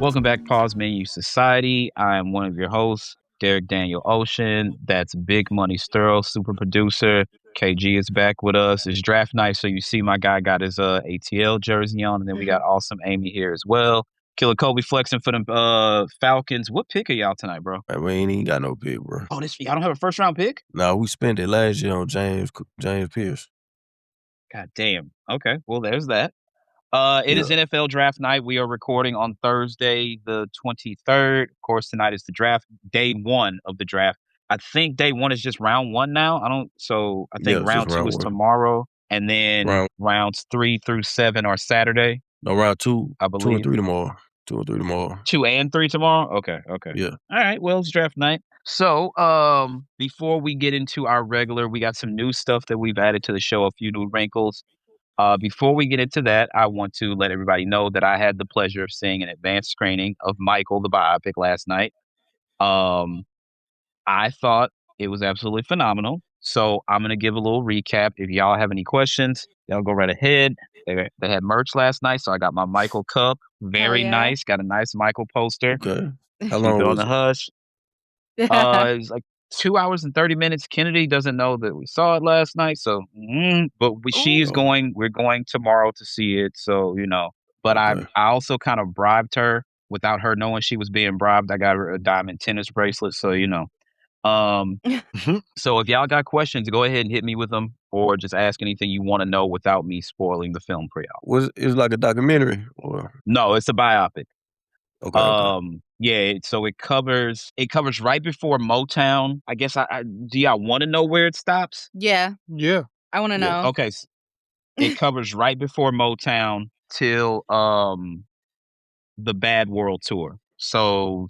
Welcome back, Pause Menu Society. I am one of your hosts, Derek Daniel Ocean. That's Big Money Sterl, super producer. KG is back with us. It's draft night, so you see my guy got his ATL jersey on, and then we got awesome Amy here as well. Killer Kobe flexing for the Falcons. What pick are y'all tonight, bro? Man, we ain't even got no pick, bro. Oh, y'all don't have a first round pick? Nah, we spent it last year on James Pierce. God damn. Okay, well there's that. It is Yeah. NFL draft night. We are recording on Thursday, the 23rd. Of course, tonight is the draft, day one of the draft. I think day one is just round one now. I think Yeah, it's just round two round is one. tomorrow. And then rounds 3 through 7 are Saturday. No, round two. I 2 believe. and 3 tomorrow. 2 and 3 tomorrow. 2 and 3 tomorrow? Okay. Yeah. All right, well, it's draft night. So, before we get into our regular, we got some new stuff that we've added to the show, a few new wrinkles. Before we get into that, I want to let everybody know that I had the pleasure of seeing an advanced screening of Michael the biopic last night. I thought it was absolutely phenomenal. So I'm going to give a little recap. If y'all have any questions, y'all go right ahead. They had merch last night, so I got my Michael cup. Very nice. Got a nice Michael poster. Okay. How Keep long it on was the it? hush. It's like 2 hours and 30 minutes. Kennedy doesn't know that we saw it last night, so she's Oh. going. We're going tomorrow to see it, so But Okay. I also kind of bribed her without her knowing she was being bribed. I got her a diamond tennis bracelet, so So if y'all got questions, go ahead and hit me with them, or just ask anything you want to know without me spoiling the film for y'all. Was it like a documentary or? No, it's a biopic. Okay. Yeah, so it covers right before Motown. I guess do y'all want to know where it stops? Yeah. Yeah. I want to know. Okay. It covers right before Motown till the Bad World Tour. So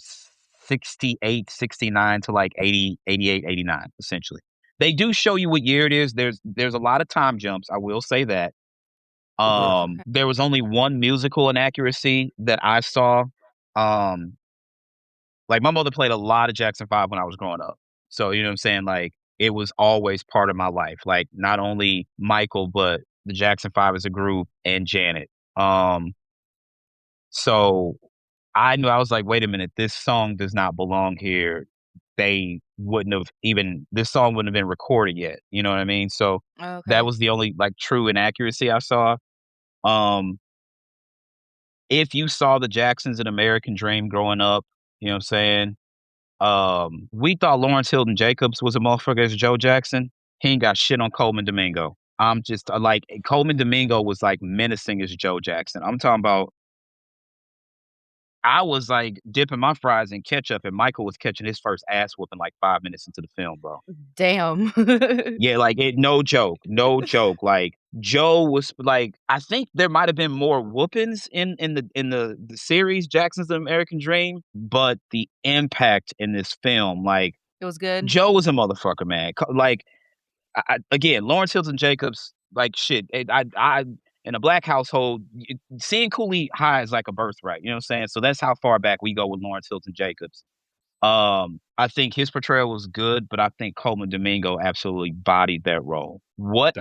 68, 69 to like 80, 88, 89 essentially. They do show you what year it is. There's a lot of time jumps, I will say that. There was only one musical inaccuracy that I saw. Like my mother played a lot of Jackson 5 when I was growing up. So, you know what I'm saying? Like it was always part of my life. Like not only Michael, but the Jackson 5 as a group and Janet. So I knew, I was like, wait a minute, this song does not belong here. They wouldn't have this song wouldn't have been recorded yet. You know what I mean? So that was the only like true inaccuracy I saw. If you saw the Jacksons in American Dream growing up, you know what I'm saying? We thought Lawrence Hilton Jacobs was a motherfucker as Joe Jackson. He ain't got shit on Coleman Domingo. I'm just like, Coleman Domingo was like menacing as Joe Jackson. I'm talking about, I was like dipping my fries in ketchup, and Michael was catching his first ass whooping like 5 minutes into the film, bro. Damn. Yeah, like no joke. Like Joe was like, I think there might have been more whoopings in the series Jackson's American Dream, but the impact in this film, like It was good. Joe was a motherfucker, man. Like again, Lawrence Hilton Jacobs, like shit. I in a black household, seeing Cooley High is like a birthright. You know what I'm saying? So that's how far back we go with Lawrence Hilton Jacobs. I think his portrayal was good, but I think Coleman Domingo absolutely bodied that role.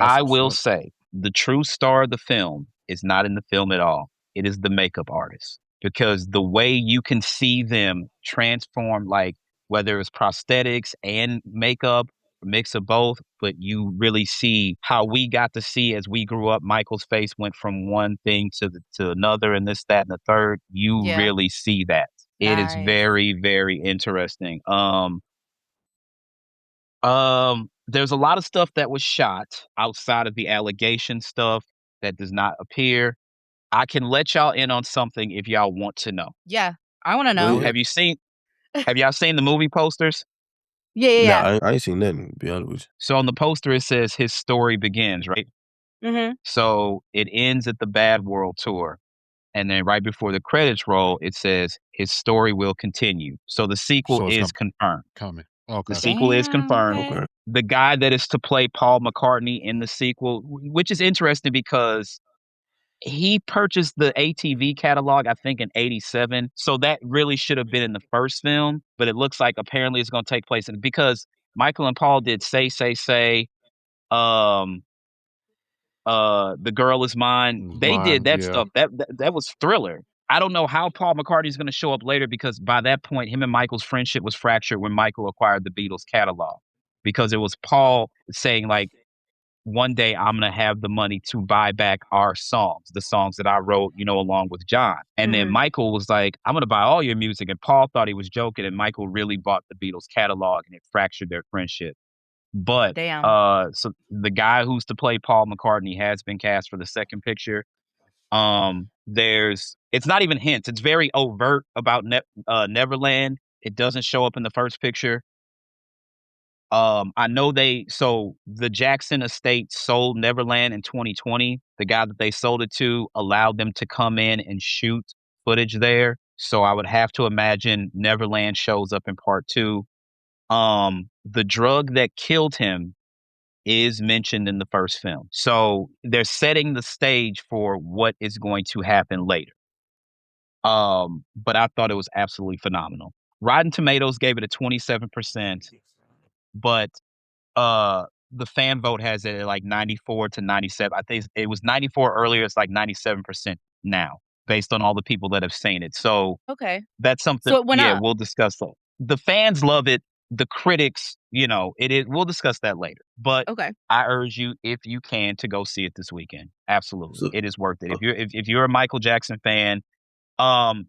I will say, the true star of the film is not in the film at all. It is the makeup artist, because the way you can see them transform, like whether it's prosthetics and makeup, a mix of both, but you really see how we got to see as we grew up. Michael's face went from one thing to another, and this, that, and the third. You really see that. It is very, very interesting. There's a lot of stuff that was shot outside of the allegation stuff that does not appear. I can let y'all in on something if y'all want to know. Yeah, I want to know. Have y'all seen the movie posters? Yeah. Nah, I ain't seen nothing, to be honest with you. So on the poster it says his story begins, right? So it ends at the Bad World Tour. And then right before the credits roll, it says his story will continue. So the sequel is confirmed. Okay. The sequel is confirmed. Okay. The guy that is to play Paul McCartney in the sequel, which is interesting because he purchased the ATV catalog, I think, in 87. So that really should have been in the first film, but it looks like apparently it's going to take place because Michael and Paul did Say, The Girl Is Mine. They did that stuff. That was Thriller. I don't know how Paul McCartney's gonna show up later because by that point, him and Michael's friendship was fractured when Michael acquired the Beatles catalog. Because it was Paul saying, like, "One day I'm gonna have the money to buy back our songs, the songs that I wrote, along with John." And then Mhm. Michael was like, "I'm gonna buy all your music." And Paul thought he was joking, and Michael really bought the Beatles catalog, and it fractured their friendship. But Damn. so the guy who's to play Paul McCartney has been cast for the second picture. It's not even hints. It's very overt about Neverland. It doesn't show up in the first picture. I know the Jackson estate sold Neverland in 2020. The guy that they sold it to allowed them to come in and shoot footage there. So I would have to imagine Neverland shows up in part two. The drug that killed him is mentioned in the first film. So they're setting the stage for what is going to happen later. But I thought it was absolutely phenomenal. Rotten Tomatoes gave it a 27%, but the fan vote has it at like 94 to 97. I think it was 94 earlier, it's like 97% now, based on all the people that have seen it. So Okay. that's something, So it went yeah, up. we'll discuss that. The fans love it. The critics, it is, we'll discuss that later. But Okay. I urge you, if you can, to go see it this weekend. Absolutely. So, It is worth it. uh, If you're a Michael Jackson fan, um,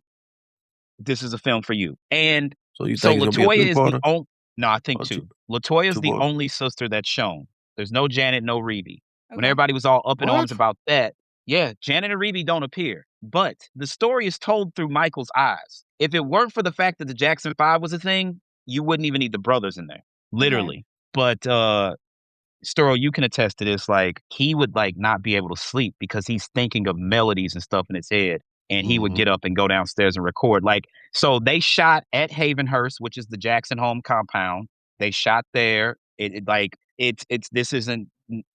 this is a film for you. And so you so think it's gonna be a Latoya is the three-parter only, no, I think or two. Latoya is the two-parter? only sister that's shown. There's no Janet, no Rebbie. When Okay. everybody was all up in arms What? about that, yeah, Janet and Rebbie don't appear. But the story is told through Michael's eyes. If it weren't for the fact that the Jackson 5 was a thing, you wouldn't even need the brothers in there. Okay. Literally. But Storo, you can attest to this. Like, he would like not be able to sleep because he's thinking of melodies and stuff in his head, and he would Mhm. get up and go downstairs and record. Like, so they shot at Havenhurst, which is the Jackson home compound. They shot there. It's this isn't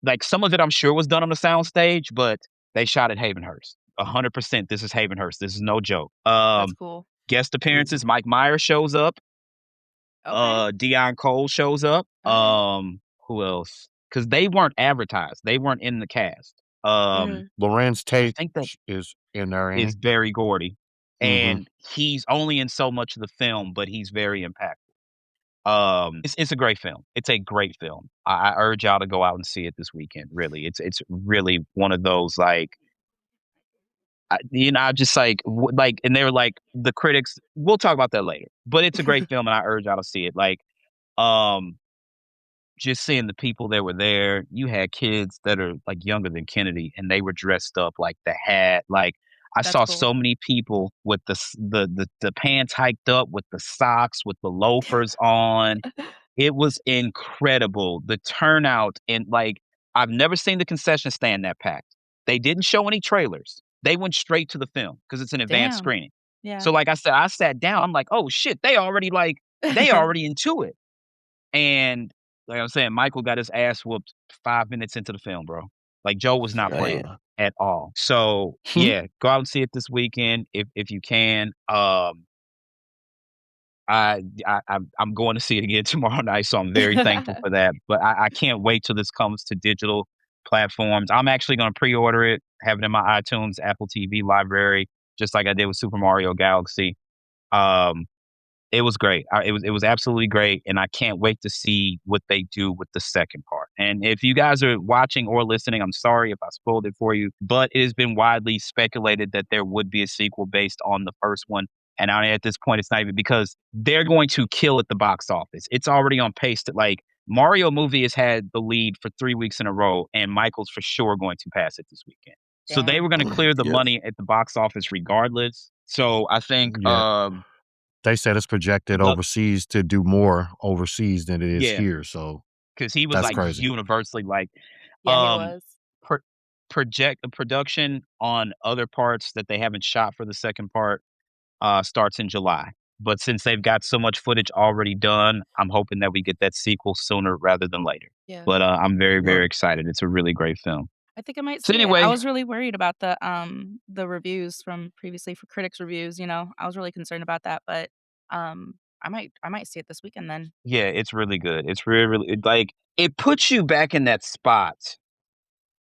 like some of it. I'm sure was done on a soundstage, but they shot at Havenhurst. 100%. This is Havenhurst. This is no joke. That's cool. Guest appearances. Mike Myers shows up. Okay. Dion Cole shows up. Alright. Who else? Because they weren't advertised. They weren't in the cast. Mhm. Lorenz I Tate think that is in there, ain't is he? Barry Gordy, Mhm. and he's only in so much of the film, but he's very impactful. It's a great film. It's a great film. I urge y'all to go out and see it this weekend. Really, it's really one of those like I just like, and they were like the critics. We'll talk about that later, but it's a great film, and I urge y'all to see it. Like, um, just seeing the people that were there, you had kids that are like younger than Kennedy, and they were dressed up like the hat. Like I That's saw cool. so many people with the pants hiked up, with the socks, with the loafers on. It was incredible. The turnout and like I've never seen the concession stand that packed. They didn't show any trailers. They went straight to the film because it's an advanced Damn. screening. So Yeah. like I said, I sat down. I'm like, oh shit, they already into it. And like I'm saying, Michael got his ass whooped 5 minutes into the film, bro. Like Joe was not playing Damn. at all. So yeah, go out and see it this weekend if you can. I'm going to see it again tomorrow night, so I'm very thankful for that. But I can't wait till this comes to digital platforms. I'm actually going to pre-order it, have it in my iTunes, Apple TV library, just like I did with Super Mario Galaxy. Um, it was great. It was absolutely great, and I can't wait to see what they do with the second part. And if you guys are watching or listening, I'm sorry if I spoiled it for you, but it has been widely speculated that there would be a sequel based on the first one. And at this point, it's not even because they're going to kill at the box office. It's already on pace to like Mario movie has had the lead for 3 weeks in a row, and Michael's for sure going to pass it this weekend. So they were Damn. going to clear the Yes. money at the box office regardless. So I think, Yeah. They said it's projected look, overseas to do more overseas than it is yeah. here, so Because he was that's like crazy. universally like Yeah, he um was. pro- production on other parts that they haven't shot for the second part starts in July. But since they've got so much footage already done, I'm hoping that we get that sequel sooner rather than later. Yeah. But I'm very, very Right. excited. It's a really great film. I think I might So see it. I anyway, was really worried about the reviews from previously for critics reviews, you know. I was really concerned about that, but I might see it this weekend then. yeah, it's really good. It's really, really like it puts you back in that spot.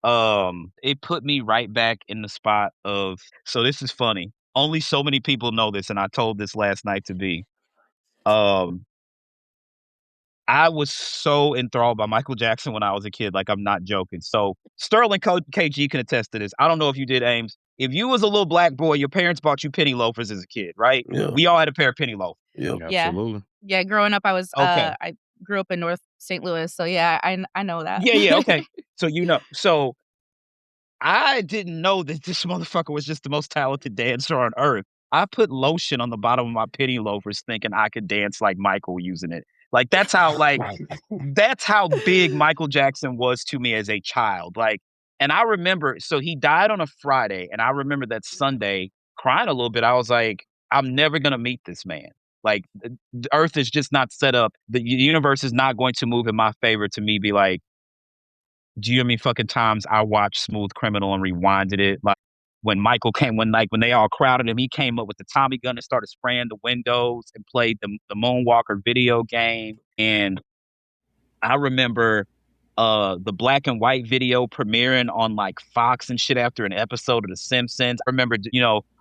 It put me right back in the spot of, so this is funny. only so many people know this, and I told this last night to B. I was so enthralled by Michael Jackson when I was a kid, like, I'm not joking. So, Sterling KG can attest to this. I don't know if you did, Ames. If you was a little black boy, your parents bought you penny loafers as a kid, right? Yeah. We all had a pair of penny loafers. Yeah. Yeah. Absolutely. Yeah, growing up, Okay. I grew up in North St. Louis, so yeah, I know that. Yeah, okay. So, so I didn't know that this motherfucker was just the most talented dancer on earth. I put lotion on the bottom of my penny loafers thinking I could dance like Michael using it. Like, that's how big Michael Jackson was to me as a child. Like, and I remember, so he died on a Friday, and I remember that Sunday crying a little bit. I was like, I'm never going to meet this man. Like, the earth is just not set up. The universe is not going to move in my favor to me be like, do you know how many fucking times I watched Smooth Criminal and rewinded it? Like, when Michael came, when they all crowded him, he came up with the Tommy gun and started spraying the windows and played the Moonwalker video game. And I remember the black and white video premiering on like Fox and shit after an episode of The Simpsons. I remember,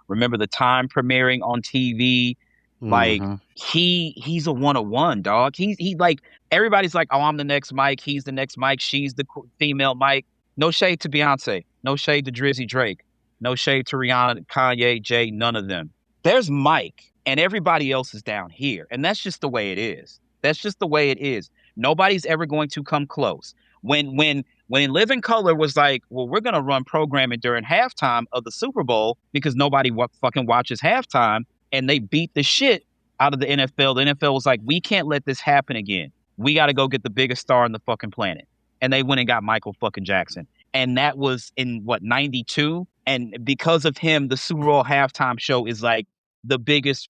remember the Time premiering on TV. Like, Mhm. he's a 101, dog. He like, everybody's like, oh, I'm the next Mike. He's the next Mike. She's the female Mike. No shade to Beyonce. No shade to Drizzy Drake. No shade to Rihanna, Kanye, Jay, none of them. There's Mike, and everybody else is down here. And that's just the way it is. That's just the way it is. Nobody's ever going to come close. When Living Color was like, well, we're going to run programming during halftime of the Super Bowl because nobody fucking watches halftime, and they beat the shit out of the NFL. The NFL was like, we can't let this happen again. We got to go get the biggest star on the fucking planet. And they went and got Michael fucking Jackson. And that was in, 92? And because of him, the Super Bowl halftime show is like the biggest,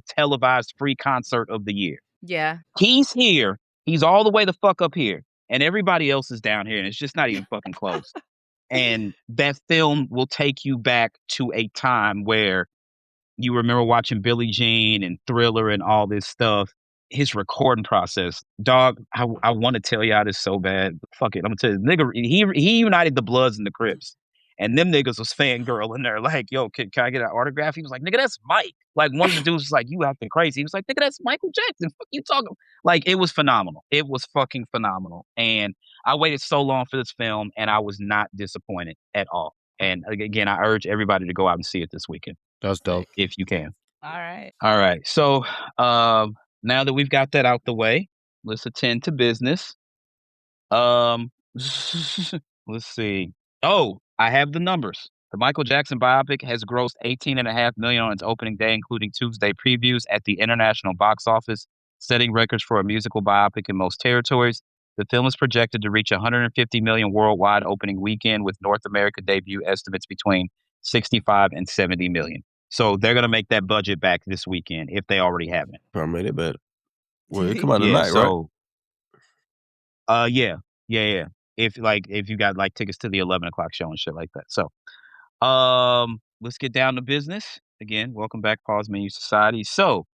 televised free concert of the year. Yeah. He's here. He's all the way the fuck up here. And everybody else is down here. And it's just not even fucking close. And that film will take you back to a time where you remember watching Billie Jean and Thriller and all this stuff. His recording process, dog. I want to tell y'all this so bad. Fuck it, I'm gonna tell you, nigga. He united the Bloods and the Crips, and them niggas was fangirl in there. Like, yo, can I get an autograph? He was like, nigga, that's Mike. Like, one of the dudes was like, you acting crazy. He was like, nigga, that's Michael Jackson. Fuck you talking? Like, it was phenomenal. It was fucking phenomenal. And I waited so long for this film, and I was not disappointed at all. And again, I urge everybody to go out and see it this weekend. That's dope. If you can. All right. All right. So now that we've got that out the way, let's attend to business. Let's see. Oh, I have the numbers. The Michael Jackson biopic has grossed $18.5 million on its opening day, including Tuesday previews at the international box office, setting records for a musical biopic in most territories. The film is projected to reach $150 million worldwide opening weekend, with North America debut estimates between 65 and 70 million. So they're gonna make that budget back this weekend if they already haven't. Probably made it better. Well, it come out tonight, right? Yeah. If you got like tickets to the 11 o'clock show and shit like that. So, let's get down to business. Again, welcome back, Pause Menu Society. So,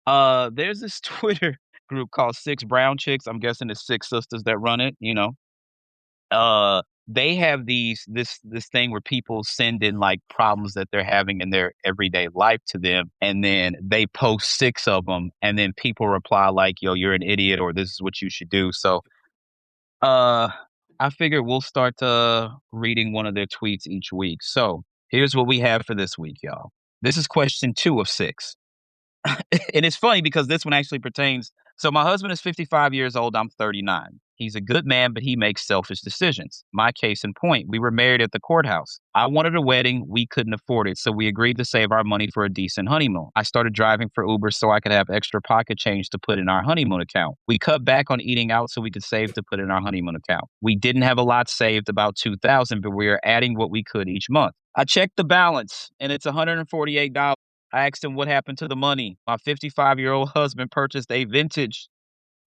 there's this Twitter group called Six Brown Chicks. I'm guessing it's six sisters that run it. They have this thing where people send in like problems that they're having in their everyday life to them, and then they post 6 of them, and then people reply like, yo, you're an idiot, or this is what you should do. So I figured we'll start reading one of their tweets each week. So here's what we have for this week, y'all. This is question 2 of 6. And it's funny because this one actually pertains. So my husband is 55 years old. I'm 39. He's a good man, but he makes selfish decisions. My case in point, we were married at the courthouse. I wanted a wedding. We couldn't afford it, so we agreed to save our money for a decent honeymoon. I started driving for Uber so I could have extra pocket change to put in our honeymoon account. We cut back on eating out so we could save to put in our honeymoon account. We didn't have a lot saved, about $2,000, but we are adding what we could each month. I checked the balance, and it's $148. I asked him what happened to the money. My 55-year-old husband purchased a vintage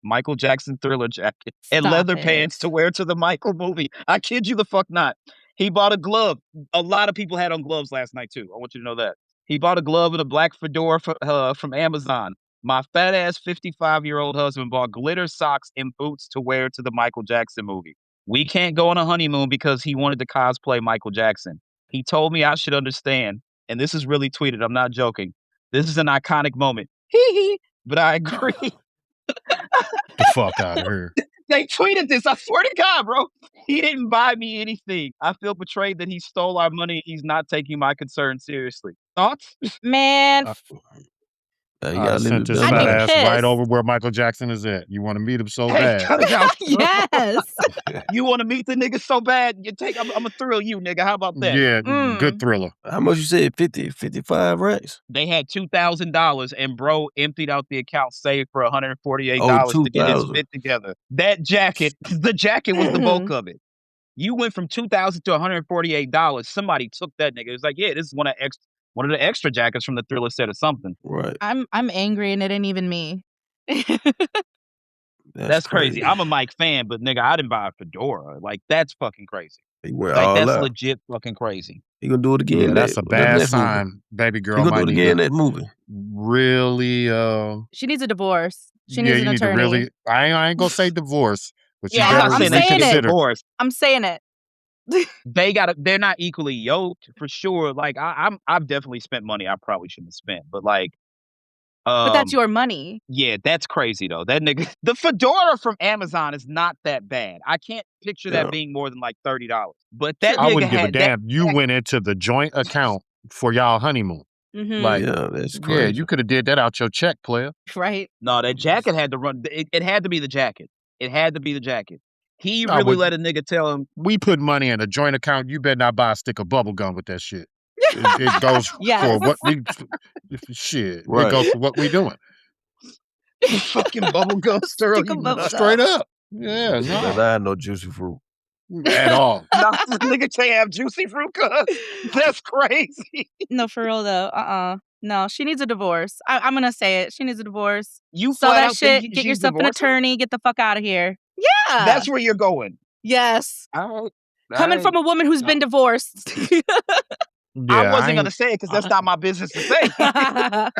Michael Jackson Thriller jacket and leather pants to wear to the Michael movie. I kid you the fuck not. He bought a glove. A lot of people had on gloves last night too. I want you to know that. He bought a glove and a black fedora from Amazon. My fat ass 55-year-old husband bought glitter socks and boots to wear to the Michael Jackson movie. We can't go on a honeymoon because he wanted to cosplay Michael Jackson. He told me I should understand and this is really tweeted. I'm not joking. This is an iconic moment. Hee hee. But I agree. The fuck out of here. They tweeted this. I swear to God, bro. He didn't buy me anything. I feel betrayed that he stole our money. He's not taking my concern seriously. Thoughts? Man, You gotta live Sent your his I'd best be fat life. ass right pissed. over where Michael Jackson is at. You want to meet him so Hey, bad. cut it out. Yes. You want to meet the nigga so bad? I'm gonna thrill you, nigga. How about that? Yeah, Mm. good thriller. How much you said? 50, 55 racks? They had $2,000, and bro emptied out the account, saved for $148 Oh, to get his 2,000. fit together. That jacket, the jacket was the bulk of it. You went from $2,000 to $148. Somebody took that nigga. It was like, yeah, this is one of the extra jackets from the Thriller set or something. Right. I'm angry, and it ain't even me. That's crazy. I'm a Mike fan, but nigga, I didn't buy a fedora. Like, that's fucking crazy. He went Like, all that's out. legit fucking crazy. He gonna do it again. Yeah, that's a bad next movie. sign. Baby He girl gonna do might it need again in to that movie. really She needs a divorce. She yeah, needs you an need to attorney. really I ain't gonna say divorce, but Yeah, you I'm better not I'm saying they saying should it. get divorced. I'm saying it. They're not equally yoked for sure. Like, I've definitely spent money I probably shouldn't have spent, but like, But that's your money. yeah, that's crazy though. That nigga, the fedora from Amazon is not that bad. I can't picture Yeah. that being more than like $30. But that I nigga wouldn't give a had that. damn. You went into the joint account for y'all honeymoon. Mm-hmm. Like, Yeah, that's yeah, crazy. you could have did that out your check, player. Right. No, that jacket had to run. It had to be the jacket. It had to be the jacket. He No, really but let a nigga tell him. we put money in a joint account. You better not buy a stick of bubble gum with that shit. It goes Yes. for what we shit. Right. It goes for what we doing. Fucking bubble gum stir Stick you of bubble nuts. gum. Straight up. Yeah, But no. I ain't no juicy fruit. At all. No, the nigga can't have juicy fruit, cuz. That's crazy. No, for real though. No, she needs a divorce. I'm gonna say it. She needs a divorce. You Sell flat that out think shit. Get she's yourself an divorcing? attorney. Get the fuck out of here. Yeah. That's where you're going. Yes. All right. Coming from a woman who's been divorced. Yeah, I wasn't gonna ain't- say it because that's not my business to say. Yeah.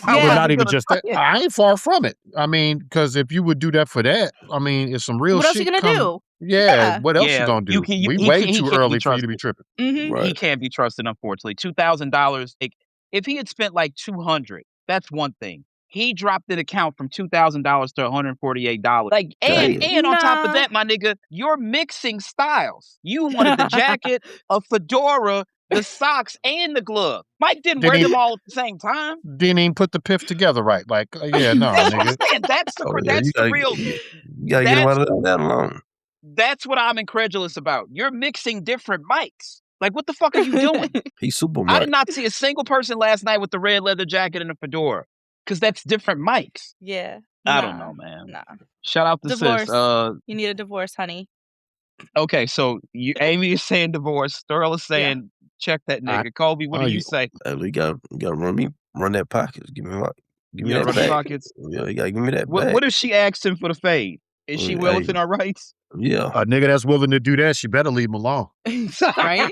But not even gonna just that. say it. I ain't far from it. I mean, because if you would do that for that, I mean, it's some real What else shit you gonna come- do? Yeah, Yeah. what else Yeah, you gonna do? you can- you- we he way can't- he too can't be early for you to be trusted. tripping. Mm-hmm. Right. He can't be trusted, unfortunately. $2,000. Like, if he had spent like $200, that's one thing. He dropped an account from $2,000 to $148. Like, and on top of Nah. that, my nigga, you're mixing styles. You wanted the jacket, a fedora, the socks, and the glove. Mike didn't wear Didn't them all at the same time. Didn't even put the piff together right. Like, yeah, no, That's what I'm nigga. saying. That's the Oh, yeah, that's you the gotta, real. you gotta get him out of that alone. That's what I'm incredulous about. You're mixing different mics. Like, what the fuck are you doing? He's super I Mike. did not see a single person last night with the red leather jacket and a fedora, because that's different mics. Yeah. I don't know, man. Nah. Shout out to Divorce. sis. You need a divorce, honey. Okay, so Amy is saying divorce. Sterl is saying check that nigga. Kobe, what do you say? Hey, you gotta run that pockets. Give me You that gotta run the bag. pockets? Yeah, you gotta give me that What bag. if she asks him for the fade? Is she well Hey. within her rights? Yeah. A nigga that's willing to do that, she better leave him alone. Right?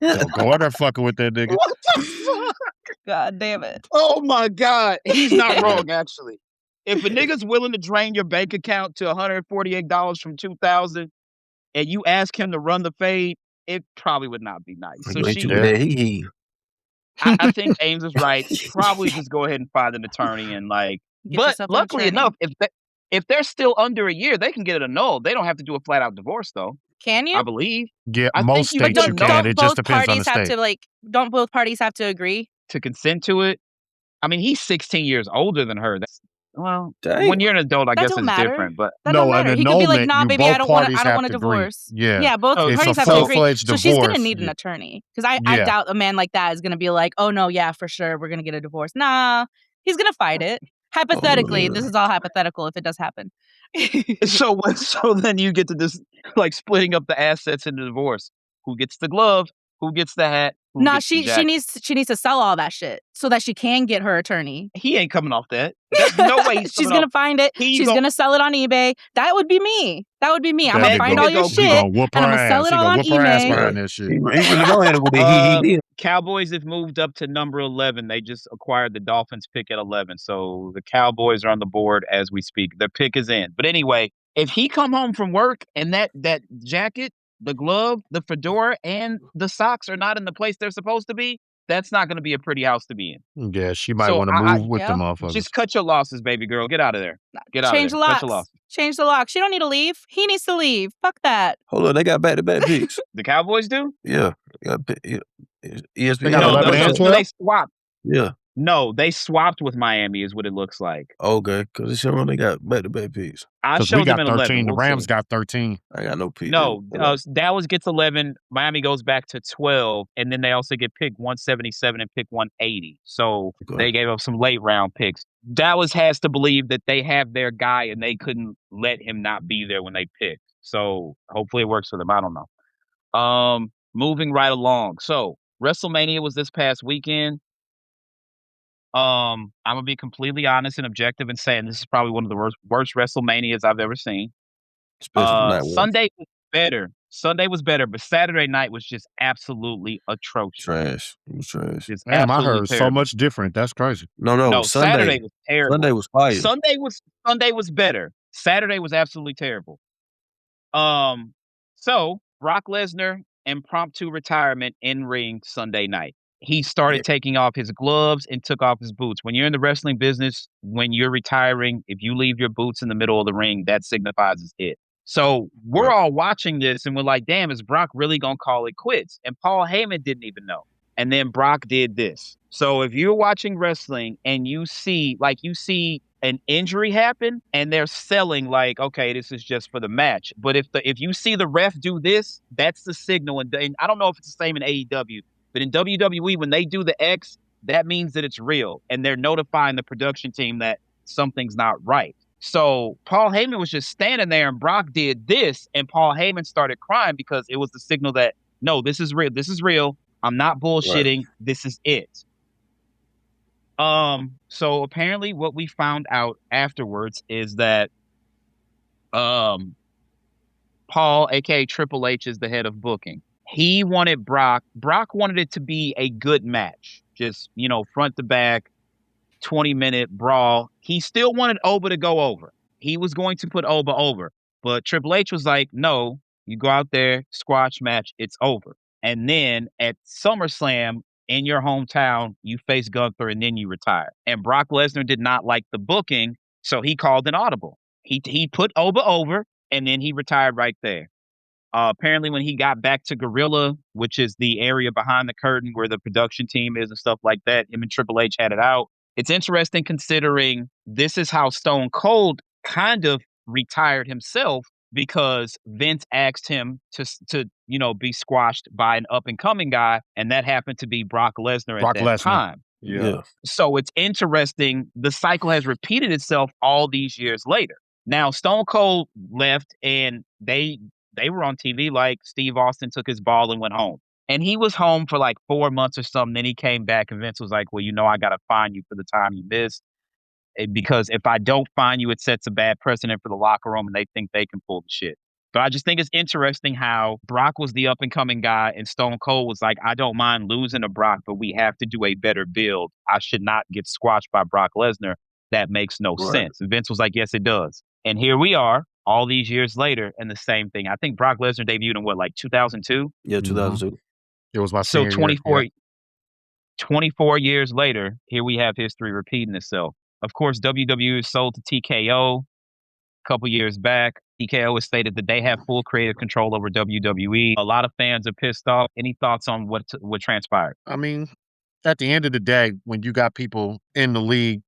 Don't go in there fucking with that nigga. What the fuck? God damn it. Oh my God. He's not wrong, actually. If a nigga's willing to drain your bank account to $148 from $2,000 and you ask him to run the fade, it probably would not be nice. So Ain't she, you with that he. I think Ames is right. Probably just go ahead and find an attorney and like. Get But yourself an luckily attorney. enough, if they're still under a year, they can get it annulled. They don't have to do a flat out divorce though. Can you? I believe Yeah, I most think you states can you know. can. It just both depends on the parties have state. to don't both parties have to agree? to consent to it. I mean, he's 16 years older than her. Well, Dang. when you're an adult, I That guess don't it's matter. different. But That No, don't matter. an He could be like, annulment, nah, you baby, I both don't want parties a have to agree. divorce. Yeah. Yeah, both Oh, It's parties a have to agree. full-fledged So she's gonna divorce. need an Yeah. attorney. Because I Yeah. doubt a man like that is gonna be like, oh no, yeah, for sure, we're gonna get a divorce. Nah, he's gonna fight it. Hypothetically, yeah. this is all hypothetical if it does happen. so then you get to this like splitting up the assets in the divorce. Who gets the glove? Who gets the hat? Who Nah, gets the she jacket? needs to sell all that shit so that she can get her attorney. He ain't coming off that. There's no way he's She's coming gonna off. find it. He's She's gon- gonna sell it on eBay. That would be me. I'm That gonna nigga find go- all your he He shit. gonna whoop her and I'ma sell ass. it He all gonna on whoop her ass eBay. behind that shit. He really go ahead with the he did. Cowboys have moved up to number 11. They just acquired the Dolphins pick at 11. So the Cowboys are on the board as we speak. Their pick is in. But anyway, if he come home from work and that jacket the glove, the fedora, and the socks are not in the place they're supposed to be, that's not gonna be a pretty house to be in. Yeah, she might So wanna I move with the Yep. motherfuckers. just cut your losses, baby girl. Get out of there. Get out of Change there. the Cut your locks. losses. Change the locks. She don't need to leave. He needs to leave. Fuck that. Hold on, they got back-to-back picks. The Cowboys do? Yeah, they got ESPN. They got No, 11 and 12? they swapped. Yeah. No, they swapped with Miami is what it looks like. Okay, because it's showing they got back-to-back picks. I 'Cause we showed them got at 13. 11. The We'll Rams see. got 13. I got no picks. No, Dallas gets 11. Miami goes back to 12, and then they also get pick 177 and pick 180. So they gave up some late round picks. Dallas has to believe that they have their guy, and they couldn't let him not be there when they picked. So hopefully it works for them. I don't know. Moving right along. So WrestleMania was this past weekend. I'm gonna be completely honest and objective in saying this is probably one of the worst WrestleManias I've ever seen. Especially night one. Sunday was better. Sunday was better, but Saturday night was just absolutely atrocious. Trash. It was trash. Just Damn, I absolutely heard so terrible. much different. That's crazy. No, Saturday was terrible. Sunday was fire. Sunday was better. Saturday was absolutely terrible. So Brock Lesnar impromptu retirement in ring Sunday night. He started taking off his gloves and took off his boots. When you're in the wrestling business, when you're retiring, if you leave your boots in the middle of the ring, that signifies it's it. So we're all watching this and we're like, damn, is Brock really going to call it quits? And Paul Heyman didn't even know. And then Brock did this. So if you're watching wrestling and you see an injury happen and they're selling like, okay, this is just for the match. But if you see the ref do this, that's the signal. And I don't know if it's the same in AEW, but in WWE, when they do the X, that means that it's real. And they're notifying the production team that something's not right. So Paul Heyman was just standing there and Brock did this and Paul Heyman started crying because it was the signal that, no, this is real. This is real. I'm not bullshitting. Right. This is it. So apparently what we found out afterwards is that Paul, aka Triple H, is the head of booking. He wanted Brock wanted it to be a good match. Just, front to back, 20-minute brawl. He still wanted Oba to go over. He was going to put Oba over. But Triple H was like, no, you go out there, squash match, it's over. And then at SummerSlam, in your hometown, you face Gunther and then you retire. And Brock Lesnar did not like the booking, so he called an audible. He put Oba over, and then he retired right there. Apparently, when he got back to Gorilla, which is the area behind the curtain where the production team is and stuff like that, him and Triple H had it out. It's interesting considering this is how Stone Cold kind of retired himself because Vince asked him to be squashed by an up-and-coming guy, and that happened to be Brock Lesnar at that time. Yeah. So it's interesting. The cycle has repeated itself all these years later. Now, Stone Cold left, and they were on TV like Steve Austin took his ball and went home. And he was home for like 4 months or something. Then he came back, and Vince was like, well, I got to fine you for the time you missed. Because if I don't find you, it sets a bad precedent for the locker room and they think they can pull the shit. But I just think it's interesting how Brock was the up-and-coming guy and Stone Cold was like, I don't mind losing to Brock, but we have to do a better build. I should not get squashed by Brock Lesnar. That makes no sense. And Vince was like, yes, it does. And here we are all these years later and the same thing. I think Brock Lesnar debuted in 2002? Yeah, 2002. It was my So senior year. 24 years later, here we have history repeating itself. Of course, WWE is sold to TKO a couple years back. TKO has stated that they have full creative control over WWE. A lot of fans are pissed off. Any thoughts on what transpired? I mean, at the end of the day, when you got people in the league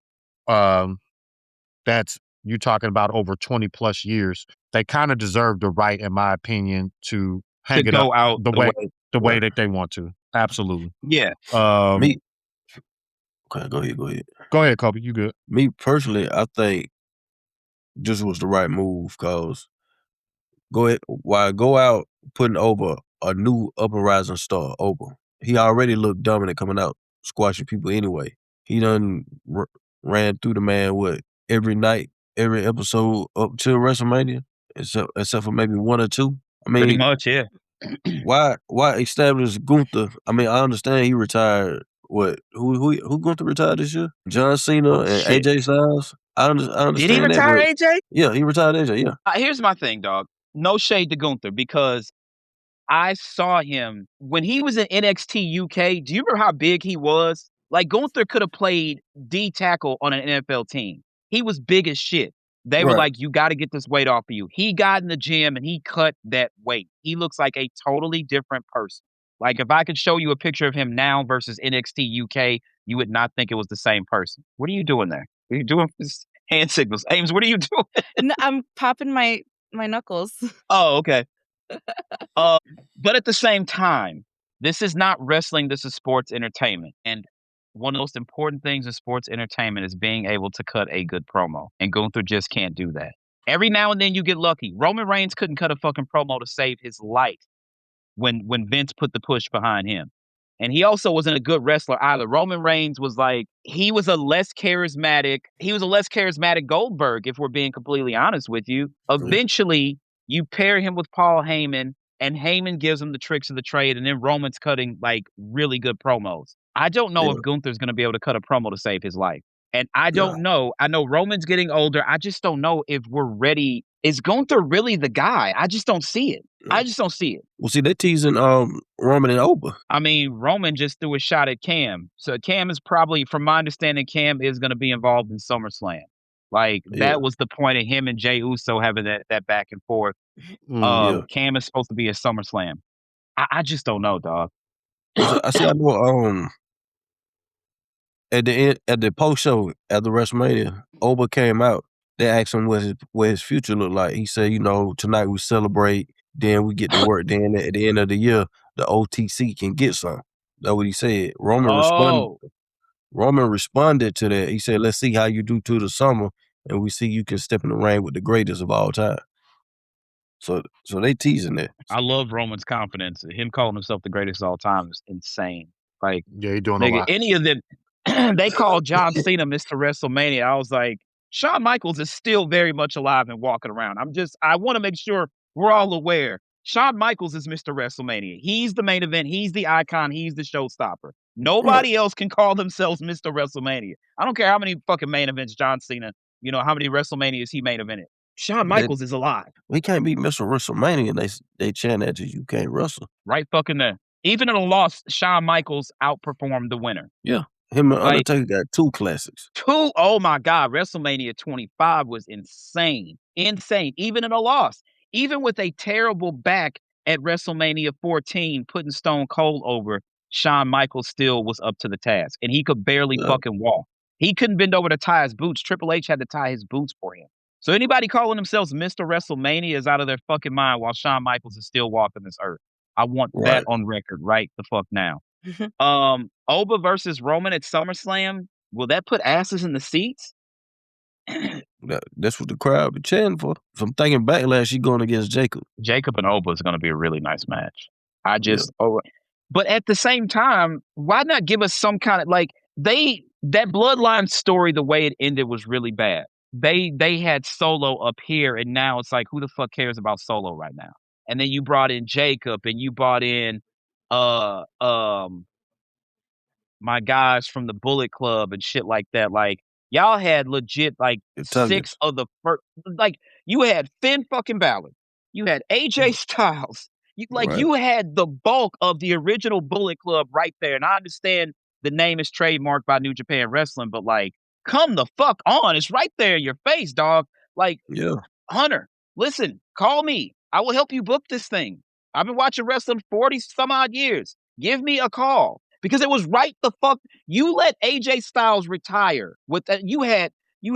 that's you talking about over 20 plus years, they kind of deserve the right, in my opinion, to hang it go up out the way that they want to. Absolutely. Yeah. Okay, go ahead. Go ahead, Kobe. You good? Me personally, I think this was the right move because go out putting over a new up and rising star over. He already looked dominant coming out squashing people anyway. He done ran through the man every night, every episode up to WrestleMania, except for maybe one or two. I mean, pretty much, yeah. Why establish Gunther? I mean, I understand he retired. Who Gunther retired this year? John Cena and AJ Styles. I understand. Did he retire AJ? Yeah, he retired AJ. Yeah. Here's my thing, dog. No shade to Gunther because I saw him when he was in NXT UK. Do you remember how big he was? Like Gunther could have played D tackle on an NFL team. He was big as shit. They were Right. like, you got to get this weight off of you. He got in the gym and he cut that weight. He looks like a totally different person. Like if I could show you a picture of him now versus NXT UK, you would not think it was the same person. What are you doing there? What are you doing? Hand signals. Ames, what are you doing? No, I'm popping my knuckles. Oh, okay. But at the same time, this is not wrestling, this is sports entertainment. And one of the most important things in sports entertainment is being able to cut a good promo. And Gunther just can't do that. Every now and then you get lucky. Roman Reigns couldn't cut a fucking promo to save his life when Vince put the push behind him. And he also wasn't a good wrestler either. Roman Reigns was like, he was a less charismatic Goldberg, if we're being completely honest with you. Eventually, you pair him with Paul Heyman, and Heyman gives him the tricks of the trade, and then Roman's cutting like really good promos. I don't know if Gunther's going to be able to cut a promo to save his life. And I don't know. I know Roman's getting older. I just don't know if we're ready. Is Gunther really the guy? I just don't see it. I just don't see it. Well, see, they're teasing Roman and Oba. I mean, Roman just threw a shot at Cam. So Cam is probably, from my understanding, Cam is going to be involved in SummerSlam. Like, that was the point of him and Jey Uso having that back and forth. Cam is supposed to be at SummerSlam. I just don't know, dog. I know at the post show at the WrestleMania, Oba came out. They asked him what his future looked like. He said, tonight we celebrate, then we get to work. Then at the end of the year, the OTC can get some. That's what he said. Roman responded to that. He said, "Let's see how you do to the summer, and we see you can step in the ring with the greatest of all time." So they teasing that. I love Roman's confidence. Him calling himself the greatest of all time is insane. Like, yeah, he doing nigga, a lot. any of them, they called John Cena Mr. WrestleMania. I was like, Shawn Michaels is still very much alive and walking around. I want to make sure we're all aware. Shawn Michaels is Mr. WrestleMania. He's the main event. He's the icon. He's the showstopper. Nobody else can call themselves Mr. WrestleMania. I don't care how many fucking main events John Cena, how many WrestleManias he main evented. Shawn Michaels is alive. We can't be Mr. WrestleMania, and they chant at you can't wrestle. Right fucking there. Even in a loss, Shawn Michaels outperformed the winner. Yeah. Him and Undertaker got 2 classics. 2? Oh my God. WrestleMania 25 was insane. Insane. Even in a loss. Even with a terrible back at WrestleMania 14, putting Stone Cold over, Shawn Michaels still was up to the task. And he could barely fucking walk. He couldn't bend over to tie his boots. Triple H had to tie his boots for him. So anybody calling themselves Mr. WrestleMania is out of their fucking mind while Shawn Michaels is still walking this earth. I want that on record right the fuck now. Oba versus Roman at SummerSlam, will that put asses in the seats? That's what the crowd be chanting for. If I'm thinking Backlash, she going against Jacob. Jacob and Oba is going to be a really nice match. But at the same time, why not give us some kind of that Bloodline story, the way it ended was really bad. They had Solo up here, and now it's like, who the fuck cares about Solo right now? And then you brought in Jacob, and you brought in my guys from the Bullet Club and shit like that. Like, y'all had legit 6 of the first. Like, you had Finn fucking Balor, you had AJ Styles, you had the bulk of the original Bullet Club right there. And I understand the name is trademarked by New Japan Wrestling, but come the fuck on, it's right there in your face, dog. Hunter, listen, call me. I will help you book this thing. I've been watching wrestling 40 some odd years. Give me a call. Because it was right the fuck. You let AJ Styles retire with that. You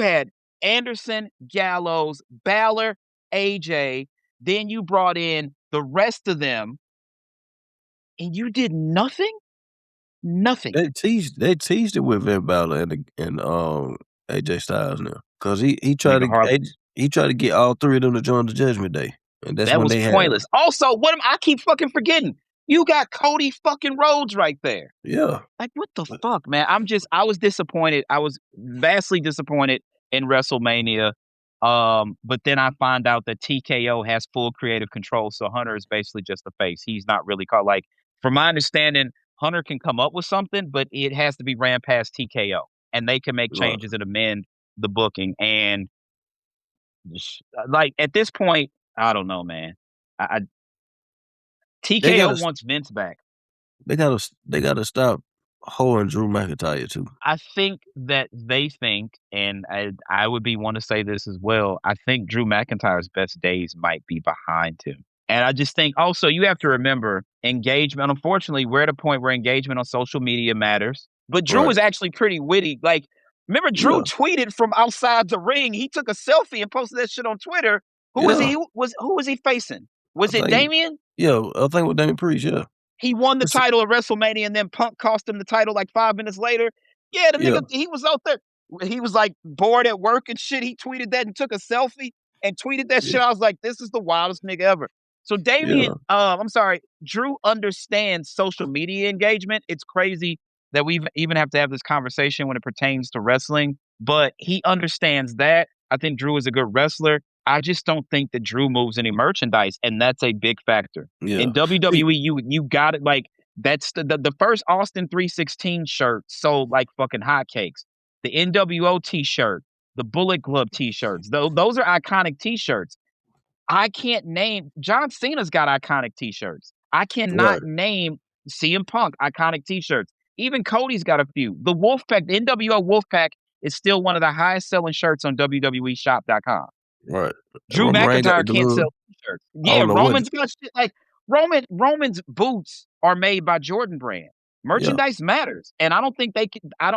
had Anderson, Gallows, Balor, AJ. Then you brought in the rest of them, and you did nothing. Nothing. They teased it with Finn Balor and AJ Styles now, because he tried to get all 3 of them to join the Judgment Day, and that was pointless. Also, I keep fucking forgetting. You got Cody fucking Rhodes right there. Yeah. Like, what the fuck, man? I was disappointed. I was vastly disappointed in WrestleMania. But then I find out that TKO has full creative control. So Hunter is basically just the face. He's not really called. Like, from my understanding, Hunter can come up with something, but it has to be ran past TKO. And they can make changes and amend the booking. And at this point, I don't know, man. They TKO gotta wants Vince back. they gotta stop holding Drew McIntyre too. I think that they think, and I would be one to say this as well. I think Drew McIntyre's best days might be behind him. And I just think also you have to remember engagement. Unfortunately, we're at a point where engagement on social media matters. But Drew Right. is actually pretty witty. Like, remember Drew Yeah. tweeted from outside the ring. He took a selfie and posted that shit on Twitter. Yeah. Who was he facing? I Was it think Damien? I think with Damien Priest, yeah. He won the It's title at WrestleMania, and then Punk cost him the title like 5 minutes later. Yeah, the yeah. nigga, he was out there. He was like bored at work and shit. He tweeted that and took a selfie and tweeted that Yeah. shit. I was like, this is the wildest nigga ever. So Yeah. I'm sorry, Drew understands social media engagement. It's crazy that we even have to have this conversation when it pertains to wrestling, but he understands that. I think Drew is a good wrestler. I just don't think that Drew moves any merchandise, and that's a big factor. Yeah. In WWE, you got it. Like that's the first Austin 316 shirt sold like fucking hotcakes. The NWO T-shirt, the Bullet Club T-shirts, those are iconic T-shirts. I can't name John Cena's got iconic T-shirts. I Right. cannot name CM Punk iconic T-shirts. Even Cody's got a few. The Wolfpack, the NWO Wolfpack is still one of the highest selling shirts on WWEshop.com. Right. Drew Roman Reigns got McIntyre the can't little sell T-shirts. I Yeah, don't know what Roman's got shit like Roman's boots are made by Jordan Brand. yeah. Merchandise matters, and I don't think they can. I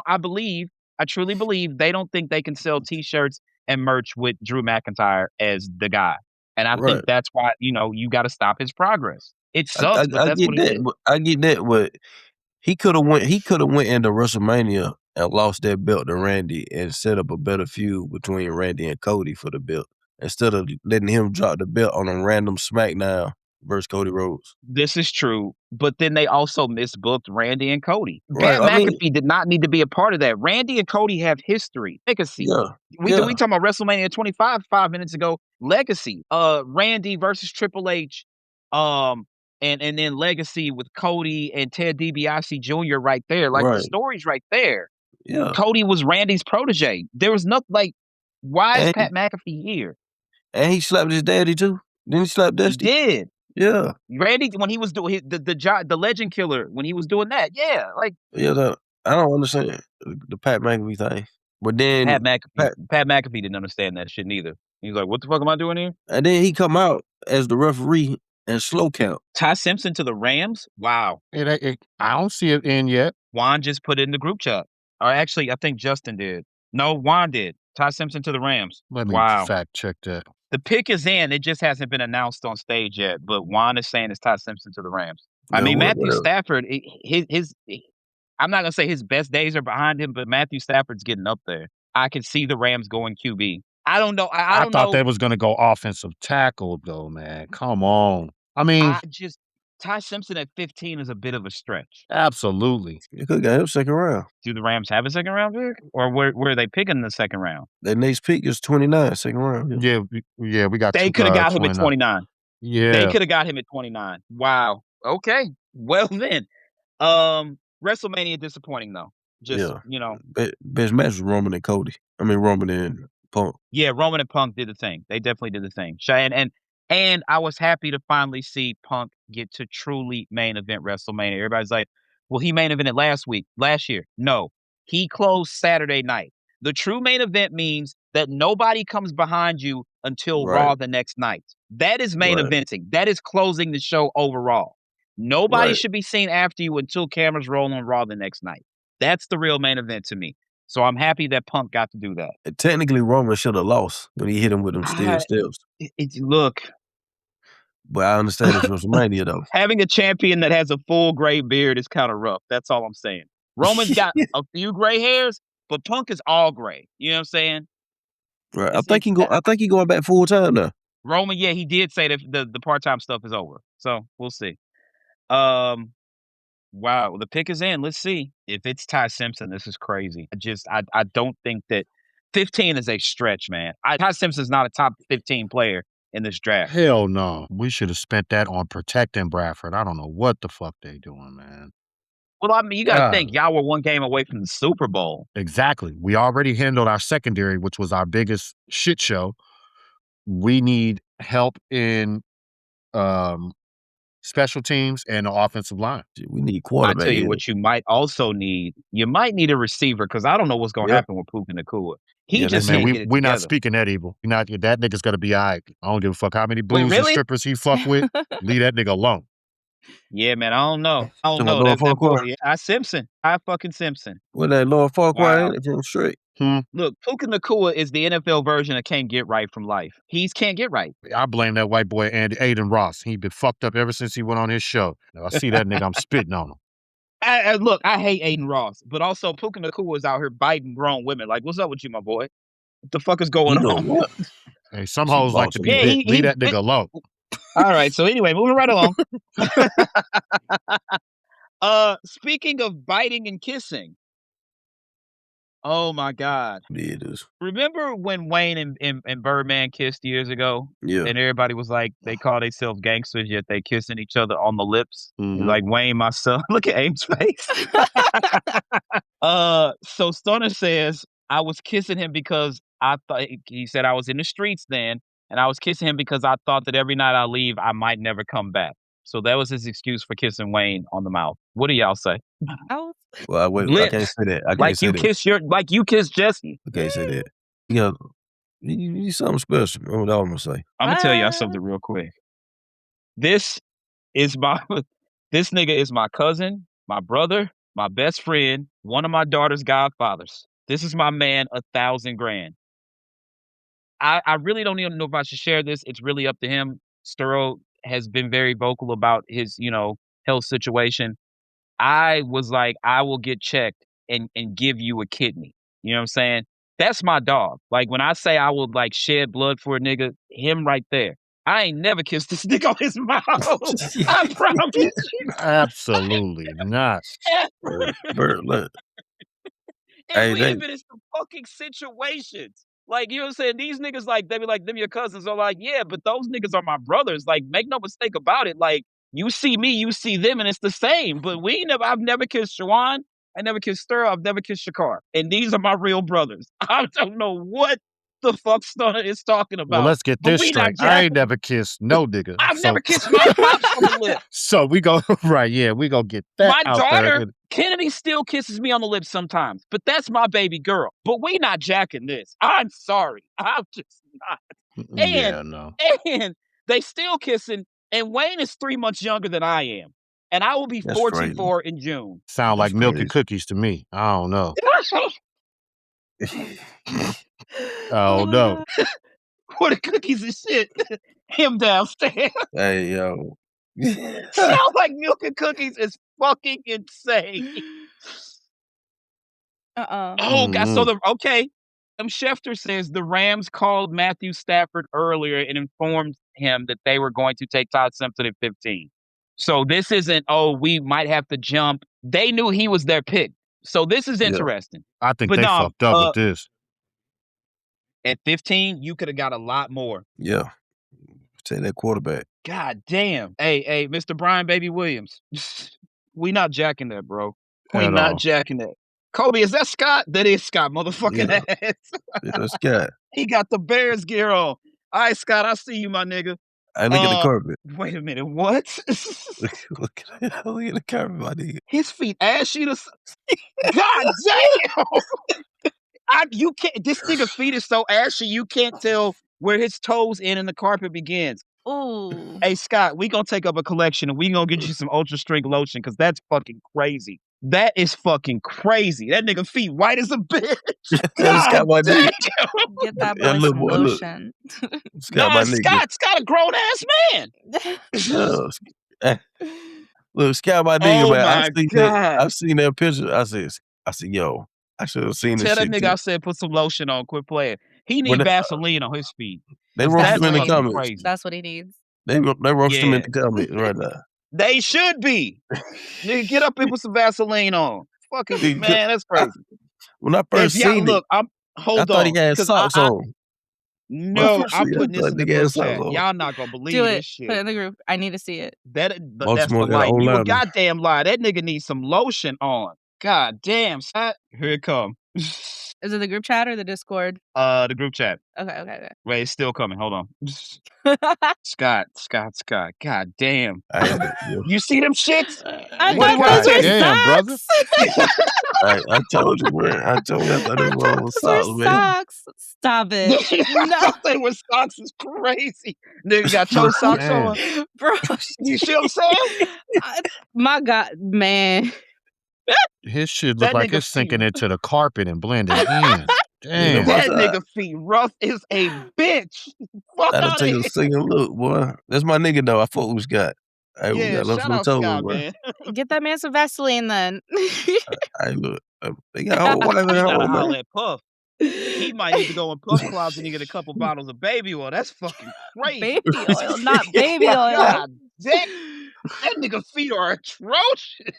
truly believe they don't think they can sell T-shirts and merch with Drew McIntyre as the guy. And I Right. think that's why you got to stop his progress. It I sucks, but that's get what it that. is. But I get that, but he could have went into WrestleMania and lost that belt to Randy and set up a better feud between Randy and Cody for the belt instead of letting him drop the belt on a random SmackDown versus Cody Rhodes. This is true, but then they also misbooked Randy and Cody. Right. Pat I mean, McAfee did not need to be a part of that. Randy and Cody have history, legacy. yeah. We Yeah. talking about WrestleMania 25 5 minutes ago. Legacy. Randy versus Triple H. And then legacy with Cody and Ted DiBiase Jr. right there. Like the Right. story's right there. Yeah. Cody was Randy's protege. There was nothing like, why is And Pat McAfee here? he slapped his daddy too. Didn't he slap He Dusty? did. Yeah. Randy, when he was doing the Legend Killer, when he was doing that, yeah, like Yeah. I don't understand the Pat McAfee thing. But then Pat McAfee didn't understand that shit neither. He was like, "What the fuck am I doing here?" and then he come out as the referee and slow count. Ty Simpson to the Rams. Wow. I don't see it in yet. Juan just put it in the group chat. Or actually, I think Justin did. No, Juan did. Ty Simpson to the Rams. Let me Wow. fact check that. The pick is in. It just hasn't been announced on stage yet. But Juan is saying it's Ty Simpson to the Rams. I mean, Matthew whatever. Stafford, I'm not gonna say his best days are behind him, but Matthew Stafford's getting up there. I can see the Rams going QB. I don't know. I don't thought know. they was gonna go offensive tackle though, man. Come on. I mean, Ty Simpson at 15 is a bit of a stretch. absolutely. You could have got him second round. Do the Rams have a second round pick, or where are they picking in the second round? Their next pick is 29, second round. Yeah, we got. They could have got him at 29. Yeah, They could have got him at 29. Wow. Okay. Well then, WrestleMania disappointing though. Just Best match was Roman and Cody. I mean Roman and Punk. Yeah, Roman and Punk did the thing. They definitely did the thing. And I was happy to finally see Punk get to truly main event WrestleMania. Everybody's like, well, he main evented last year. No, he closed Saturday night. The true main event means that nobody comes behind you until Raw the next night. That is main eventing. That is closing the show overall. Nobody should be seen after you until cameras roll on Raw the next night. That's the real main event to me. So I'm happy that Punk got to do that. Technically, Roman should have lost when he hit him with them steel steps. Look. But I understand it's WrestleMania, though. Having a champion that has a full gray beard is kind of rough. That's all I'm saying. Roman's got a few gray hairs, but Punk is all gray. You know what I'm saying? Right. I think he going back full time now. Roman, yeah, he did say that the part-time stuff is over. So we'll see. Wow, the pick is in. Let's see. If it's Ty Simpson, this is crazy. I don't think that 15 is a stretch, man. Ty Simpson's not a top 15 player in this draft. Hell no. We should have spent that on protecting Bradford. I don't know what the fuck they doing, man. Well, I mean, you got to think, y'all were one game away from the Super Bowl. Exactly. We already handled our secondary, which was our biggest shit show. We need help in special teams, and the offensive line. We need I quarterback. tell you here. what you might also need. You might need a receiver because I don't know what's gonna Yeah. happen with Puka Nacua. He Yeah, just that's Man, can't it. get it we're not together. speaking that evil. That nigga's gonna be all right. I don't give a fuck how many Wait, booze and really? strippers he fuck with. Leave that nigga alone. Yeah, man. I don't know. I don't Talking about know. Lord That boy. Farquhar? Yeah, I Simpson. I fucking Simpson. What that Lord Farquhar Wow. ain't from straight? Look, Puka Nacua is the NFL version of can't get right from life. He's can't get right. I blame that white boy Aiden Ross. He been fucked up ever since he went on his show. Now, I see that nigga, I'm spitting on him. Look, I hate Aiden Ross, but also Puka Nacua is out here biting grown women. Like, what's up with you, my boy? What the fuck is You going know on? what? Hey, some She hoes like to bossing be Yeah, me. bit. Leave that nigga alone. All right. So anyway, moving right along. Speaking of biting and kissing. Oh my God. Yeah, it is. Remember when Wayne and Birdman kissed years ago? Yeah. And everybody was like, they call themselves gangsters, yet they kissing each other on the lips. Mhm. Like Wayne, my son. Look at Aim's face. So Stunner says, I was kissing him because I thought he said I was in the streets then, and I was kissing him because I thought that every night I leave, I might never come back. So that was his excuse for kissing Wayne on the mouth. What do y'all say? Oh, Well, wait, I can't Lips. say that. I can't Like say you that. like you kiss Jesse. I can't say that. You something special. That's what I'm gonna say. I'm gonna tell y'all what? something real quick. This is this nigga is my cousin, my brother, my best friend, one of my daughter's godfathers. This is my man, 1,000 grand. I really don't even know if I should share this. It's really up to him. Sturro has been very vocal about his, health situation. I was like, I will get checked and give you a kidney. You know what I'm saying? That's my dog. Like when I say I will like shed blood for a nigga, him right there. I ain't never kissed this nigga on his mouth. I promise you. Absolutely not. Bert, look. And Hey, we they- have been in some fucking situations. Like, you know what I'm saying? These niggas, like, they be like, them your cousins are like, yeah, but those niggas are my brothers. Like, make no mistake about it. Like, you see me, you see them, and it's the same. But I've never kissed Shawan. I never kissed Stir. I've never kissed Shakar. And these are my real brothers. I don't know what the fuck Stunner is talking about. Well, let's get But this we not straight. I ain't never kissed no nigga. I've never kissed my pops on the lip. So we go right, yeah, we gonna get that My out daughter, there. Kennedy, still kisses me on the lips sometimes, but that's my baby girl. But we not jacking this. I'm sorry. I'm just not. Yeah, no. And they still kissing, and Wayne is 3 months younger than I am. And I will be That's 44 in June. Sound like That's milk crazy. and cookies to me. I don't know. Oh no. What the cookies and shit? Him downstairs. Hey, yo. Sound like milk and cookies is fucking insane. Oh, God. So okay. Schefter says the Rams called Matthew Stafford earlier and informed him that they were going to take Todd Simpson at 15. So this isn't, we might have to jump. They knew he was their pick. So this is Yeah. interesting. I think But they no, fucked up with this. At 15, you could have got a lot more. Yeah. Take that quarterback. God damn. Hey, Mr. Brian Baby Williams. We not jacking that, bro. We At not all. jacking that. Kobe, is that Scott? That is Scott, motherfucking ass. Yeah, Scott. He got the Bears gear on. All right, Scott, I see you, my nigga. Hey, look at the carpet. Wait a minute, what? Look at the carpet, my nigga. His feet ashy to God damn! You can't. This nigga's feet is so ashy, you can't tell where his toes end and the carpet begins. Ooh. Hey, Scott, we gonna take up a collection and we gonna get you some ultra strength lotion because that's fucking crazy. That is fucking crazy. That nigga feet white as a bitch. Scott, my nigga. Get that Yeah, boy look, some boy, look. lotion. Scott, my nigga. Scott's a grown ass man. Look, Scott, my nigga, Oh man. my God. I've seen that picture. I said, yo, I should have seen this Tell that shit. nigga Too. I said put some lotion on. Quit playing. He When need they- Vaseline on his feet. They 'cause roast that's him in the fucking comments. crazy. That's what he needs. They roast him Yeah. in the comments right now. They should be. Nigga, get up and put some Vaseline on. Fucking Nigga, man, that's crazy. When I first If y'all seen look, it, I thought he had 'cause socks on. No, first I'm seen it, I putting this thought in the nigga had group socks chat. on. Y'all not gonna believe Do it. this shit. Put it in the group. I need to see it. That's Baltimore for got an life. old You a lineman. goddamn lie. That nigga needs some lotion on. God damn, Scott. Here it come. Is it the group chat or the Discord? The group chat. Okay. Wait, it's still coming. Hold on. Scott. God damn. You see them shits? I What thought those were Damn, brother. socks. I told you, bro. I thought them was Those were socks, man. socks. Stop it. I No. thought they were socks is crazy. Nigga got your socks Man. on. Bro. You see what I'm saying? My God, man. His shit That look like nigga it's sinking feet- into the carpet and blending in. Damn. That nigga feet rough is a bitch. Fuck That'll out take of a second look, boy. That's my nigga though. I fuck with Scott. Hey, we Yeah, got love shout from the out toes, Scott, bro. man. Get that man some Vaseline then. Hey, look. They got whole wife You and gotta whole holler man. at Puff. He might need to go in Puff closet and get a couple bottles of baby oil. That's fucking crazy. Baby oil, not baby oil. God damn. That nigga feet are atrocious.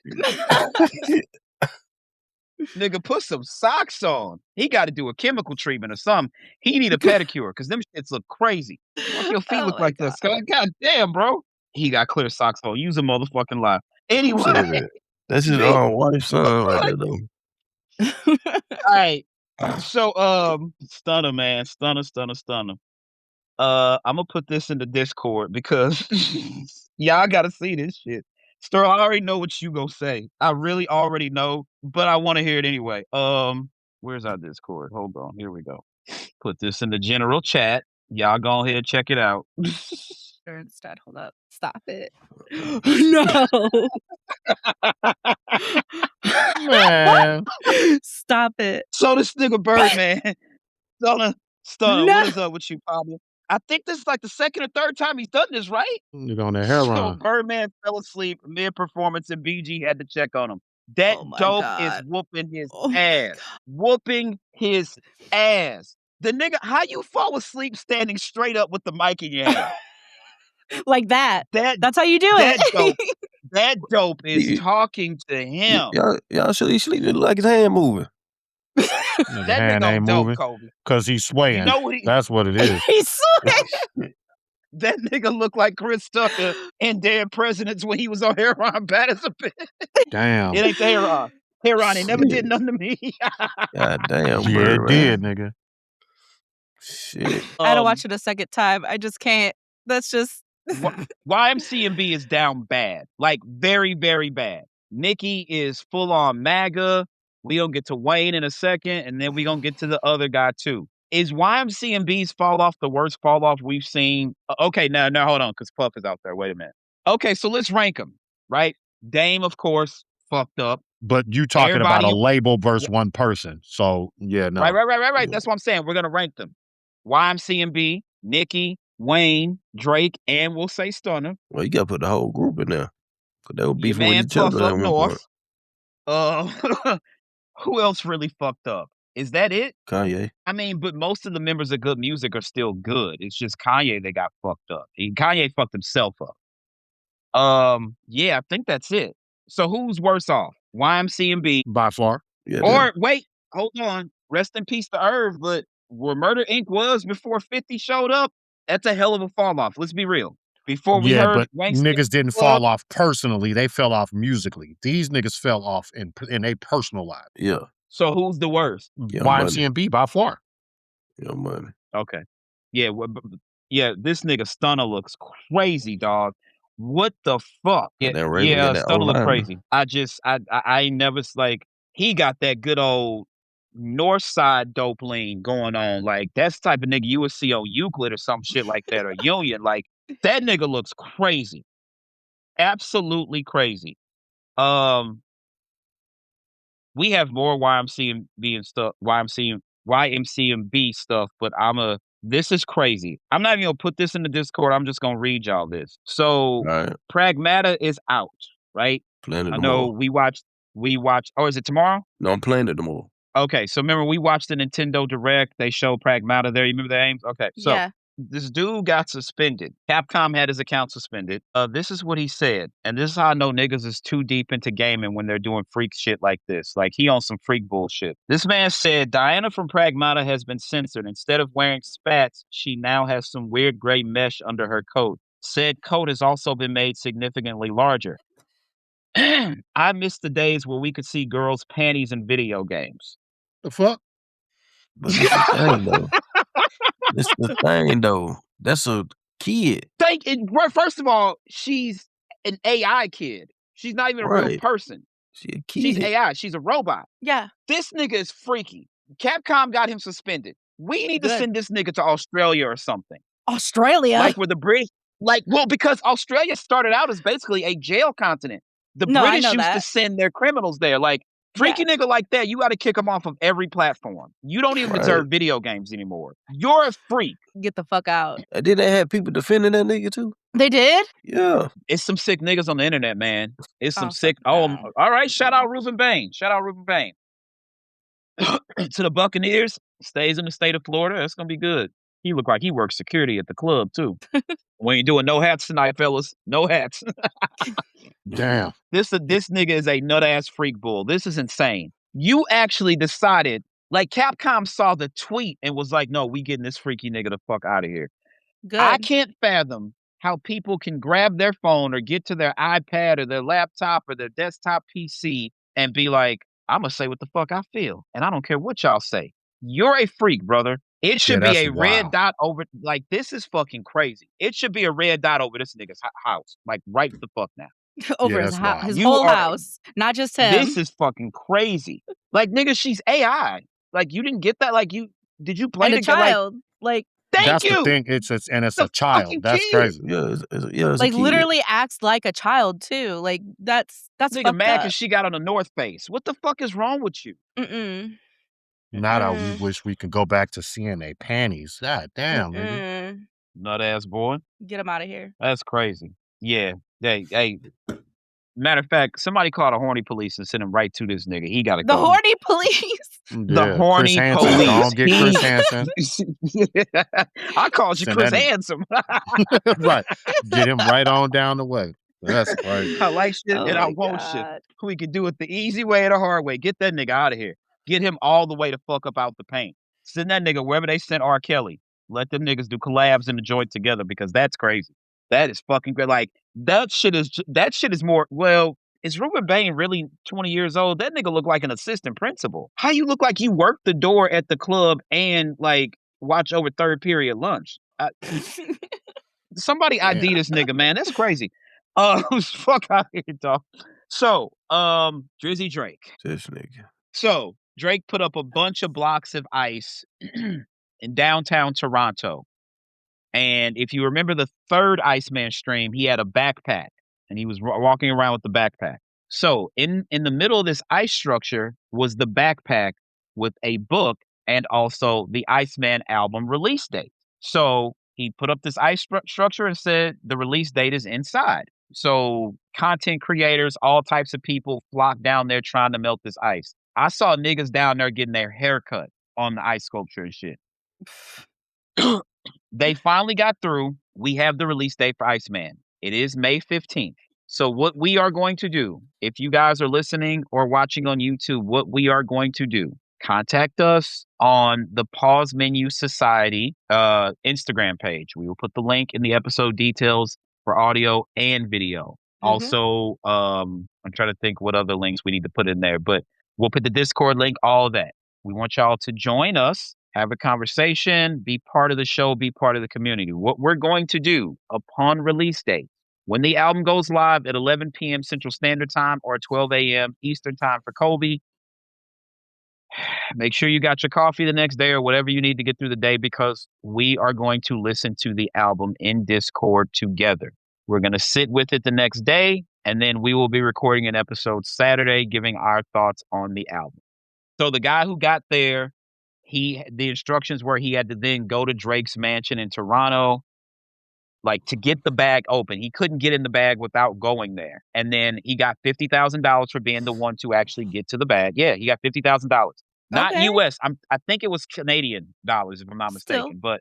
Nigga, put some socks on. He got to do a chemical treatment or something. He need a pedicure because them shits look crazy. Why your feet Oh look my like God. this? God damn, bro. He got clear socks on. Use a motherfucking lie. Anyway, Said that. That's his See? wife's son right there, though. All right. So, stunner, man. Stunner. I'm gonna put this in the Discord because y'all gotta see this shit. Sterl, I already know what you gonna say. I really already know, but I want to hear it anyway. Where's our Discord? Hold on, here we go. Put this in the general chat. Y'all go ahead and check it out. Instead, hold up. Stop it. No. Man. Stop it. So this nigga Birdman, Stunner, No. what is up with you, Pablo? I think this is like the second or third time he's done this, right? Nigga on the So heroin. Birdman fell asleep mid-performance and BG had to check on him. That Oh my dope is God. whooping his Oh my ass. Whooping his ass. The nigga, how you fall asleep standing straight up with the mic in your hand? Like that. That That's how you do that dope. it. That dope is You- talking to him. Y'all should he sleeping like his hand moving. Nigga That hand nigga on ain't dope, moving Kobe. because he's swaying. You know what he, That's what it is. He's sweating. that nigga looked like Chris Tucker in Dead Presidents when he was on heroin bad as a bitch. Damn. It ain't the heroin. Heroin ain't never Shit. did nothing to me. God damn, Yeah, Bird, it did, nigga. Shit. I had to watch it a second time. I just can't. That's just. YMCMB is down bad. Like, very, very bad. Nikki is full on MAGA. We gonna get to Wayne in a second, and then we gonna get to the other guy too. Is YMCMB's fall off the worst fall off we've seen? Okay, now hold on, because Puff is out there. Wait a minute. Okay, so let's rank them, right? Dame, of course, fucked up. But you talking Everybody- about a label versus one person. So, yeah, no. Right. That's what I'm saying. We're gonna rank them. YMCMB, Nikki, Wayne, Drake, and we'll say Stunner. Well, you gotta put the whole group in there. Cause they were Your beefing with man each Puff other at up one point. north. Who else really fucked up? Is that it? Kanye. I mean, but most of the members of Good Music are still good. It's just Kanye that got fucked up. Kanye fucked himself up. Yeah, I think that's it. So who's worse off? YMCMB. By far. Yeah. Or wait, hold on. Rest in peace to Irv, but where Murder Inc. was before 50 showed up, that's a hell of a fall off. Let's be real. Before we Yeah, heard but Wankster niggas didn't fall fall off personally. They fell off musically. These niggas fell off in their personal life. Yeah. So who's the worst? Young Money. YMCMB by far. Young Money. Okay. Yeah, yeah, this nigga Stunner looks crazy, dog. What the fuck? And then Raven getting that Stunner look O-line. crazy. I ain't never like he got that good old north side dope lean going on. Like that's the type of nigga you would see on Euclid or some shit like that or Union. Like that nigga looks crazy. Absolutely crazy. We have more YMCMB and stuff, YMCMB stuff, but this is crazy. I'm not even gonna put this in the Discord. I'm just gonna read y'all this. So All right. Pragmata is out, right? Playing it I tomorrow. know we watched. Oh, is it tomorrow? No, I'm playing it tomorrow. Okay, so remember we watched the Nintendo Direct. They showed Pragmata there. You remember the aims? Okay, so Yeah. this dude got suspended. Capcom had his account suspended. This is what he said, and this is how I know niggas is too deep into gaming when they're doing freak shit like this. Like he on some freak bullshit. This man said Diana from Pragmata has been censored. Instead of wearing spats, she now has some weird gray mesh under her coat. Said coat has also been made significantly larger. I miss the days where we could see girls' panties in video games. The fuck? But this the thing though. This the thing though. That's a kid. First of all, she's an AI kid. She's not even a real Right. person. She a She's kid. AI. She's a robot. Yeah. This nigga is freaky. Capcom got him suspended. We need to Good. send this nigga to Australia or something. Australia? Like where the British, because Australia started out as basically a jail continent. The No, I British know used to that. send their criminals there. Like, freaky nigga like that, you got to kick him off of every platform. You don't even Right. deserve video games anymore. You're a freak. Get the fuck out. And then they had people defending that nigga too. They did? Yeah. It's some sick niggas on the internet, man. It's some Oh, sick. fuck Oh, no. all right. Shout out Reuben Bain. Shout out Reuben Bain. To the Buccaneers, stays in the state of Florida. That's gonna be good. He looked like he works security at the club too. We ain't doing no hats tonight, fellas. No hats. Damn. This nigga is a nut ass freak bull. This is insane. You actually decided, like Capcom saw the tweet and was like, no, we getting this freaky nigga the fuck out of here. Good. I can't fathom how people can grab their phone or get to their iPad or their laptop or their desktop PC and be like, I'm gonna say what the fuck I feel, and I don't care what y'all say. You're a freak, brother. It should be that's a red wild. dot over. Like, this is fucking crazy. It should be a red dot over this nigga's house. Like, right the fuck now. Over Yeah, his that's wild. his You whole are- house, not just him. This is fucking crazy. Like, nigga, she's AI. Like, you didn't get that. Like, did you play and a the game? Like, child. Like thank That's you. the thing. It's The a child. fucking That's kid. crazy. Yeah, it's a like kid. literally acts like a child too. Like that's Nigga fucked mad up. because she got on the North Face. What the fuck is wrong with you? Mm-mm. Now that we Mm-mm. wish we could go back to seeing their panties. God damn, nigga. Mm-mm. Nut ass boy. Get him out of here. That's crazy. Yeah. Hey. Matter of fact, somebody called a horny police and sent him right to this nigga. He got to The go. horny police. The Yeah, horny Chris Hansen. police. Don't get Chris Hansen. I called you Send Chris that- Handsome. Right. Get him right on down the way. That's crazy. I like shit Oh and I my want shit. God. We can do it the easy way or the hard way. Get that nigga out of here. Get him all the way to fuck up out the paint. Send that nigga wherever they sent R. Kelly. Let them niggas do collabs in the joint together because that's crazy. That is fucking great. Like, that shit is more, well, is Reuben Bain really 20 years old? That nigga look like an assistant principal. How you look like you work the door at the club and like watch over third period lunch? Somebody ID this nigga, man. That's crazy. Fuck out here, dog. So, Drizzy Drake. This nigga. So Drake put up a bunch of blocks of ice in downtown Toronto. And if you remember the third Iceman stream, he had a backpack and he was walking around with the backpack. So in the middle of this ice structure was the backpack with a book and also the Iceman album release date. So he put up this ice structure and said the release date is inside. So content creators, all types of people flocked down there trying to melt this ice. I saw niggas down there getting their hair cut on the ice sculpture and shit. They finally got through. We have the release date for Iceman. It is May 15th. So what we are going to do, if you guys are listening or watching on YouTube, what we are going to do, contact us on the Pause Menu Society Instagram page. We will put the link in the episode details for audio and video. Also, I'm trying to think what other links we need to put in there, but we'll put the Discord link, all of that. We want y'all to join us, have a conversation, be part of the show, be part of the community. What we're going to do upon release date, when the album goes live at 11 p.m. Central Standard Time or 12 a.m. Eastern Time for Kobe, make sure you got your coffee the next day or whatever you need to get through the day, because we are going to listen to the album in Discord together. We're going to sit with it the next day, and then we will be recording an episode Saturday giving our thoughts on the album. So the guy who got there, the instructions were he had to then go to Drake's mansion in Toronto, like to get the bag open. He couldn't get in the bag without going there. And then he got $50,000 for being the one to actually get to the bag. Yeah, he got $50,000. Not Okay. US. I think it was Canadian dollars, if I'm not mistaken. Still. But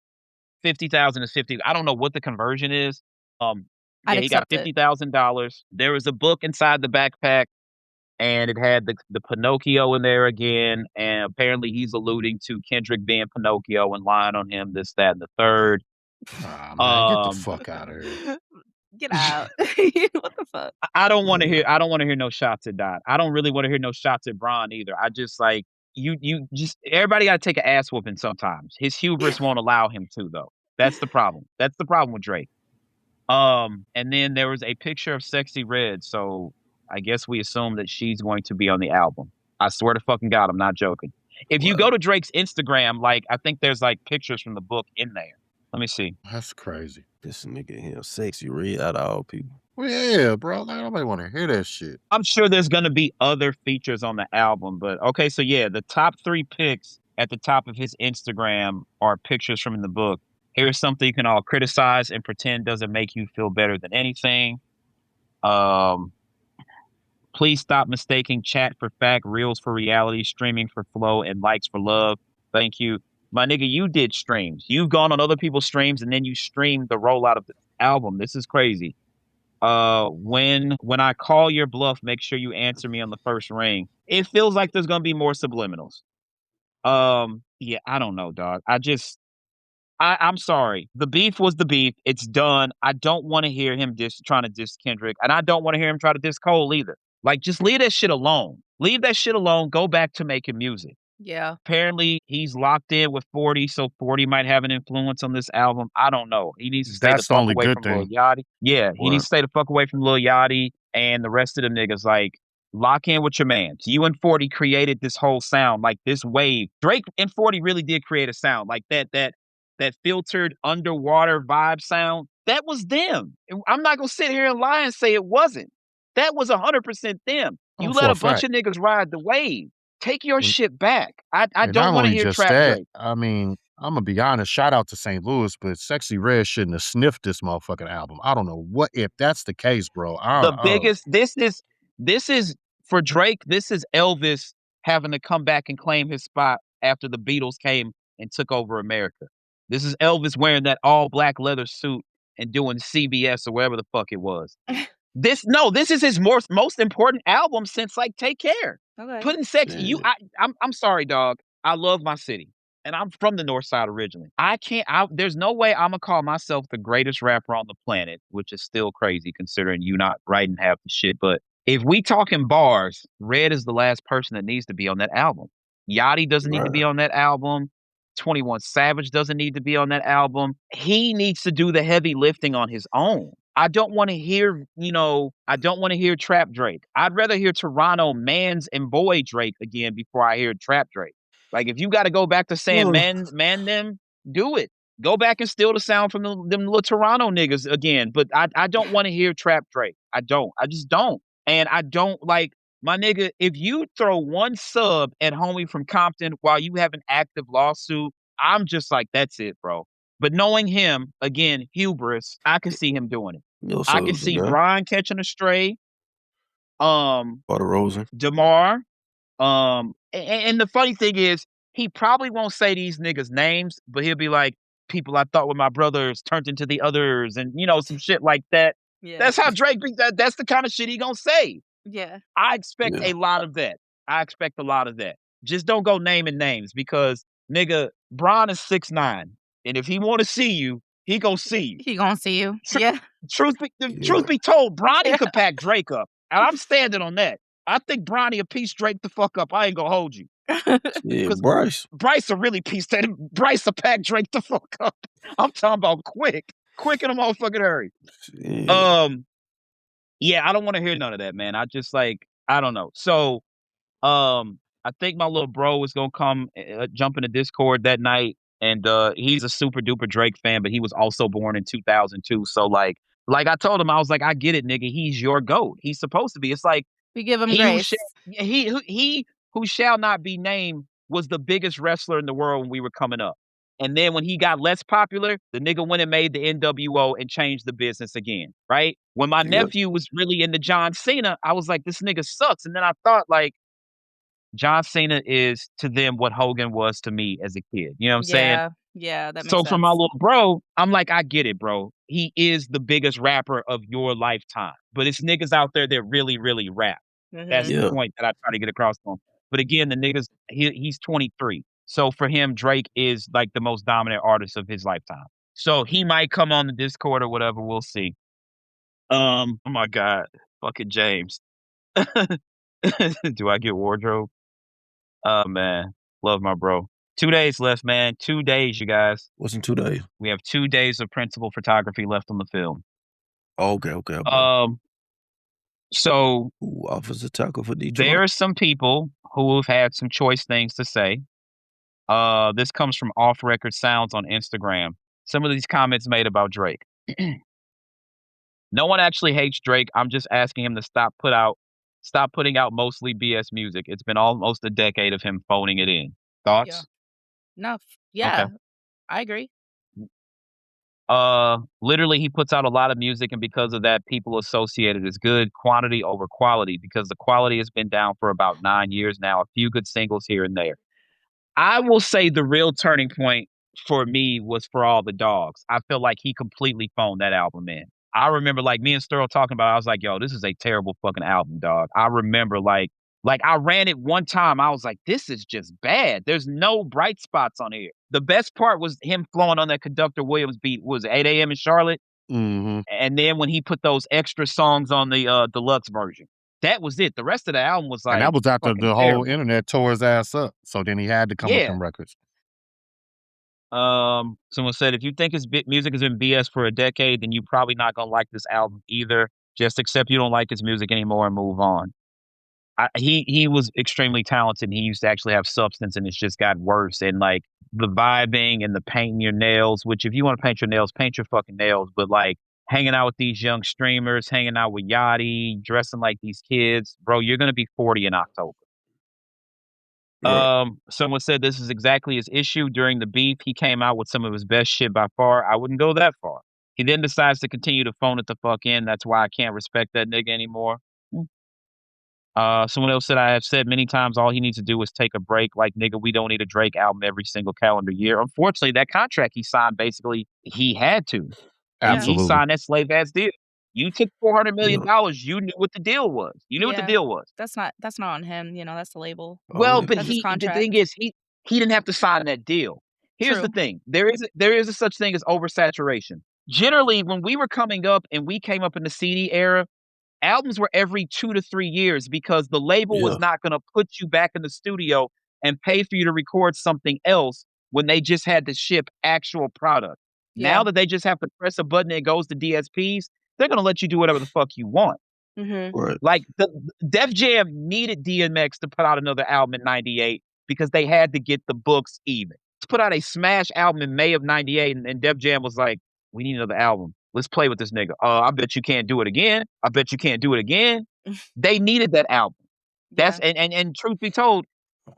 50,000 is 50. I don't know what the conversion is. I'd Yeah, he got accept it. $50,000. There was a book inside the backpack, and it had the Pinocchio in there again. And apparently he's alluding to Kendrick being Pinocchio and lying on him, this, that, and the third. Ah, man, get the fuck out of here. Get out. What the fuck? I don't want to hear no shots at Dot. I don't really want to hear no shots at Bron either. I just like, you just everybody got to take an ass whooping sometimes. His hubris won't allow him to though. That's the problem. That's the problem with Drake. And then there was a picture of Sexy Red, so I guess we assume that she's going to be on the album. I swear to fucking God, I'm not joking. If you go Wow. to Drake's Instagram, like I think there's like pictures from the book in there. Let me see. That's crazy. This nigga here, Sexy Red out of all people. Well, yeah, bro. Like, nobody want to hear that shit. I'm sure there's gonna be other features on the album, but okay, so yeah, the top 3 picks at the top of his Instagram are pictures from the book. Here's something you can all criticize and pretend doesn't make you feel better than anything. Um, Please stop mistaking chat for fact, reels for reality, streaming for flow, and likes for love. Thank you. My nigga, you did streams. You've gone on other people's streams and then you streamed the rollout of the album. This is crazy. When I call your bluff, make sure you answer me on the first ring. It feels like there's gonna be more subliminals. Yeah, I don't know, dog. I'm sorry. The beef was the beef. It's done. I don't want to hear him trying to diss Kendrick, and I don't want to hear him try to diss Cole either. Like, just leave that shit alone. Leave that shit alone. Go back to making music. Yeah. Apparently, he's locked in with 40, so 40 might have an influence on this album. I don't know. He needs to stay the That's the fuck only away good from Lil thing. Yachty. Yeah, he needs Wow. to stay the fuck away from Lil Yachty and the rest of them niggas. Like, lock in with your mans. You and 40 created this whole sound, like this wave. Drake and 40 really did create a sound like that filtered underwater vibe sound. That was them. I'm not gonna sit here and lie and say it wasn't. That was 100% them. You Oh, let for a a bunch fact. of niggas ride the wave. Take your And, shit back. I and don't not want to only hear just trap that, Drake. I mean, I'm gonna be honest. Shout out to St. Louis, but Sexy Red shouldn't have sniffed this motherfucking album. I don't know what if that's the case, bro. The biggest this is for Drake, this is Elvis having to come back and claim his spot after the Beatles came and took over America. This is Elvis wearing that all black leather suit and doing CBS or wherever the fuck it was. This is his most important album since like Take Care. Okay. Putting sex Shit. I'm sorry, dog. I love my city. And I'm from the north side originally. There's no way I'm gonna call myself the greatest rapper on the planet, which is still crazy considering you not writing half the shit. But if we talking bars, Red is the last person that needs to be on that album. Yachty doesn't need to be Right. on that album. 21 Savage doesn't need to be on that album. He needs to do the heavy lifting on his own. I don't want to hear, I don't want to hear Trap Drake. I'd rather hear Toronto Mans and Boy Drake again before I hear Trap Drake. Like if you got to go back to saying Ugh. man them, do it. Go back and steal the sound from them little Toronto niggas again. But I don't want to hear Trap Drake. I don't. I just don't. And I don't like my nigga. If you throw one sub at homie from Compton while you have an active lawsuit, I'm just like, that's it, bro. But knowing him, again, hubris, I can see him doing it. Your I can subs see again. Brian catching a stray, Butter Rosen. DeMar. And the funny thing is, he probably won't say these niggas' names, but he'll be like, people I thought were my brothers turned into the others, and some shit like that. Yeah. That's how Drake be that's the kind of shit he gonna say. Yeah. I expect Yeah. a lot of that. I expect a lot of that. Just don't go naming names because nigga, Brian is 6'9", and if he wanna see you, he gonna see you. He gonna see you. Tr- Yeah. Truth be told, Bronny Yeah. could pack Drake up, and I'm standing on that. I think Bronny will piece Drake the fuck up. I ain't gonna hold you. Yeah, Because Bryce. Bryce will really piece that. Bryce will pack Drake the fuck up. I'm talking about quick in a motherfucking hurry. Yeah. Yeah, I don't want to hear none of that, man. I just like, I don't know. So, I think my little bro was gonna come jump in the Discord that night, and he's a super duper Drake fan, but he was also born in 2002. So like I told him, I was like, I get it, nigga. He's your goat. He's supposed to be. It's like We give him he who grace. he who shall not be named was the biggest wrestler in the world when we were coming up. And then when he got less popular, the nigga went and made the NWO and changed the business again, right? When my Yep. nephew was really into John Cena, I was like, this nigga sucks. And then I thought, like, John Cena is to them what Hogan was to me as a kid. You know what I'm saying? Yeah. Yeah, that makes So for my sense. little bro, I'm like, I get it, bro. He is the biggest rapper of your lifetime. But it's niggas out there that really, really rap. That's Mhm. the Yeah. point that I try to get across to him. But again, the niggas, he's 23. So for him, Drake is like the most dominant artist of his lifetime. So he might come on the Discord or whatever. We'll see. Oh my God. Fucking James. Do I get wardrobe? Oh man, love my bro. 2 days left, man. 2 days, you guys. What's in 2 days? We have 2 days of principal photography left on the film. Oh, okay. Um, so Ooh, Officer Tackle for there Detroit. are some people who have had some choice things to say. This comes from Off Record Sounds on Instagram. Some of these comments made about Drake. No one actually hates Drake. I'm just asking him to stop putting out mostly BS music. It's been almost a decade of him phoning it in. Yeah. Thoughts? No. Okay. Yeah, I agree. Literally, he puts out a lot of music, and because of that, people associate it as good quantity over quality because the quality has been down for about 9 years now. A few good singles here and there. I will say the real turning point for me was For All the Dogs. I feel like he completely phoned that album in. I remember like me and Sterl talking about it, I was like, yo, this is a terrible fucking album, dog. I remember like I ran it one time. I was like, this is just bad. There's no bright spots on here. The best part was him flowing on that Conductor Williams beat. Was it 8 a.m. in Charlotte? Mhm. And then when he put those extra songs on the deluxe version. That was it. The rest of the album was And that like was after fucking the whole terrible. internet tore his ass up, so then he had to come with Yeah. them records. Someone said, if you think music has been BS for a decade, then you're probably not gonna like this album either. Just accept you don't like his music anymore and move on. He was extremely talented. And he used to actually have substance, and it's just got worse. And like the vibing and the painting your nails, which if you want to paint your nails, paint your fucking nails. But like hanging out with these young streamers, hanging out with Yachty, dressing like these kids, bro, you're gonna be 40 in October. Right. Someone said this is exactly his issue. During the beef, he came out with some of his best shit by far. I wouldn't go that far. He then decides to continue to phone it the fuck in. That's why I can't respect that nigga anymore. Mm. Someone else said I have said many times all he needs to do is take a break. Like nigga, we don't need a Drake album every single calendar year. Unfortunately, that contract he signed basically he had to. Yeah. He Absolutely. signed that slave ass deal. You took $400 million. Yeah. You knew what the deal was. You knew what the Yeah. deal was. That's not on him, that's the label. Well, Oh, but That's his the thing contract. is, he didn't have to sign that deal. Here's the True. thing: there is a such thing as oversaturation. Generally, when we were coming up and we came up in the CD era, albums were every 2 to 3 years because the label was yeah. not going to put you back in the studio and pay for you to record something else when they just had to ship actual product. Yeah. Now that they just have to press a button and it goes to DSPs, they're going to let you do whatever the fuck you want. Mhm. Right. Like the Def Jam needed DMX to put out another album in '98 because they had to get the books even. To put out a smash album in May of '98, and Def Jam was like, "We need another album. Let's play with this nigga." I bet you can't do it again. I bet you can't do it again. They needed that album. That's Yeah. and truth be told,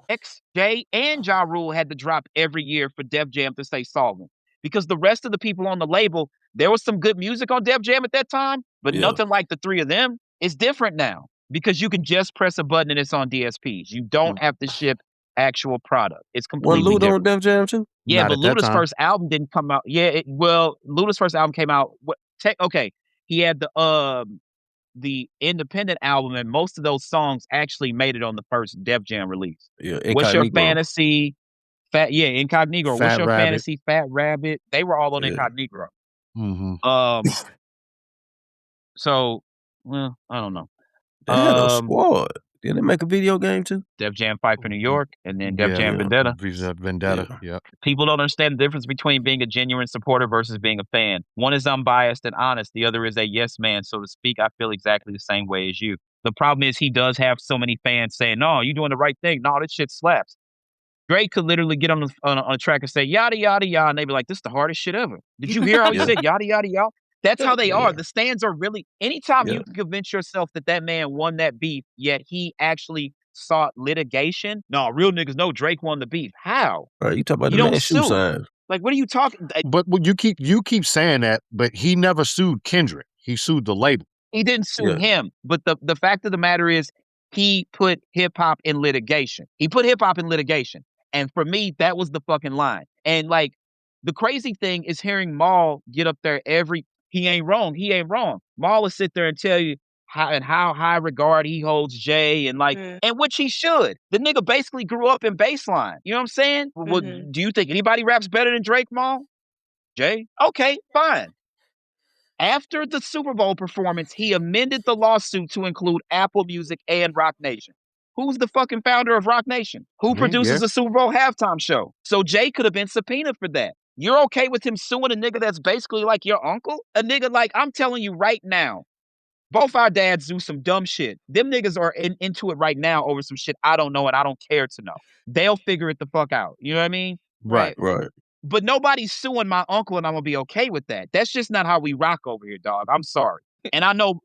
X, J, and Ja Rule had to drop every year for Def Jam to stay solvent. Because the rest of the people on the label, there was some good music on Def Jam at that time, but Yeah. nothing like the three of them. It's different now because you can just press a button and it's on DSPs. You don't have to ship actual product. It's Wasn't completely Luda on different. Def Jam too? Yeah, Not but at that Luda's time. first album didn't come out. Yeah, well, Luda's first album came out. Okay, he had the independent album, and most of those songs actually made it on the first Def Jam release. Yeah. What's Your Incognito. Fantasy? Incognito. What's Fat Your Rabbit. Fantasy? Fat Rabbit. They were all on Yeah. Incognito. Mhm. So, well, I don't know. They had a squad. Didn't they make a video game too? Def Jam Fight for New York, and then Def Yeah. Jam Yeah. Vendetta. Vendetta. Yeah. Yep. People don't understand the difference between being a genuine supporter versus being a fan. One is unbiased and honest. The other is a yes man, so to speak. I feel exactly the same way as you. The problem is he does have so many fans saying, "No, you're doing the right thing. No, this shit slaps." Drake could literally get on a track and say yada yada yada, and they'd be like, "This is the hardest shit ever." Did you hear how he Yeah. said yada yada yada? That's how they Yeah. are. The stands are really. Anytime Yeah. you can convince yourself that that man won that beef, yet he actually sought litigation. No, real niggas know Drake won the beef. How? Right. You talk about You the don't man shoe sue. signs. Like, what are you talking? But you keep saying that, but he never sued Kendrick. He sued the label. He didn't sue Yeah. him, but the fact of the matter is, he put hip hop in litigation. He put hip hop in litigation, and for me, that was the fucking line. And like, the crazy thing is hearing Maul get up there he ain't wrong. He ain't wrong. Maul will sit there and tell you how high regard he holds Jay, and like, Mm. and which he should. The nigga basically grew up in baseline. You know what I'm saying? Well, Mhm. do you think anybody raps better than Drake, Maul? Jay? Okay, fine. After the Super Bowl performance, he amended the lawsuit to include Apple Music and Roc Nation. Who's the fucking founder of Rock Nation? Who produces the Super Bowl halftime show? So Jay could have been subpoenaed for that. You're okay with him suing a nigga that's basically like your uncle? A nigga like, I'm telling you right now, both our dads do some dumb shit. Them niggas are into it right now over some shit I don't know and I don't care to know. They'll figure it the fuck out. You know what I mean? Right. But nobody's suing my uncle and I'm gonna be okay with that. That's just not how we rock over here, dog. I'm sorry. And I know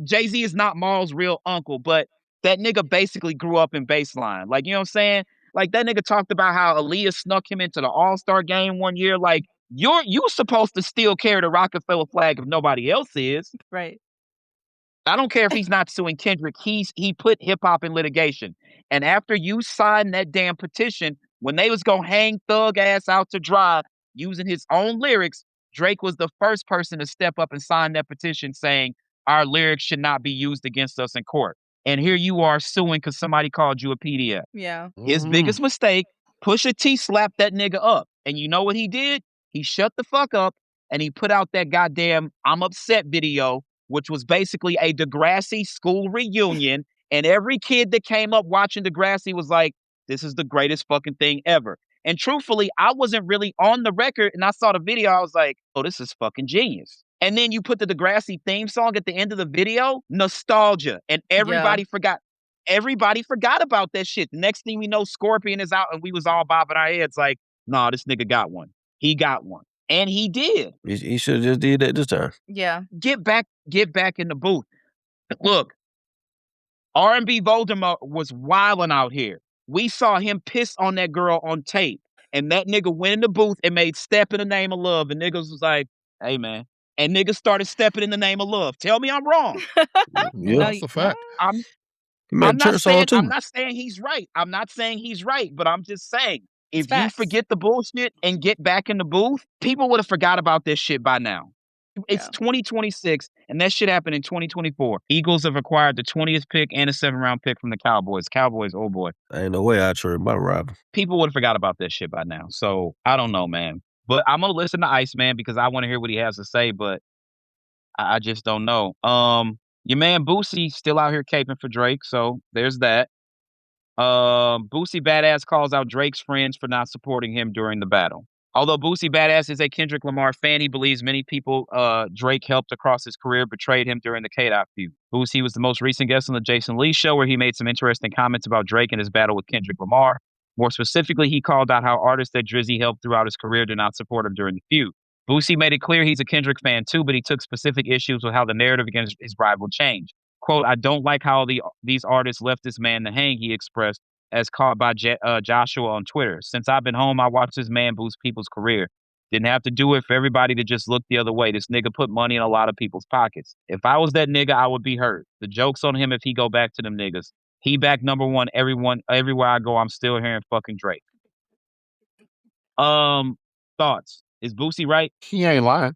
Jay-Z is not Maul's real uncle, but that nigga basically grew up in baseline. Like, you know what I'm saying? Like that nigga talked about how Aaliyah snuck him into the All-Star game one year. Like, you supposed to still carry the Rockefeller flag if nobody else is. Right. I don't care if he's not suing Kendrick. He put hip hop in litigation. And after you signed that damn petition, when they was gonna hang Thug ass out to dry using his own lyrics, Drake was the first person to step up and sign that petition saying our lyrics should not be used against us in court. And here you are suing because somebody called you a PDF. Yeah. His biggest mistake, Pusha T slapped that nigga up. And you know what he did? He shut the fuck up and he put out that goddamn I'm upset video, which was basically a Degrassi school reunion. And every kid that came up watching Degrassi was like, this is the greatest fucking thing ever. And truthfully, I wasn't really on the record and I saw the video. I was like, oh, this is fucking genius. And then you put the Degrassi theme song at the end of the video, nostalgia. And everybody forgot. Everybody forgot about that shit. The next thing we know, Scorpion is out and we was all bobbing our heads like, nah, this nigga got one. He got one. And he did. He should have just did that this time. Yeah. Get back in the booth. Look, R&B Voldemort was wilding out here. We saw him piss on that girl on tape. And that nigga went in the booth and made Step in the Name of Love. And niggas was like, hey, man. And niggas started stepping in the name of love. Tell me I'm wrong. Yeah, that's a fact. I'm not saying he's right. I'm not saying he's right, but I'm just saying, if you forget the bullshit and get back in the booth, people would have forgot about this shit by now. It's 2026, and that shit happened in 2024. Eagles have acquired the 20th pick and a 7th-round pick from the Cowboys. Cowboys, oh boy. Ain't no way I trade my rival. People would have forgot about this shit by now. So, I don't know, man. But I'm going to listen to Iceman because I want to hear what he has to say, but I just don't know. Your man Boosie still out here caping for Drake, so there's that. Boosie Badass calls out Drake's friends for not supporting him during the battle. Although Boosie Badass is a Kendrick Lamar fan, he believes many people Drake helped across his career betrayed him during the K-Dot feud. Boosie was the most recent guest on the Jason Lee show where he made some interesting comments about Drake and his battle with Kendrick Lamar. More specifically, he called out how artists that Drizzy helped throughout his career did not support him during the feud. Boosie made it clear he's a Kendrick fan too, but he took specific issues with how the narrative against his rival changed. Quote, I don't like how these artists left this man to hang, he expressed, as caught by Joshua on Twitter. Since I've been home, I watched this man boost people's career. Didn't have to do it for everybody to just look the other way. This nigga put money in a lot of people's pockets. If I was that nigga, I would be hurt. The joke's on him if he go back to them niggas. He back #1, everywhere I go, I'm still hearing fucking Drake. Thoughts? Is Boosie right? He ain't lying.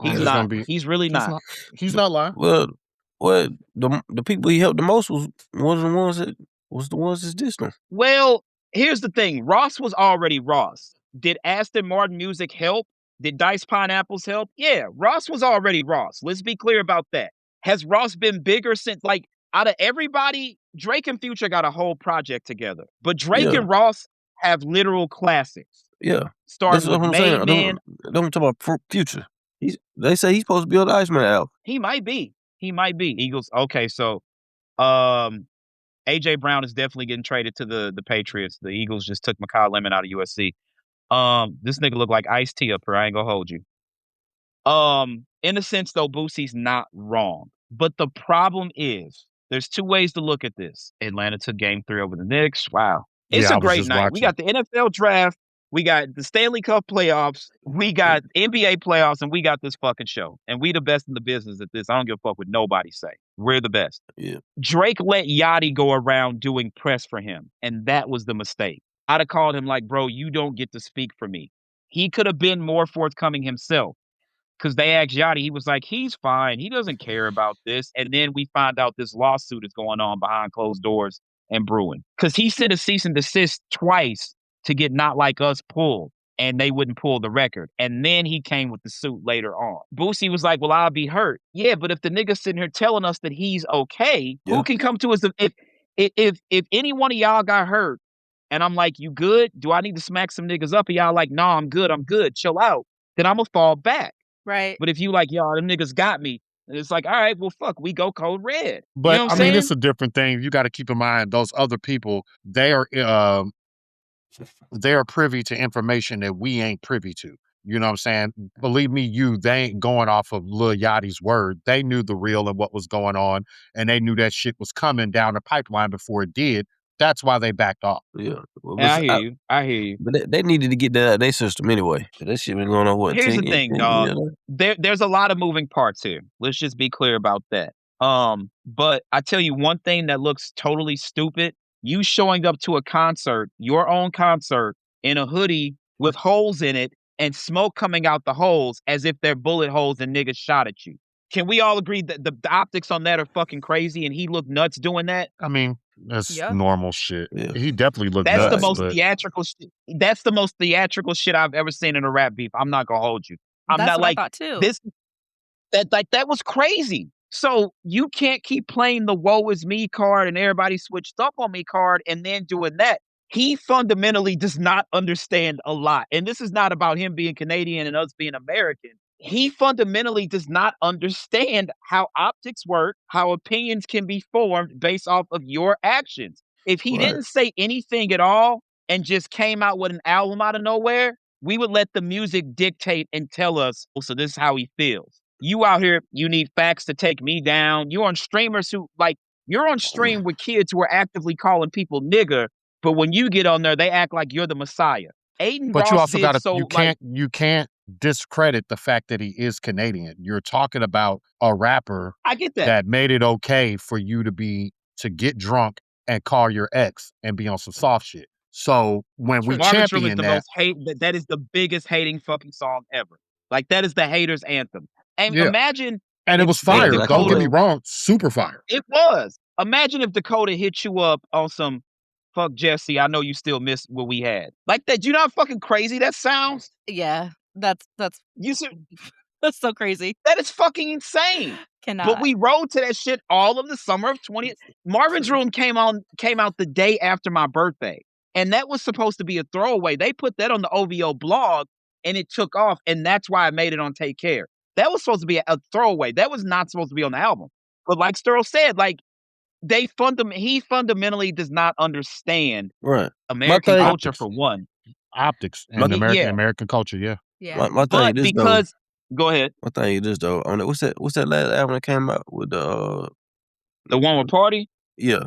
He's not. He's really not. He's not lying. Well, the people he helped the most was the ones that's distant. Well, here's the thing. Ross was already Ross. Did Aston Martin music help? Did Dice Pineapples help? Yeah, Ross was already Ross. Let's be clear about that. Has Ross been bigger since, like, out of everybody, Drake and Future got a whole project together. But Drake and Ross have literal classics. Yeah. Starting with Made Man. Don't talk about Future. They say he's supposed to be on the Iceman album. He might be. Eagles. Okay, so AJ Brown is definitely getting traded to the Patriots. The Eagles just took Mekhi Lemon out of USC. This nigga look like Ice-T up here. I ain't gonna hold you. In a sense though, Boosie's not wrong. But the problem is, there's two ways to look at this. Atlanta took game 3 over the Knicks. Wow. It's a great night. We got the NFL draft. We got the Stanley Cup playoffs. We got NBA playoffs, and we got this fucking show. And we the best in the business at this. I don't give a fuck what nobody say. We're the best. Yeah. Drake let Yachty go around doing press for him, and that was the mistake. I'd have called him like, bro, you don't get to speak for me. He could have been more forthcoming himself. Because they asked Yachty, he was like, he's fine. He doesn't care about this. And then we find out this lawsuit is going on behind closed doors and brewing. Because he sent a cease and desist twice to get Not Like Us pulled, and they wouldn't pull the record. And then he came with the suit later on. Boosie was like, well, I'll be hurt. Yeah, but if the nigga's sitting here telling us that he's okay, who can come to us? If any one of y'all got hurt and I'm like, you good? Do I need to smack some niggas up? And y'all like, nah, I'm good, chill out. Then I'm gonna fall back. Right. But if you like, y'all, them niggas got me, and it's like, all right, well, fuck, we go code red. You But know what I I'm mean, saying? it's a different thing. You got to keep in mind those other people. They are privy to information that we ain't privy to. You know what I'm saying? Believe me, they ain't going off of Lil Yachty's word. They knew the real and what was going on, and they knew that shit was coming down the pipeline before it did. That's why they backed off. Yeah. Well, And I hear you. I hear you. but they needed to get that out of their system anyway. That shit been going on, what, Here's 10 the years? thing, 10 dog. years now? There's a lot of moving parts here. Let's just be clear about that. But I tell you one thing that looks totally stupid. You showing up to a concert, your own concert, in a hoodie with holes in it and smoke coming out the holes as if they're bullet holes and niggas shot at you. Can we all agree that the optics on that are fucking crazy and he looked nuts doing that? I mean, that's Yeah. normal shit. Yeah. He definitely looked That's the nuts, most but theatrical shit. That's the most theatrical shit I've ever seen in a rap beef. I'm not gonna hold you. I'm That's not what I like thought too. this. That was crazy. So you can't keep playing the woe is me card and everybody switched up on me card and then doing that. He fundamentally does not understand a lot. And this is not about him being Canadian and us being American. He fundamentally does not understand how optics work, how opinions can be formed based off of your actions. If he Right. didn't say anything at all and just came out with an album out of nowhere, we would let the music dictate and tell us, oh, so this is how he feels. You out here, you need facts to take me down. You're on streamers who like you're on stream with kids who are actively calling people nigger, but when you get on there, they act like you're the messiah. Aiden but you Ross also got did to so like you can't discredit the fact that he is Canadian. You're talking about a rapper I get that. that made it okay for you to get drunk and call your ex and be on some soft shit. So when we True. Marvin's Room is champion the that, most hate that is the biggest hating fucking song ever. Like that is the haters anthem. And yeah, imagine and it if was Yeah, if fire. like I Don't get me Dakota will. wrong, super fire. it was. Imagine if Dakota hit you up on some fuck Jesse, I know you still miss what we had. Like that, you know how fucking crazy that sounds? Yeah. That's You said that's so crazy. that is fucking insane. But Cannot. we rode to that shit all of the summer of 20. Marvin's Room came out the day after my birthday. And that was supposed to be a throwaway. They put that on the OVO blog and it took off. And that's why I made it on Take Care. That was supposed to be a throwaway. That was not supposed to be on the album. But like Sterl said, like he fundamentally does not understand Right. American thing- culture Optics. for one. Optics My- and Yeah. American culture, yeah. Yeah. My thing But is this though. because go ahead. My thing is this though. On what's that last album that came out with The one with Party, yeah.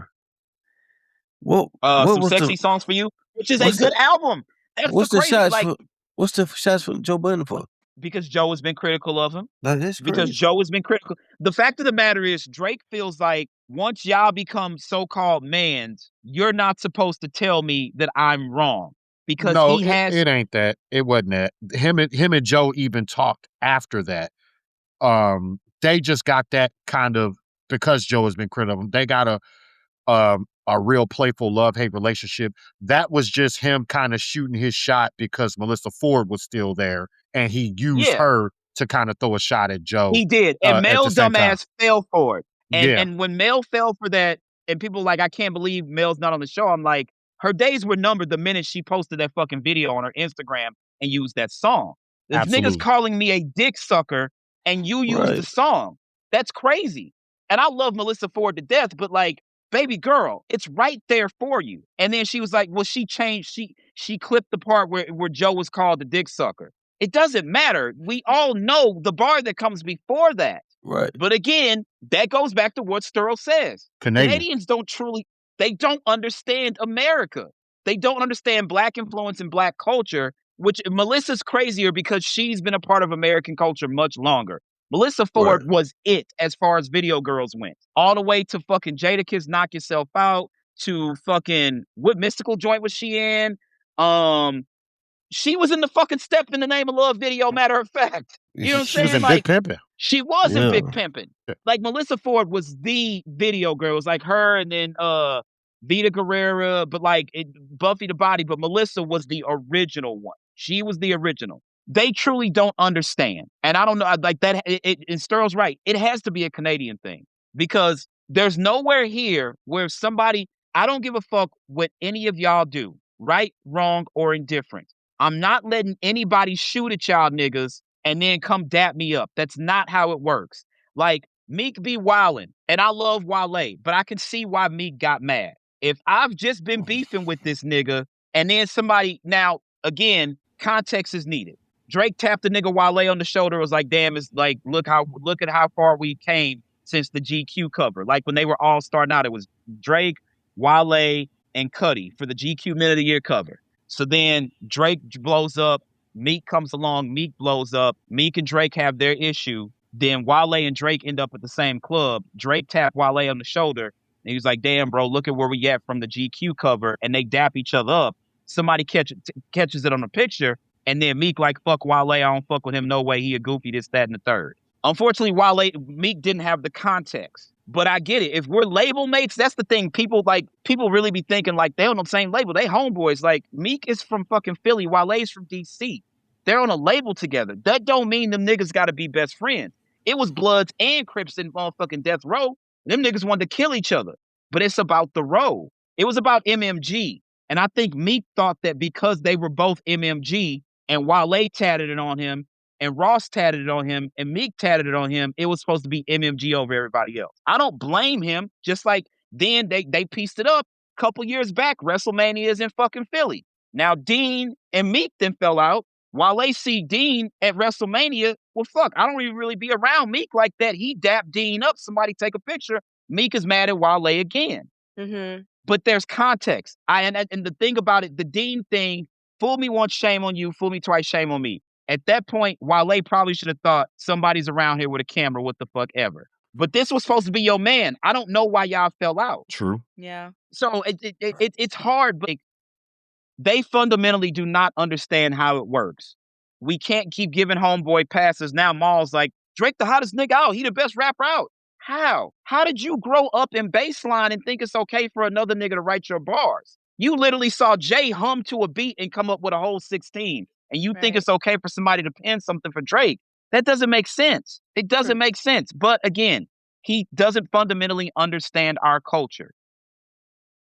What some was sexy the songs for you, which is a what's good the album. That's the what's the crazy, shots like for what's the shots for Joe Budden for? because Joe has been critical of him. Like that's Because crazy. Joe has been critical. The fact of the matter is, Drake feels like once y'all become so-called mans, you're not supposed to tell me that I'm wrong because No, he has. it ain't that. It wasn't that. Him and Joe even talked after that. They just got that kind of because Joe has been critical of him. They got a real playful love-hate relationship. That was just him kind of shooting his shot because Melissa Ford was still there, and he used Yeah, her to kind of throw a shot at Joe he did, and at Mel the same time. dumbass fell for it. And Yeah, and when Mel fell for that, and people like, I can't believe Mel's not on the show. I'm like, her days were numbered the minute she posted that fucking video on her Instagram and used that song. This nigga's absolutely. calling me a dick sucker, and you used the Right. song. That's crazy. And I love Melissa Ford to death, but like, baby girl, it's right there for you. And then she was like, well, she changed. She clipped the part where Joe was called the dick sucker. It doesn't matter. We all know the bar that comes before that. Right. But again, that goes back to what Sterl says. Canadian. Canadians they don't understand America. They don't understand Black influence and Black culture, which Melissa's crazier because she's been a part of American culture much longer. Melissa Ford Right. was it as far as video girls went. All the way to fucking Jadakiss Knock Yourself Out to fucking what mystical joint was she in? She was in the fucking Step in the Name of Love video, matter of fact. You know what I'm She was saying? in Like, Big Pimpin'. she was in Yeah. Big Pimpin'. Yeah. Like Melissa Ford was the video girl. It was like her and then Vita Guerrera, but like Buffy the Body, but Melissa was the original one. She was the original. They truly don't understand. And I don't know, like that, and Sterl's right. It has to be a Canadian thing because there's nowhere here where somebody, I don't give a fuck what any of y'all do, right, wrong, or indifferent. I'm not letting anybody shoot at y'all niggas and then come dap me up. That's not how it works. Like, Meek be wildin', and I love Wale, but I can see why Meek got mad. If I've just been beefing with this nigga, and then somebody, now, again, context is needed. Drake tapped the nigga Wale on the shoulder, was like, damn, it's like, look at how far we came since the GQ cover. Like, when they were all starting out, it was Drake, Wale, and Cudi for the GQ Men of the Year cover. So then Drake blows up, Meek comes along, Meek blows up, Meek and Drake have their issue. Then Wale and Drake end up at the same club. Drake tapped Wale on the shoulder, and he was like, damn, bro, look at where we at from the GQ cover. And they dap each other up. Somebody catches it on the picture, and then Meek like, fuck Wale, I don't fuck with him, no way, he a goofy, this, that, and the third. Unfortunately, Meek didn't have the context. But I get it. If we're label mates, that's the thing. People really be thinking like they're on the same label. They homeboys. Like, Meek is from fucking Philly, Wale's from DC. They're on a label together. That don't mean them niggas gotta be best friends. It was Bloods and Crips in motherfucking Death Row. Them niggas wanted to kill each other. But it's about the row. It was about MMG. And I think Meek thought that because they were both MMG and Wale tatted it on him and Ross tatted it on him and Meek tatted it on him, it was supposed to be MMG over everybody else. I don't blame him. Just like then they pieced it up a couple years back. WrestleMania is in fucking Philly. Now Dean and Meek then fell out. Wale see Dean at WrestleMania, well, fuck, I don't even really be around Meek like that. He dapped Dean up. Somebody take a picture. Meek is mad at Wale again. Mm-hmm. But there's context. And the thing about it, the Dean thing, fool me once, shame on you. Fool me twice, shame on me. At that point, Wale probably should have thought somebody's around here with a camera, what the fuck ever. But this was supposed to be your man. I don't know why y'all fell out. True. Yeah. So it's hard, but they fundamentally do not understand how it works. We can't keep giving homeboy passes. Now Maul's like, Drake the hottest nigga out. He the best rapper out. How? How did you grow up in baseline and think it's okay for another nigga to write your bars? You literally saw Jay hum to a beat and come up with a whole 16. And you think Right. it's okay for somebody to pen something for Drake. That doesn't make sense. It doesn't make sense. But again, he doesn't fundamentally understand our culture.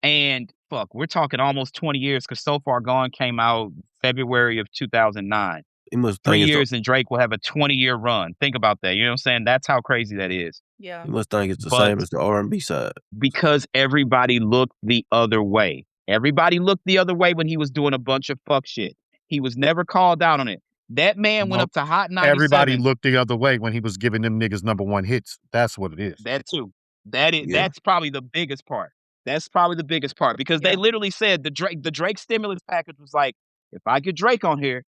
And fuck, we're talking almost 20 years because So Far Gone came out February of 2009. He must 3 think years and Drake will have a 20-year run. Think about that. You know what I'm saying? That's how crazy that is. Yeah. he must think it's the But- same as the R&B side. Because everybody looked the other way. Everybody looked the other way when he was doing a bunch of fuck shit. He was never called out on it. That man went Nope. up to Hot 97. Everybody looked the other way when he was giving them niggas #1 hits. That's what it is. That too. That is. Yeah. That's probably the biggest part. That's probably the biggest part because they Yeah. literally said the Drake stimulus package was like, if I get Drake on here,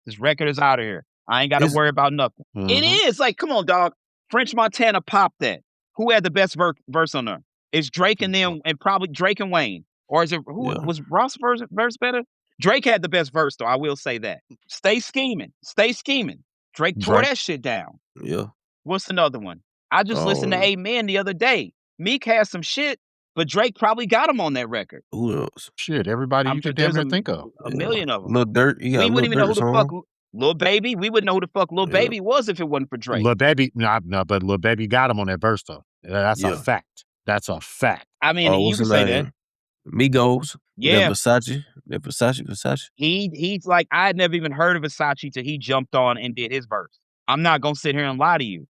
this record is out of here. I ain't got to It's- worry about nothing. It Mhm. is like, come on, dog. French Montana popped that. Who had the best verse on there? It's Drake and them, and probably Drake and Wayne, or is it who Yeah. was Ross' verse better? Drake had the best verse though. I will say that. Stay scheming. Drake tore Drake. that shit down. Yeah. What's another one? I just listened to Oh. Amen the other day. Meek has some shit, but Drake probably got him on that record. Who else? Shit, everybody I'm you sure could damn there's near think of. a million of them. Lil Dirt. He got We Lil wouldn't even know who Dirt the song. fuck Lil Baby. We wouldn't know who the fuck Lil Yeah. Baby was if it wasn't for Drake. Lil Baby, no, but Lil Baby got him on that verse though. That's Yeah. a fact. That's a fact. I mean, Oh, you what's can his say name? that. Migos. Yeah, That Versace. he's like, I had never even heard of Versace till he jumped on and did his verse. I'm not gonna sit here and lie to you.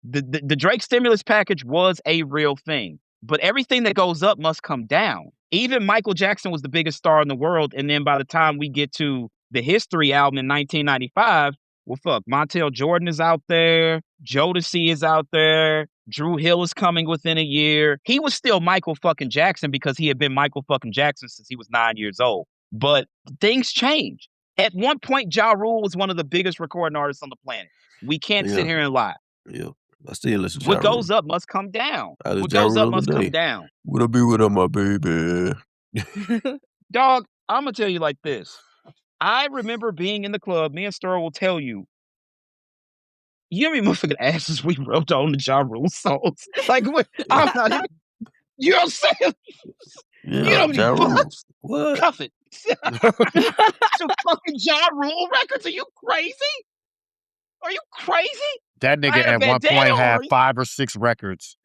The Drake stimulus package was a real thing, but everything that goes up must come down. Even Michael Jackson was the biggest star in the world, and then by the time we get to the History album in 1995, well, fuck, Montel Jordan is out there, Jodeci is out there, Drew Hill is coming within a year. He was still Michael fucking Jackson because he had been Michael fucking Jackson since he was 9 years old. But things change. At one point, Ja Rule was one of the biggest recording artists on the planet. We can't sit Yeah. here and lie. Yeah. I still listen to What Ja goes Rule. up must come down. I just What Ja goes Rule up must today. come down. Would I be without my baby? Dog, I'm going to tell you like this. I remember being in the club. Me and Stir will tell you. You know how many motherfucking asses we rubbed on the Ja Rule songs? Like, what? I'm not even. You know what I'm saying? Yeah, You know how many Ja Rule. bucks? What? Cuff it. Some fucking Ja Rule records? Are you crazy? Are you crazy? That I nigga had a at one bandana point had on. 5 or 6 records.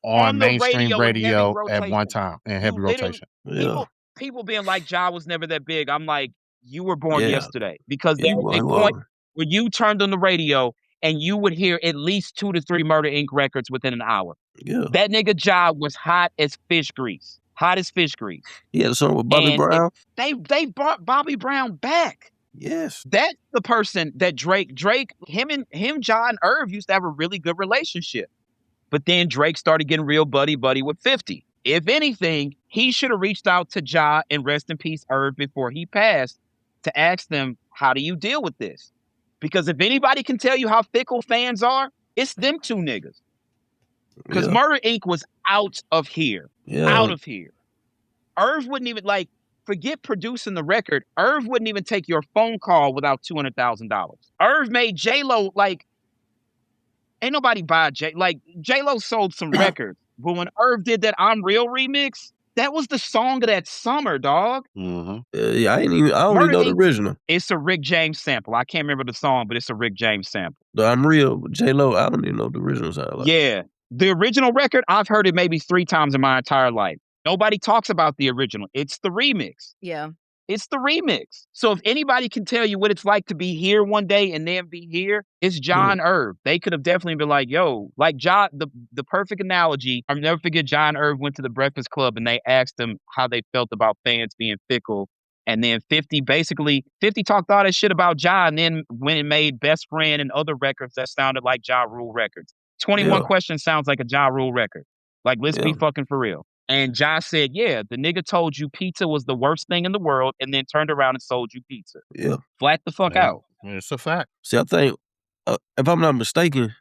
on the mainstream radio in heavy radio at one rotation. time in You heavy literally rotation. people being like Ja was never that big. I'm like, you were born Yeah. yesterday because Yeah, there he was was. a He point was. where you turned on the radio and you would hear at least 2 to 3 Murder Inc. records within an hour. Yeah. That nigga Ja was hot as fish grease. Hot as fish grease. He had a song with Bobby And Brown. they brought Bobby Brown back. Yes. That's the person that Drake, him, Ja, and Irv used to have a really good relationship. But then Drake started getting real buddy with 50. If anything, he should have reached out to Ja and rest in peace Irv before he passed to ask them, how do you deal with this? Because if anybody can tell you how fickle fans are, it's them two niggas. Because Murder Inc. was out of here. Yeah. Out of here. Irv wouldn't even, like, forget producing the record. Irv wouldn't even take your phone call without $200,000. Irv made J-Lo, like, ain't nobody buy J-Lo sold some records. But when Irv did that I'm Real remix, that was the song of that summer, dog. Yeah, I don't even know the original. It's a Rick James sample. I can't remember the song, but it's a Rick James sample. The I'm Real, J-Lo, I don't even know the original sound like. Yeah. The original record, I've heard it maybe 3 times in my entire life. Nobody talks about the original. It's the remix. Yeah. It's the remix. So if anybody can tell you what it's like to be here one day and then be here, it's John Irv. They could have definitely been like, yo, like John, the perfect analogy. I'll never forget John Irv went to the Breakfast Club and they asked him how they felt about fans being fickle. And then 50 talked all that shit about Ja, and then went and made Best Friend and other records that sounded like Ja Rule records. 21 Questions sounds like a Ja Rule record. Like, let's be fucking for real. And Ja said, yeah, the nigga told you pizza was the worst thing in the world and then turned around and sold you pizza. Yeah. Flat the fuck out. It's a fact. See, I think, if I'm not mistaken,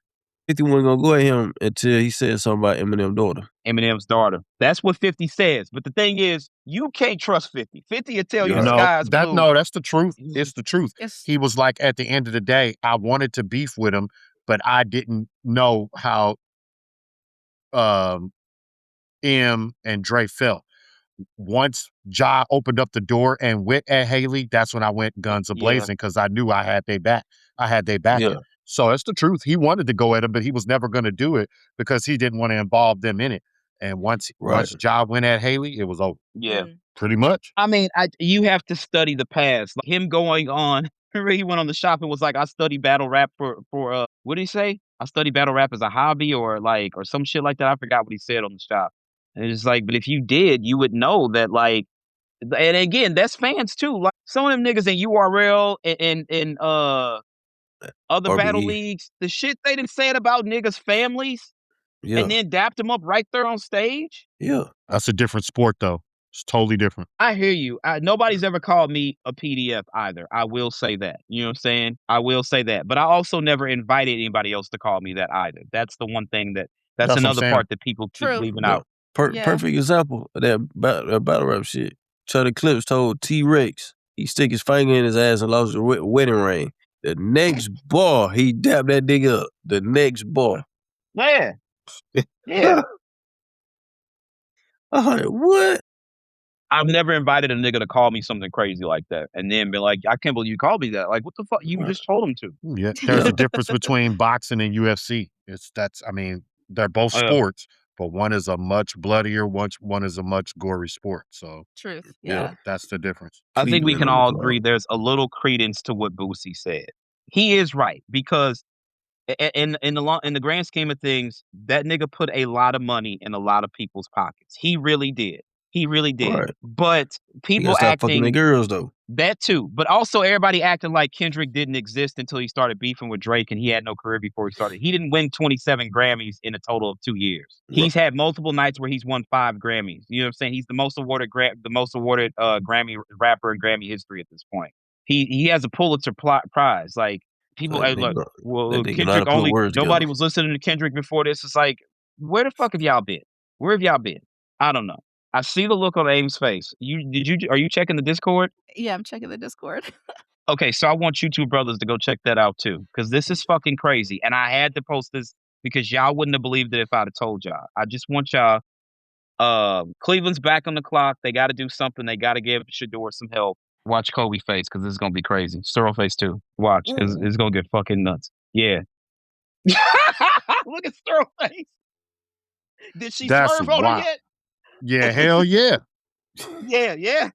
50 wasn't going to go at him until he said something about Eminem's daughter. Eminem's daughter. That's what 50 says. But the thing is, you can't trust 50. 50 will tell you the sky's blue. No, that's the truth. It's the truth. He was like, at the end of the day, I wanted to beef with him, but I didn't know how M and Dre felt. Once Ja opened up the door and went at Haley, that's when I went guns a-blazing because I knew I had their back. Yeah. So it's the truth. He wanted to go at him, but he was never going to do it because he didn't want to involve them in it. And once Ja went at Haley, it was over. Yeah. Pretty much. I mean, you have to study the past. Like him going on, remember he went on the shop and was like, I study battle rap for what did he say? I study battle rap as a hobby or some shit like that. I forgot what he said on the shop. And it's like, but if you did, you would know that, like, and again, that's fans too. Like some of them niggas in URL and other RBE. battle leagues, the shit they done said about niggas' families and then dapped them up right there on stage. Yeah. That's a different sport though. It's totally different. I hear you. Nobody's ever called me a PDF either. I will say that. You know what I'm saying? I will say that. But I also never invited anybody else to call me that either. That's the one thing that's another part that people keep leaving out. Perfect example of that battle rap shit. Charlie Clips told T-Rex he stick his finger in his ass and lost his wedding ring. The next bar, he dapped that nigga up. The next bar. Yeah. Yeah. I'm like, what? I've never invited a nigga to call me something crazy like that and then be like, I can't believe you called me that. Like, what the fuck? You just told him to. Yeah. There's a difference between boxing and UFC. They're both sports, but one is a much bloodier, one is a much gory sport. So Truth. Yeah. That's the difference. I think we can all agree there's a little credence to what Boosie said. He is right because in the grand scheme of things, that nigga put a lot of money in a lot of people's pockets. He really did. He really did. Right. But people stop fucking the acting girls though. that too. But also everybody acting like Kendrick didn't exist until he started beefing with Drake and he had no career before he started. He didn't win 27 Grammys in a total of 2 years. Right. He's had multiple nights where he's won 5 Grammys. You know what I'm saying? He's the most awarded Grammy rapper in Grammy history at this point. He has a Pulitzer Prize. Like people Kendrick nobody was listening to Kendrick before this. It's like, where the fuck have y'all been? Where have y'all been? I don't know. I see the look on Aim's face. Are you checking the Discord? Yeah, I'm checking the Discord. Okay, so I want you two brothers to go check that out too, because this is fucking crazy. And I had to post this because y'all wouldn't have believed it if I'd have told y'all. I just want y'all. Cleveland's back on the clock. They got to do something. They got to give Shador some help. Watch Kobe face because this is gonna be crazy. Sterl face too. Watch because it's gonna get fucking nuts. Yeah. Look at Sterl face. Did she That's swerve on her wild. yet? Yeah, hell yeah. Yeah.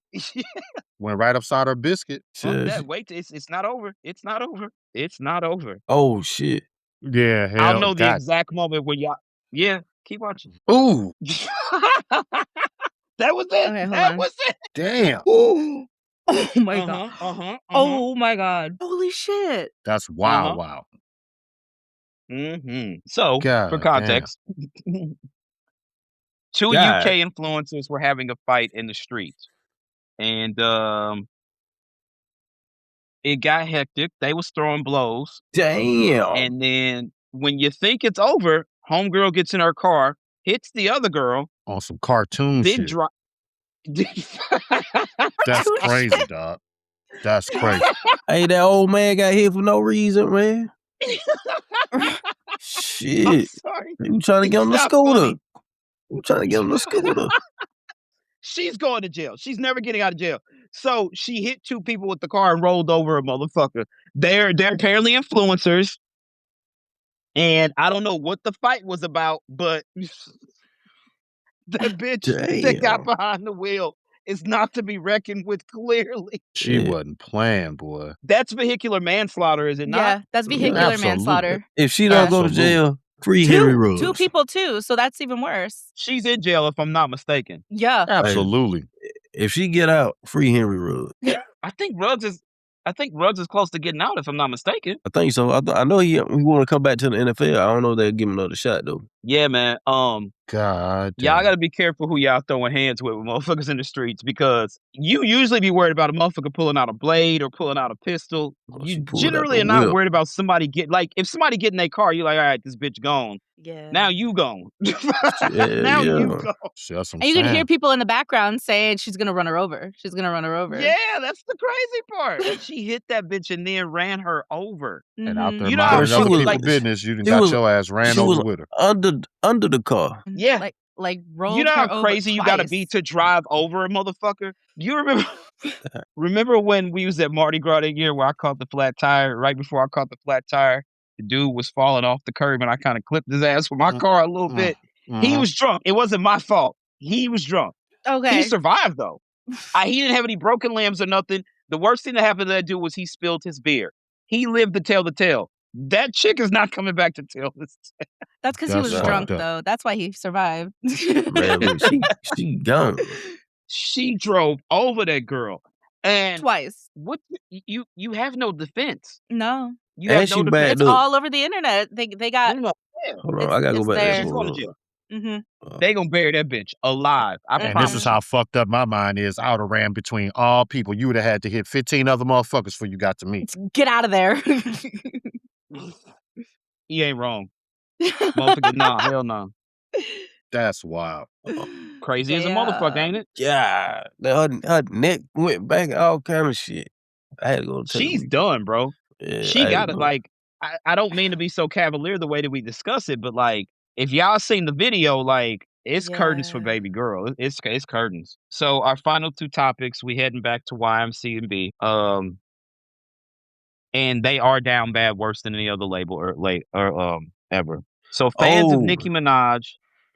Went right upside her biscuit. Fuck Shit. that. Wait, it's not over. It's not over. It's not over. Oh shit. Yeah, I'll hell know the God. exact moment when y'all. Yeah, keep watching. Ooh, That was it. Okay, hold That on. was it. damn. Oh my god. Oh my god. Holy shit. That's wild, Uh-huh. wow. So, God for damn. context, two God. UK influencers were having a fight in the streets, and it got hectic. They was throwing blows, Damn. and then when you think it's over, homegirl gets in her car, hits the other girl, On some cartoon then shit. drop. That's crazy, dog. That's crazy. Hey, that old man got hit for no reason, man. I'm Shit. sorry. You trying to get on the It's not scooter. funny. You trying to get on the scooter. She's going to jail. She's never getting out of jail. So she hit two people with the car and rolled over a motherfucker. They're apparently influencers. And I don't know what the fight was about, but that bitch that got Damn. behind the wheel is not to be reckoned with, clearly. She Yeah. wasn't playing, boy. That's vehicular manslaughter, is it not? Yeah, that's vehicular Absolutely. manslaughter. If she don't go to Absolutely. jail, free Henry Two Ruggs. people too, so that's even worse. She's in jail, if I'm not mistaken. Yeah. Absolutely. If she get out, free Henry Ruggs. I think Ruggs is close to getting out, if I'm not mistaken. I think so. I know he want to come back to the NFL. I don't know if they'll give him another shot though. Yeah, man. God damn. Y'all gotta be careful who y'all throwing hands with motherfuckers in the streets, because you usually be worried about a motherfucker pulling out a blade or pulling out a pistol. Oh, she You pulled out generally the are not whip. worried about somebody if somebody get in their car, you're like, all right, this bitch gone. Yeah. Now you gone. Yeah, Now you yeah. gone. See, that's what I'm And you can hear saying. people in the background saying she's gonna run her over. She's gonna run her over. Yeah, that's the crazy part. She hit that bitch and then ran her over. And out Mhm. there You know how minding other fucking, people's like, business, you done she got was- your ass ran she over was with her. under the car. Yeah. Like rolled You know her how over crazy you gotta be twice. to drive over a motherfucker? You remember when we was at Mardi Gras that year where I caught the flat tire? Right before I caught the flat tire, the dude was falling off the curb and I kind of clipped his ass with my car a little bit. He was drunk. It wasn't my fault. He was drunk. Okay. He survived though. He didn't have any broken limbs or nothing. The worst thing that happened to that dude was he spilled his beer. He lived to tell the tale. That chick is not coming back to tell this tale. That's because he was That's drunk fucked up. though. That's why he survived. Man, look, she gone. She drove over that girl. And Twice. what you have no defense. No. You have And no she defense. backed It's up. all over the internet. They got No. Hold on, I gotta it's go back there. there. She's going to jail. Mhm. They gonna bury that bitch alive. I And promise. this is how fucked up my mind is. I would have ran between all people. You would have had to hit 15 other motherfuckers before you got to me. Get out of there. He ain't wrong. Motherfucker, nah, hell no. That's wild. Crazy as a motherfucker, ain't it? Yeah, her neck went back, all kind of shit. I had to go take She's a done, bro. yeah, She I had got to it. go. Like, I don't mean to be so cavalier the way that we discuss it, but like, if y'all seen the video, like, it's curtains for Yeah. baby girl. It's curtains. So our final two topics, we heading back to YMC and B. And they are down bad, worse than any other label or ever. So fans of Oh. Nicki Minaj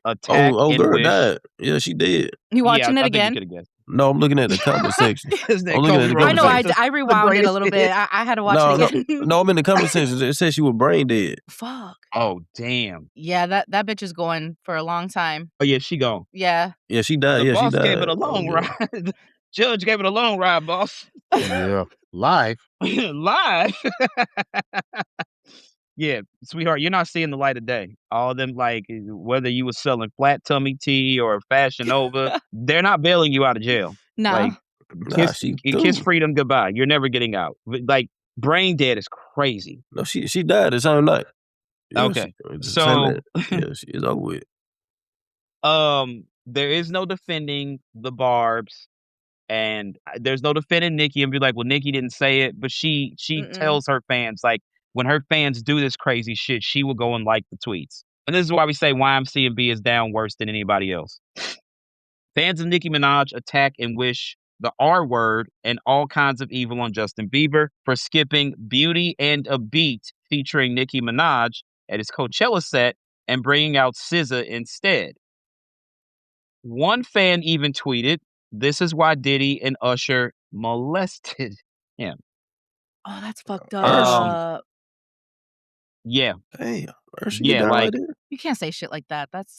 attack Oh, and girl wish. died. Yeah, she did. You watching I it think you again? could have guessed. No, I'm looking at the comment section. His name I'm looking at Kobe the I know. comment Rose. I rewound it a little bit. I had to watch No, it again. no, I'm in the comment section. It said she was brain dead. Fuck. Oh damn. Yeah, that bitch is going for a long time. Oh yeah, she gone. Yeah. Yeah, she died. The Yeah, she boss died. gave it a long yeah. ride. Judge gave it a long ride, boss. Yeah. Live. Live. Yeah, sweetheart, you're not seeing the light of day. All them, like, whether you was selling flat tummy tea or Fashion Nova, they're not bailing you out of jail. No. Like, Nah, she kiss threw. freedom goodbye. You're never getting out. Like, brain dead is crazy. No, she died the same night. Yeah, Okay, the so same night. Yeah, she is over with. there is no defending the Barbs, and there's no defending Nicki and be like, well, Nicki didn't say it, but she tells her fans, like, when her fans do this crazy shit, she will go and like the tweets. And this is why we say YMC and B is down worse than anybody else. Fans of Nicki Minaj attack and wish the R word and all kinds of evil on Justin Bieber for skipping Beauty and a Beat featuring Nicki Minaj at his Coachella set and bringing out SZA instead. One fan even tweeted, "This is why Diddy and Usher molested him." Oh, that's fucked Hershey. up. Yeah, Damn, Hershey get yeah, down like like that? You can't say shit like that. That's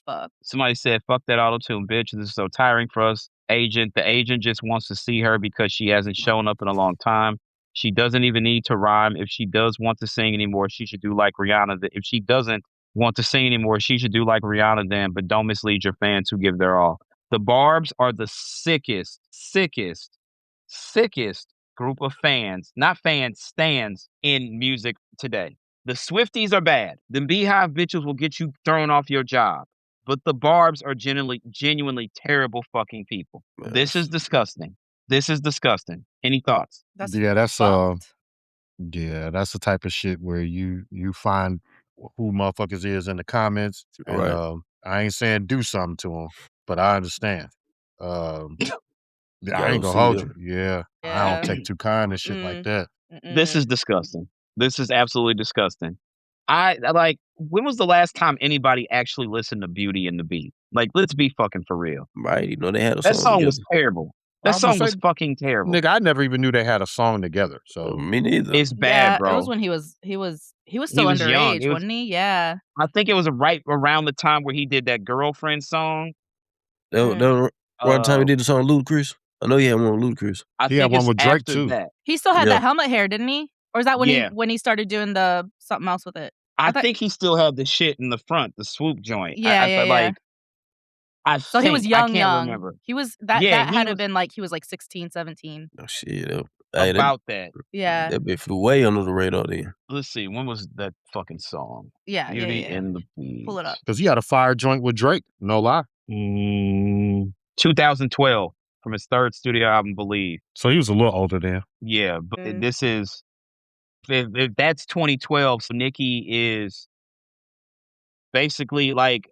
fucked. somebody said, "Fuck that auto-tune, bitch. This is so tiring for us." Agent, the agent just wants to see her because she hasn't shown up in a long time. She doesn't even need to rhyme. If she does want to sing anymore, she should do like Rihanna. If she doesn't want to sing anymore, she should do like Rihanna then, but don't mislead your fans who give their all. The Barbs are the sickest group of fans, not fans, stans in music today. The Swifties are bad. The Beehive bitches will get you thrown off your job. But the Barbs are genuinely terrible fucking people. This is disgusting. This is disgusting. Any thoughts? That's Yeah, that's fucked. yeah, that's the type of shit where you find who motherfuckers is in the comments, and Right. I ain't saying do something to them, but I understand. Um, You I gotta ain't go gonna see hold you. them. Yeah, I don't Yeah. take too kind to shit like Mm. that. This is disgusting. This is absolutely disgusting. I like, when was the last time anybody actually listened to Beauty and the Beat? Like, let's be fucking for real. Right, you know, they had a That song song together. was terrible. That I'm gonna song was say, fucking terrible. nigga, I never even knew they had a song together. So Me neither. It's bad, Yeah, bro. it was when he was still He was young. underage, It was, wasn't he? Yeah. I think it was right around the time where he did that Girlfriend song. That was one time he did the song Ludacris. I know he had one with Ludacris. I he had think one it's with Drake after too. that. He still had Yeah. that helmet hair, didn't he? Or is that Yeah. when he started doing the something else with it? I thought- think he still had the shit in the front, the swoop joint. Yeah, I like, I So he was think, I young. can't remember. He was that Yeah, that he had to was have been like he was like 16, 17. Oh shit. Hey, about that. Yeah. that bit flew way under the radar then. Let's see, when was that fucking song? Yeah, Beauty yeah. and the Beast. Pull it up. Because he had a fire joint with Drake. No lie. 2012 from his third studio album, Believe. So he was a little older then. Yeah, but this is, if that's 2012, so Nicki is basically like,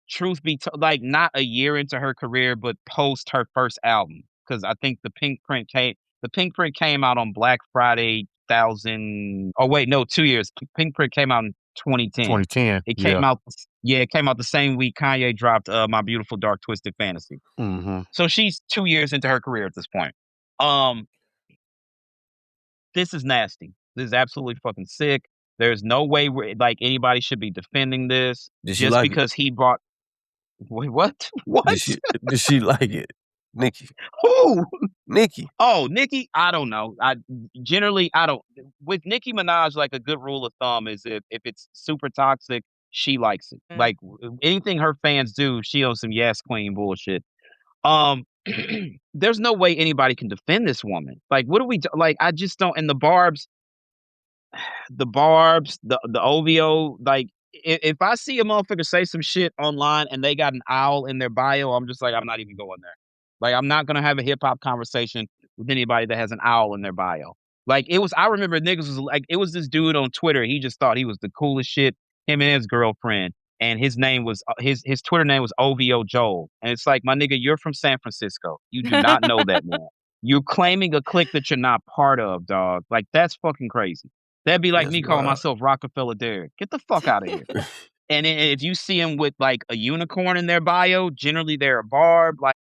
truth be told, like, not a year into her career, but post her first album. Because I think the Pink Print came out on Black Friday 2000. Oh wait, no, 2 years. Pink Print came out in 2010. 2010. It came out, it came out the same week Kanye dropped My Beautiful Dark Twisted Fantasy. Mm-hmm. So she's 2 years into her career at this point. This is nasty. This is absolutely fucking sick. There's no way like anybody should be defending this Did she just like because he brought. Wait, what? What? Did she like it? Nicki. Who? Nicki. Oh, Nicki? I don't know. I don't. With Nicki Minaj, like, a good rule of thumb is if it's super toxic, she likes it. Like, anything her fans do, she on some yes queen bullshit. There's no way anybody can defend this woman. Like, what do we do? Like, I just don't. And the Barbs, the OVO, like, if I see a motherfucker say some shit online and they got an owl in their bio, I'm just like, I'm not even going there. Like, I'm not gonna have a hip hop conversation with anybody that has an owl in their bio. Like, I remember niggas was like, it was this dude on Twitter. He just thought he was the coolest shit. Him and his girlfriend, and his name was his Twitter name was OVO Joel. And it's like, my nigga, you're from San Francisco. You do not know that man. You're claiming a clique that you're not part of, dog. Like, that's fucking crazy. That'd be like That's me calling wild. myself Rockefeller Derrick. Get the fuck out of here. And if you see him with like a unicorn in their bio, generally they're a barb. Like,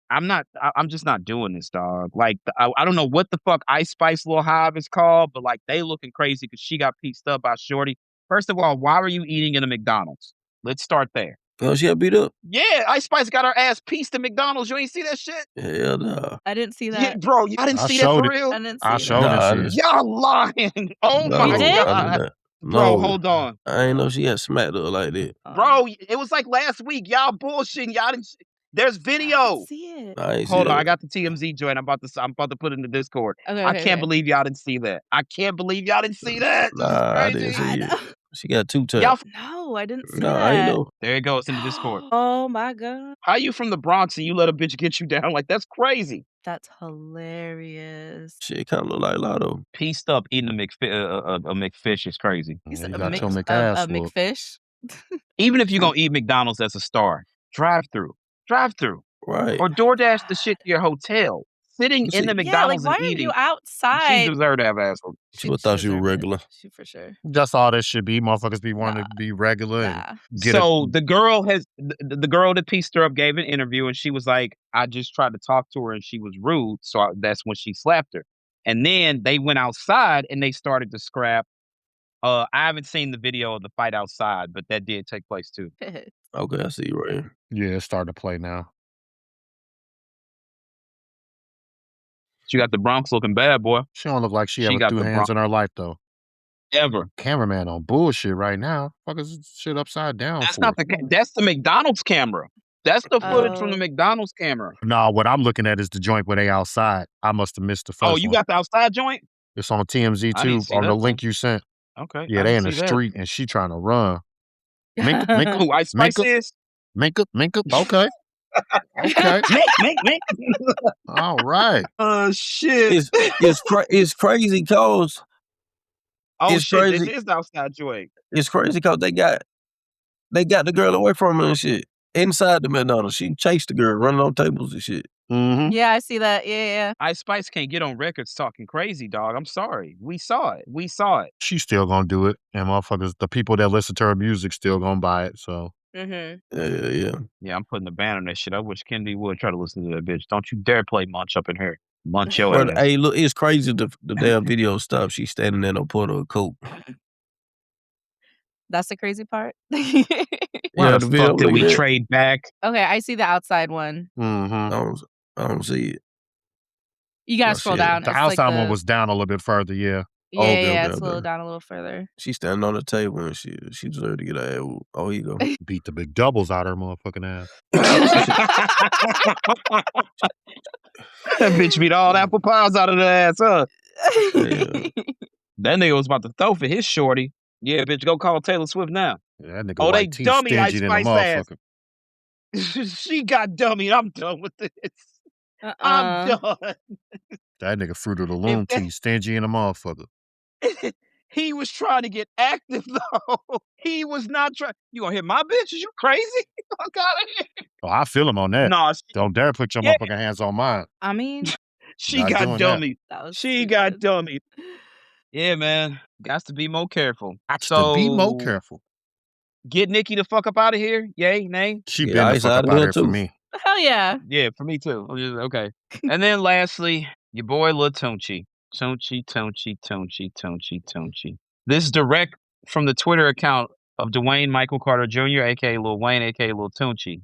I'm just not doing this, dog. Like, I don't know what the fuck Ice Spice Lil Hive is called, but like, they looking crazy because she got pieced up by Shorty. First of all, why were you eating in a McDonald's? Let's start there. Oh, she got beat up? Yeah, Ice Spice got her ass pieced at McDonald's. You ain't see that shit? Hell no. I didn't see that. Yeah, bro, y'all didn't I see that showed for it. real? I didn't I see showed that. it. Nah, Shit. Y'all lying. Oh No, my You did? God. No. Bro, hold on. I ain't know she had smacked up like that. Bro, it was like last week. Y'all bullshitting. Y'all didn't. There's I video. didn't see it. I ain't see Hold on, that. I got the TMZ joint. I'm about to put it in the Discord. Okay, I okay, can't okay. believe y'all didn't see that. I can't believe y'all didn't see that. This is Nah, I crazy. didn't see I it. know. She got 2 Y'all, taps. No, I didn't see Nah, that. I ain't know. there it goes in the Discord. Oh my God. How you from the Bronx and you let a bitch get you down? Like, that's crazy. That's hilarious. Shit kind of look like Lotto. Pieced up eating a McFish is crazy. You said You a got mix your of McAss a whooped. McFish. Even if you're gonna eat McDonald's as a star, drive through, Right. or DoorDash the shit to your hotel. sitting You in see- the Yeah, like McDonald's why and are you eating. She outside? deserved to have asshole. She would thought she was deserved it. regular. She for sure. That's all this should be. Motherfuckers be wanting to be regular Nah. and get So the girl the girl that pieced her up gave an interview and she was like, I just tried to talk to her and she was rude. So that's when she slapped her. And then they went outside and they started to scrap. I haven't seen the video of the fight outside, but that did take place too. Okay, I see you right here. Yeah, it's starting to play now. She got the Bronx looking bad, boy. She don't look like she She ever got threw the hands in her life though. Ever. Cameraman on bullshit right now. Fuck is this shit upside down That's for? not that's the McDonald's camera. That's the footage from the Oh. McDonald's camera. No, what I'm looking at is the joint where they outside. I must have missed the first Oh, you one. got the outside joint? It's on TMZ I too, didn't see on the that link you sent. Okay. Yeah, I they in didn't the see that. street and she trying to run. Mink, mink, Who Ice Spice Mink up, is? mink up, mink up. Okay. Okay. Mink. All right. Oh shit. It's crazy cause Oh it's shit, crazy. this is the outside joint. It's crazy cause they got the girl away from her and shit. Inside the McDonald's. She chased the girl, running on tables and shit. Mm-hmm. Yeah, I see that. Yeah. Ice Spice can't get on records talking crazy, dog. I'm sorry. We saw it. She's still gonna do it. And motherfuckers, the people that listen to her music still gonna buy it. So Mm-hmm. Yeah. I'm putting the ban on that shit. I wish Kennedy would try to listen to that bitch. Don't you dare play Munch up in here. Munch your But ass. hey, look, it's crazy the damn video stopped. She's standing there on part of a coat. That's the crazy part. Why Yeah, the the video, fuck did look we at that. trade back? Okay, I see the outside one. mm-hmm. I don't see it. You gotta Oh, scroll shit. down. The It's outside like one was down a little bit further, yeah. Yeah, okay, it's a little okay. down a little further. She's standing on the table and she deserved to get her ass whooped. Oh, here you go. Beat the big doubles out of her motherfucking ass. That bitch beat all the apple pies out of the ass, huh? Yeah. That nigga was about to throw for his shorty. Yeah, bitch, go call Taylor Swift now. Yeah, that nigga Oh, they white teeth dummy Ice stingy than a Spice ass. motherfucker. She got dummy. I'm done with this. I'm done. That nigga Fruit of the Loom teeth stingy and a motherfucker. He was trying to get active though. He was not trying. You gonna hit my bitch? Is you crazy? Fuck out of here. Oh, I feel him on that. No, Don't dare put your motherfucking hands on mine. I mean, she Not got doing that. dummy. that was She got stupid. dummy. Yeah, man. Got to be more careful. Got to be more careful. Get Nikki the fuck up out of here. Yay, nay. She Yeah, been the Ice fuck out up of out here here for too. me. Hell yeah. Yeah, for me too. Okay. And then lastly, your boy Lil Tunchi. Tunchi. This is direct from the Twitter account of Dwayne Michael Carter Jr., aka Lil Wayne, aka Lil Tunchi.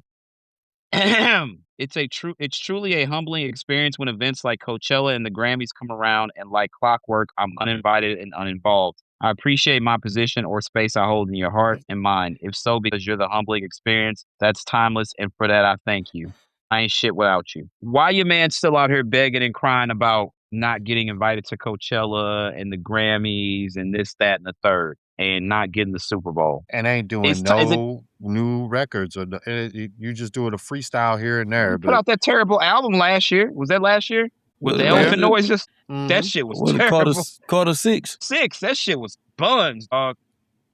It's truly a humbling experience when events like Coachella and the Grammys come around, and like clockwork, I'm uninvited and uninvolved. I appreciate my position or space I hold in your heart and mind. If so, because you're the humbling experience, that's timeless, and for that I thank you. I ain't shit without you. Why your man still out here begging and crying about not getting invited to Coachella and the Grammys and this, that, and the third, and not getting the Super Bowl? And ain't doing Is it- no new records. Or you just doing a freestyle here and there. Put out that terrible album last year. Was that last year? With the elephant noises? That shit was terrible. Carter 6. 6. That shit was buns, dog.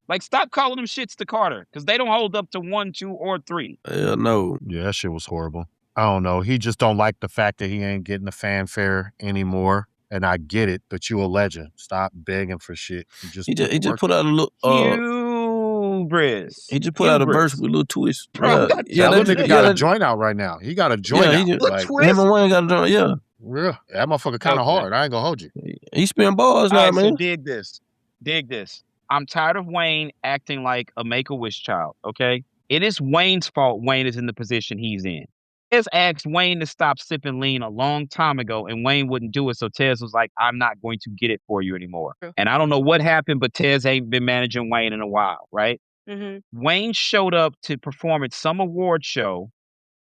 Like, stop calling them shits to Carter, because they don't hold up to 1, 2, or 3. Hell no. Yeah, that shit was horrible. I don't know. He just don't like the fact that he ain't getting the fanfare anymore. And I get it, but you a legend. Stop begging for shit. He just put out a little Hubris. he just put out a verse with a little twist. Bro, that nigga got a joint out right now. He got a joint out. Him and Wayne got a joint, yeah. Yeah, that motherfucker kind of hard. I ain't gonna hold you. He spin bars now, All right, man. so dig this. I'm tired of Wayne acting like a Make-A-Wish child, okay? It is Wayne's fault Wayne is in the position he's in. Tez asked Wayne to stop sipping lean a long time ago, and Wayne wouldn't do it, so Tez was like, I'm not going to get it for you anymore. True. And I don't know what happened, but Tez ain't been managing Wayne in a while, right? Mm-hmm. Wayne showed up to perform at some award show,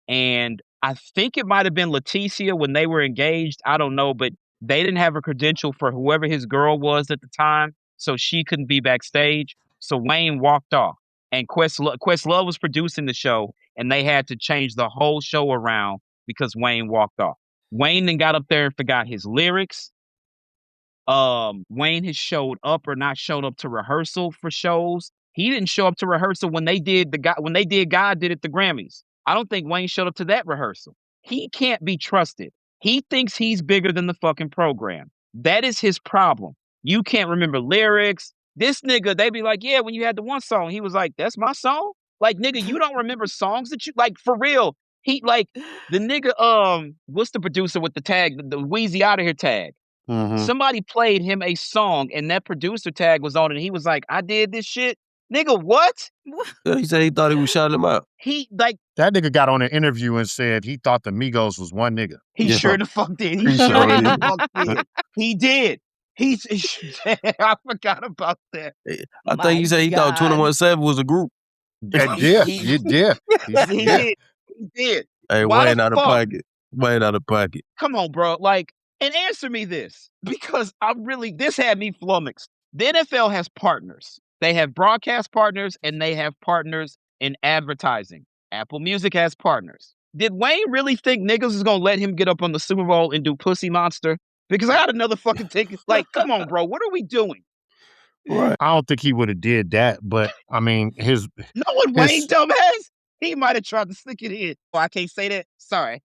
and I think it might have been Leticia when they were engaged. I don't know, but they didn't have a credential for whoever his girl was at the time, so she couldn't be backstage. So Wayne walked off, and Questlove was producing the show, and they had to change the whole show around because Wayne walked off. Wayne then got up there and forgot his lyrics. Wayne has showed up or not showed up to rehearsal for shows. He didn't show up to rehearsal when they did God Did It the Grammys. I don't think Wayne showed up to that rehearsal. He can't be trusted. He thinks he's bigger than the fucking program. That is his problem. You can't remember lyrics. This nigga, they be like, yeah, when you had the one song, he was like, that's my song? Like, nigga, you don't remember songs that you like for real. He like the nigga, what's the producer with the tag, the Wheezy Out of Here tag? Mhm. Somebody played him a song and that producer tag was on it, and he was like, I did this shit. Nigga, what? He said he thought he was shouting him out. He like That nigga got on an interview and said he thought the Migos was one nigga. he Yeah. sure the fuck did. He He sure sure the did. fuck did. He did. I forgot about that. I think he said he thought 21 Savage was a group. Yeah, He- yeah, he- you did. He Yeah. did. He did. Hey, Why Wayne the out of fuck? pocket. Wayne out of pocket. Come on, bro. Like, and answer me this, because this had me flummoxed. The NFL has partners. They have broadcast partners and they have partners in advertising. Apple Music has partners. Did Wayne really think niggas is gonna let him get up on the Super Bowl and do Pussy Monster? Because I got another fucking ticket. Like, come on, bro. What are we doing? Right. I don't think he would have did that, but I mean, his Knowing Wayne, dumbass, he might have tried to stick it in. Oh, I can't say that. Sorry.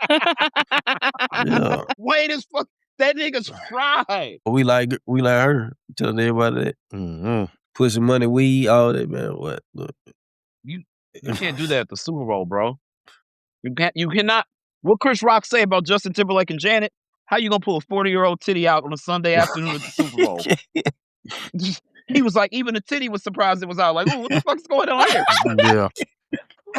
Yeah. Wayne is fuck. That nigga's fried. We like her. Telling everybody that. Mhm. Pussy money, weed, all that, man. What? Look. You can't do that at the Super Bowl, bro. You cannot. What Chris Rock say about Justin Timberlake and Janet? How you gonna pull a 40-year-old titty out on a Sunday afternoon at the Super Bowl? He was like, even the titty was surprised it was out. Like, oh, what the fuck's going on here? Yeah,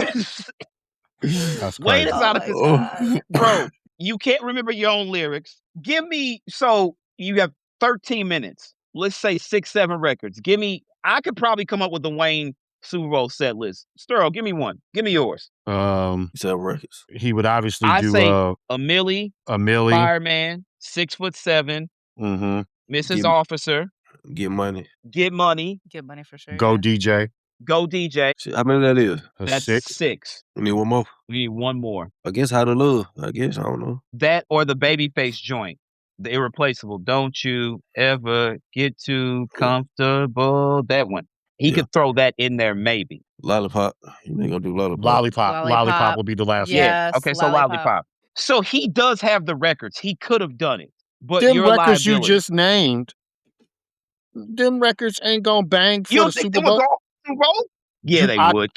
that's Wayne crazy. is out of his Oh. bro. You can't remember your own lyrics. Give me so you have 13 minutes. Let's say 6, 7 records. Give me. I could probably come up with the Wayne Super Bowl set list. Sterl, give me one. Give me yours. You sell records. He would obviously I do say a Millie, a Millie. Fireman, 6'7", Mm-hmm. Mrs. Give- Officer, Get money. Get Money, Get money for sure. Go yeah. DJ. Go DJ. Shit, how many that is? A That's 6. 6. We need one more. We need one more. I guess How to Love. I guess. I don't know. That or the Babyface joint. The Irreplaceable. Don't you ever get too comfortable. That one. He Yeah. could throw that in there maybe. Lollipop. You ain't gonna do Lollipop. Lollipop. Lollipop. Lollipop will be the last Yeah. Yes, Okay, so Lollipop. Lollipop. So he does have the records. He could have done it. But one. Them you're a records you liability. just named, them records ain't gonna bang for You the don't think Super they would Bowl. go off the Super Bowl? Yeah, they would.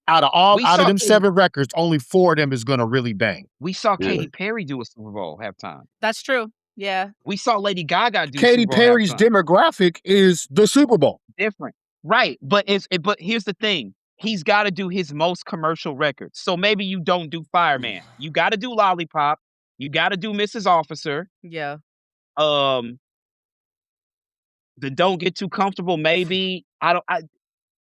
Out of We saw them Katy- 7 records, only 4 of them is gonna really bang. We saw Yeah. Katy Perry do a Super Bowl halftime. That's true. Yeah. We saw Lady Gaga do Katy Super Bowl Perry's halftime. demographic is the Super Bowl. Different. Right. But but here's the thing. He's got to do his most commercial records. So maybe you don't do Fireman. You got to do Lollipop. You got to do Mrs. Officer. Yeah. The Don't Get Too Comfortable. Maybe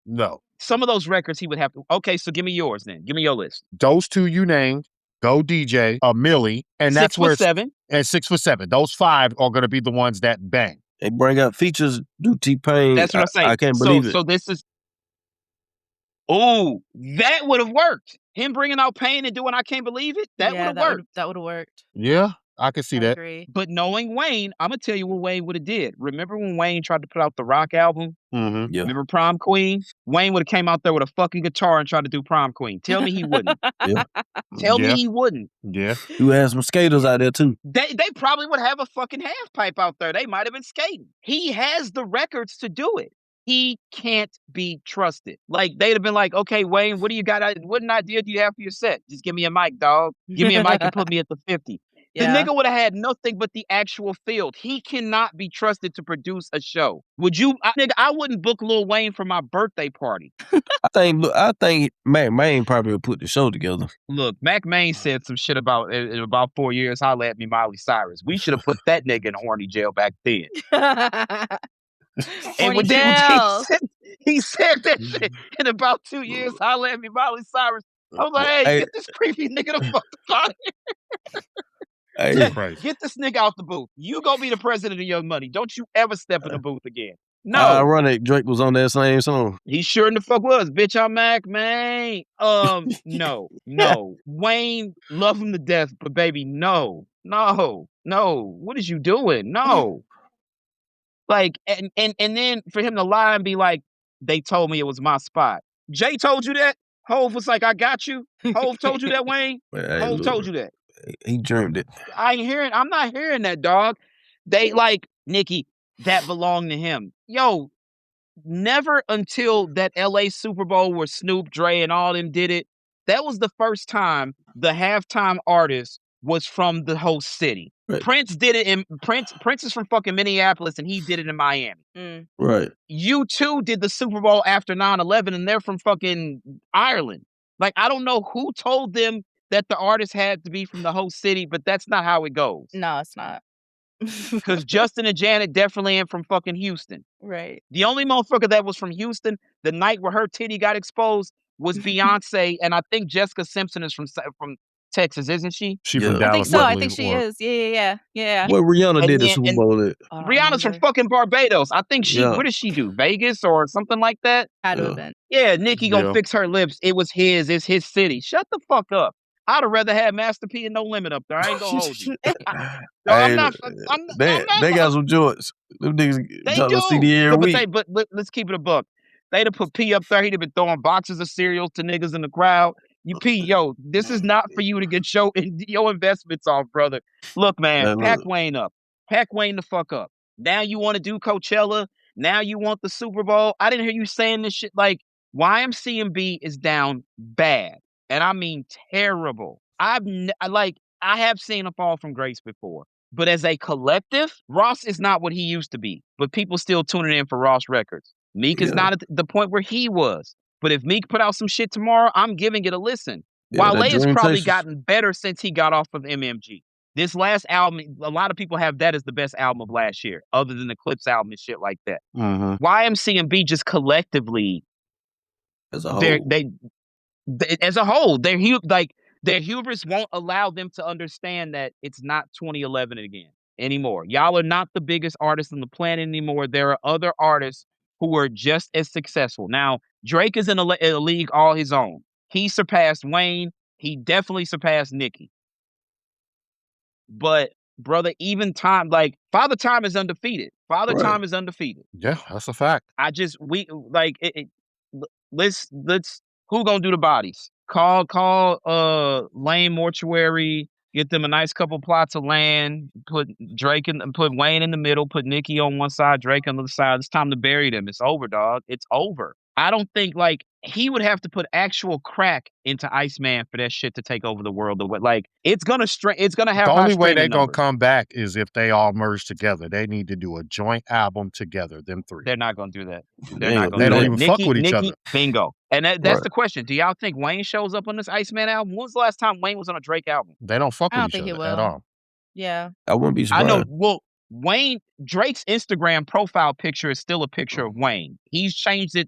No. some of those records he would have to. Okay, so give me yours then. Give me your list. Those 2 you named, Go DJ, a Millie, and that's 6 where foot 7. and 6 for 7. Those 5 are gonna be the ones that bang. They bring out features, do T-Pain. That's what I'm saying. I can't believe it. So this is. Oh, that would have worked. Him bringing out Pain and doing I Can't Believe It. That would have worked. That would have worked. Yeah, I can see I that. agree. But knowing Wayne, I'm gonna tell you what Wayne would have did. Remember when Wayne tried to put out the Rock album? Mm-hmm. Yeah. Remember Prom Queen? Wayne would have came out there with a fucking guitar and tried to do Prom Queen. Tell me he wouldn't. Yeah. Tell Yeah. me he wouldn't. Yeah. You had some skaters out there too. They probably would have a fucking half pipe out there. They might have been skating. He has the records to do it. He can't be trusted. Like they'd have been like, okay, Wayne, what do you got? What an idea do you have for your set? Just give me a mic, dog. Give me a mic and put me at the 50. Yeah. The nigga would have had nothing but the actual field. He cannot be trusted to produce a show. Would you, nigga? I wouldn't book Lil Wayne for my birthday party. I think Mac Main probably would put the show together. Look, Mac Main said some shit about in about 4 years. Holla at me, Miley Cyrus. We should have put that nigga in horny jail back then. Horny when jail. he said that shit in about 2 years. Holla at me, Miley Cyrus. I was like, hey, get this creepy nigga the fuck out of here. Hey, Crazy. Get this nigga out the booth. You gonna be the president of Young Money. Don't you ever step in the booth again. No. ironic Drake was on that same song. He sure in the fuck was. Bitch, I'm Mac, man. No. Wayne, love him to death, but baby, no. What is you doing? No. Like, and then for him to lie and be like, they told me it was my spot. Jay told you that? Hove was like, I got you. Hove told you that, Wayne? Hey, Hove look, told you that. He dreamed it. I'm not hearing that, dog. They like Nicki, that belonged to him. Yo, never until that LA Super Bowl where Snoop, Dre, and all them did it. That was the first time the halftime artist was from the host city. Right. Prince did it in Prince is from fucking Minneapolis and he did it in Miami. Right. U2 did the Super Bowl after 9/11 and they're from fucking Ireland. Like, I don't know who told them that the artist had to be from the host city, but that's not how it goes. No, it's not. Because Justin and Janet definitely ain't from fucking Houston. Right. The only motherfucker that was from Houston the night where her titty got exposed was Beyonce, and I think Jessica Simpson is from Texas, isn't she? She Yeah. from I Dallas. think so. I believe, think she or- is. Yeah. What Rihanna And did the then- Super and- Bowl at. I don't Rihanna's from remember. fucking Barbados. I think she. Yeah. What did she do? Vegas or something like that? Had to Yeah. have been. Yeah, Nicki gonna Yeah. fix her lips. It was his. It's his city. Shut the fuck up. I'd have rather had Master P and No Limit up there. I ain't gonna hold you. No, I'm not. They got some joints. Them niggas They drop do. a CD every week. But let's keep it a buck. They'd have put P up there. He'd have been throwing boxes of cereals to niggas in the crowd. You P, yo, this is not for you to get your investments off, brother. Look, man, Man, pack look. Wayne up. Pack Wayne the fuck up. Now you want to do Coachella. Now you want the Super Bowl. I didn't hear you saying this shit. Like, YMCMB is down bad. And I mean terrible. I have seen a fall from grace before. But as a collective, Ross is not what he used to be. But people still tuning in for Ross records. Meek is Yeah. not at the point where he was. But if Meek put out some shit tomorrow, I'm giving it a listen. Yeah, that Wale has Dream probably Chasers. gotten better since he got off of MMG. This last album, a lot of people have that as the best album of last year, other than the Clips album and shit like that. Mm-hmm. YMCMB just collectively, As a whole. they as a whole, their hubris won't allow them to understand that it's not 2011 again anymore. Y'all are not the biggest artists on the planet anymore. There are other artists who are just as successful. Now, Drake is in a league all his own. He surpassed Wayne. He definitely surpassed Nicki. But brother, even time, like Father Time is undefeated. Father Right. Time is undefeated. Yeah, that's a fact. Let's who gonna do the bodies? Call Lane Mortuary, get them a nice couple plots of land, put Wayne in the middle, put Nicki on one side, Drake on the other side. It's time to bury them. It's over, dog. It's over. I don't think he would have to put actual crack into Iceman for that shit to take over the world. Like it's gonna have The high only way streaming they're gonna numbers. come back is if they all merge together. They need to do a joint album together, them three. They're not gonna do that. They ain't They gonna don't do even that. fuck with each other. Bingo. And that's Right. the question. Do y'all think Wayne shows up on this Iceman album? When was the last time Wayne was on a Drake album? They don't fuck I with don't each think he other at will. all. Yeah. I wouldn't be I surprised. know. Well, Drake's Instagram profile picture is still a picture of Wayne. He's changed it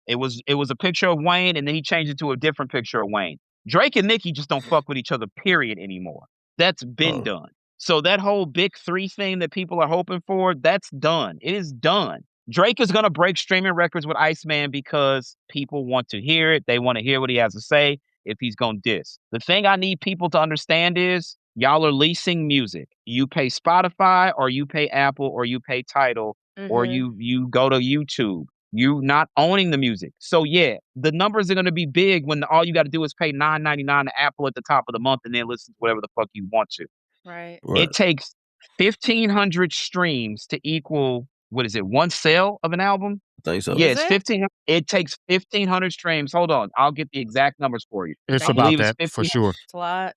it was a picture of Wayne, and then he changed it to a different picture of Wayne. Drake and Nicki just don't fuck with each other, period, anymore. That's been done. So that whole big three thing that people are hoping for, that's done. It is done. Drake is gonna break streaming records with Iceman because people want to hear it. They want to hear what he has to say if he's gonna diss. The thing I need people to understand is y'all are leasing music. You pay Spotify or you pay Apple or you pay Tidal or you go to YouTube. You not owning the music. So yeah, the numbers are gonna be big when all you got to do is pay $9.99 to Apple at the top of the month and then listen to whatever the fuck you want to. Right. It takes 1,500 streams to equal what is it? One sale of an album? I think so. Yeah, Is it's it? 1,500. It takes 1,500 streams. Hold on, I'll get the exact numbers for you. It's I about believe it's that for 15 sure. It's a lot.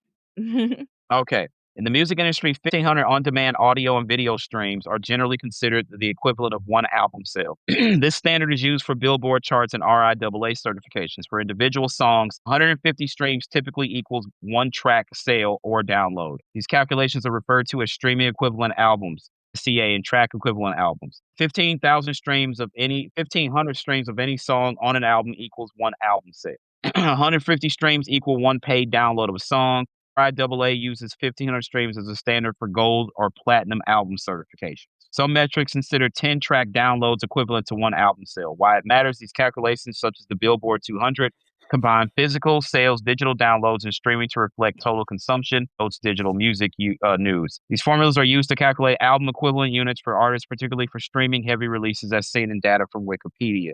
Okay. In the music industry, 1,500 on-demand audio and video streams are generally considered the equivalent of one album sale. This standard is used for Billboard charts and RIAA certifications. For individual songs, 150 streams typically equals one track sale or download. These calculations are referred to as streaming equivalent albums, CA, and track equivalent albums. 15,000 streams of 1,500 streams of any song on an album equals one album sale. 150 streams equal one paid download of a song. RIAA uses 1,500 streams as a standard for gold or platinum album certification. Some metrics consider 10-track downloads equivalent to one album sale. Why it matters, these calculations, such as the Billboard 200, combine physical sales, digital downloads, and streaming to reflect total consumption, notes digital music news. These formulas are used to calculate album equivalent units for artists, particularly for streaming heavy releases, as seen in data from Wikipedia.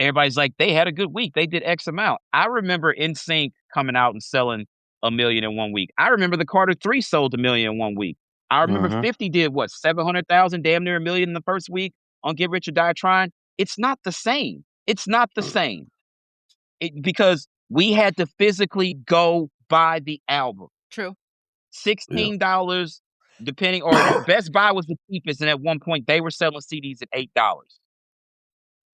Everybody's like, they had a good week. They did X amount. I remember NSYNC coming out and selling 1 million in 1 week. I remember the Carter 3 sold 1 million in 1 week. I remember 50 did what, 700,000, damn near 1 million in the first week on Get Rich or Die Trying. It's not the same. It's not the same. Because we had to physically go buy the album. True. $16, depending, or Best Buy was the cheapest, and at one point they were selling CDs at $8.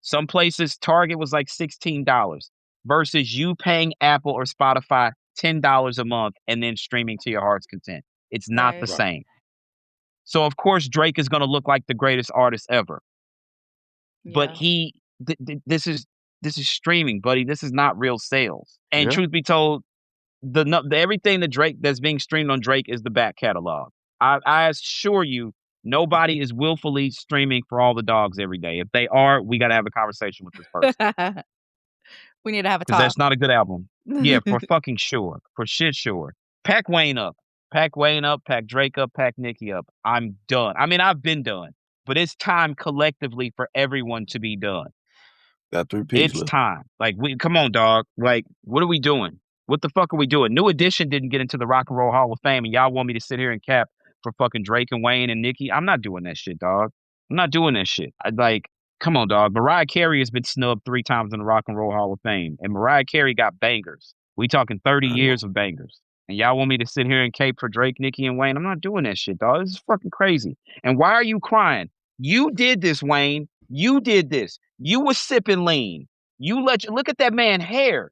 Some places, Target was like $16 versus you paying Apple or Spotify $10 a month and then streaming to your heart's content. It's not the Right. same. So of course Drake is going to look like the greatest artist ever. But Yeah. this is streaming, buddy. This is not real sales. And Yeah. truth be told, the everything that Drake that's being streamed on Drake is the back catalog. I assure you, nobody is willfully streaming For All the Dogs every day. If they are, we got to have a conversation with this person We need to have a because talk. that's not a good album. Yeah, for fucking sure, for shit sure. Pack Wayne up, pack Drake up, pack Nicki up. I'm done. I mean, I've been done, but it's time collectively for everyone to be done. Got 3 picks It's left. time. Like, come on, dog. Like, what are we doing? What the fuck are we doing? New Edition didn't get into the Rock and Roll Hall of Fame, and y'all want me to sit here and cap for fucking Drake and Wayne and Nicki? I'm not doing that shit, dog. I'm not doing that shit. Come on, dog. Mariah Carey has been snubbed 3 times in the Rock and Roll Hall of Fame, and Mariah Carey got bangers. We talking 30 years of bangers. And y'all want me to sit here and cape for Drake, Nicki, and Wayne? I'm not doing that shit, dog. This is fucking crazy. And why are you crying? You did this, Wayne. You did this. You was sipping lean. Look at that man hair.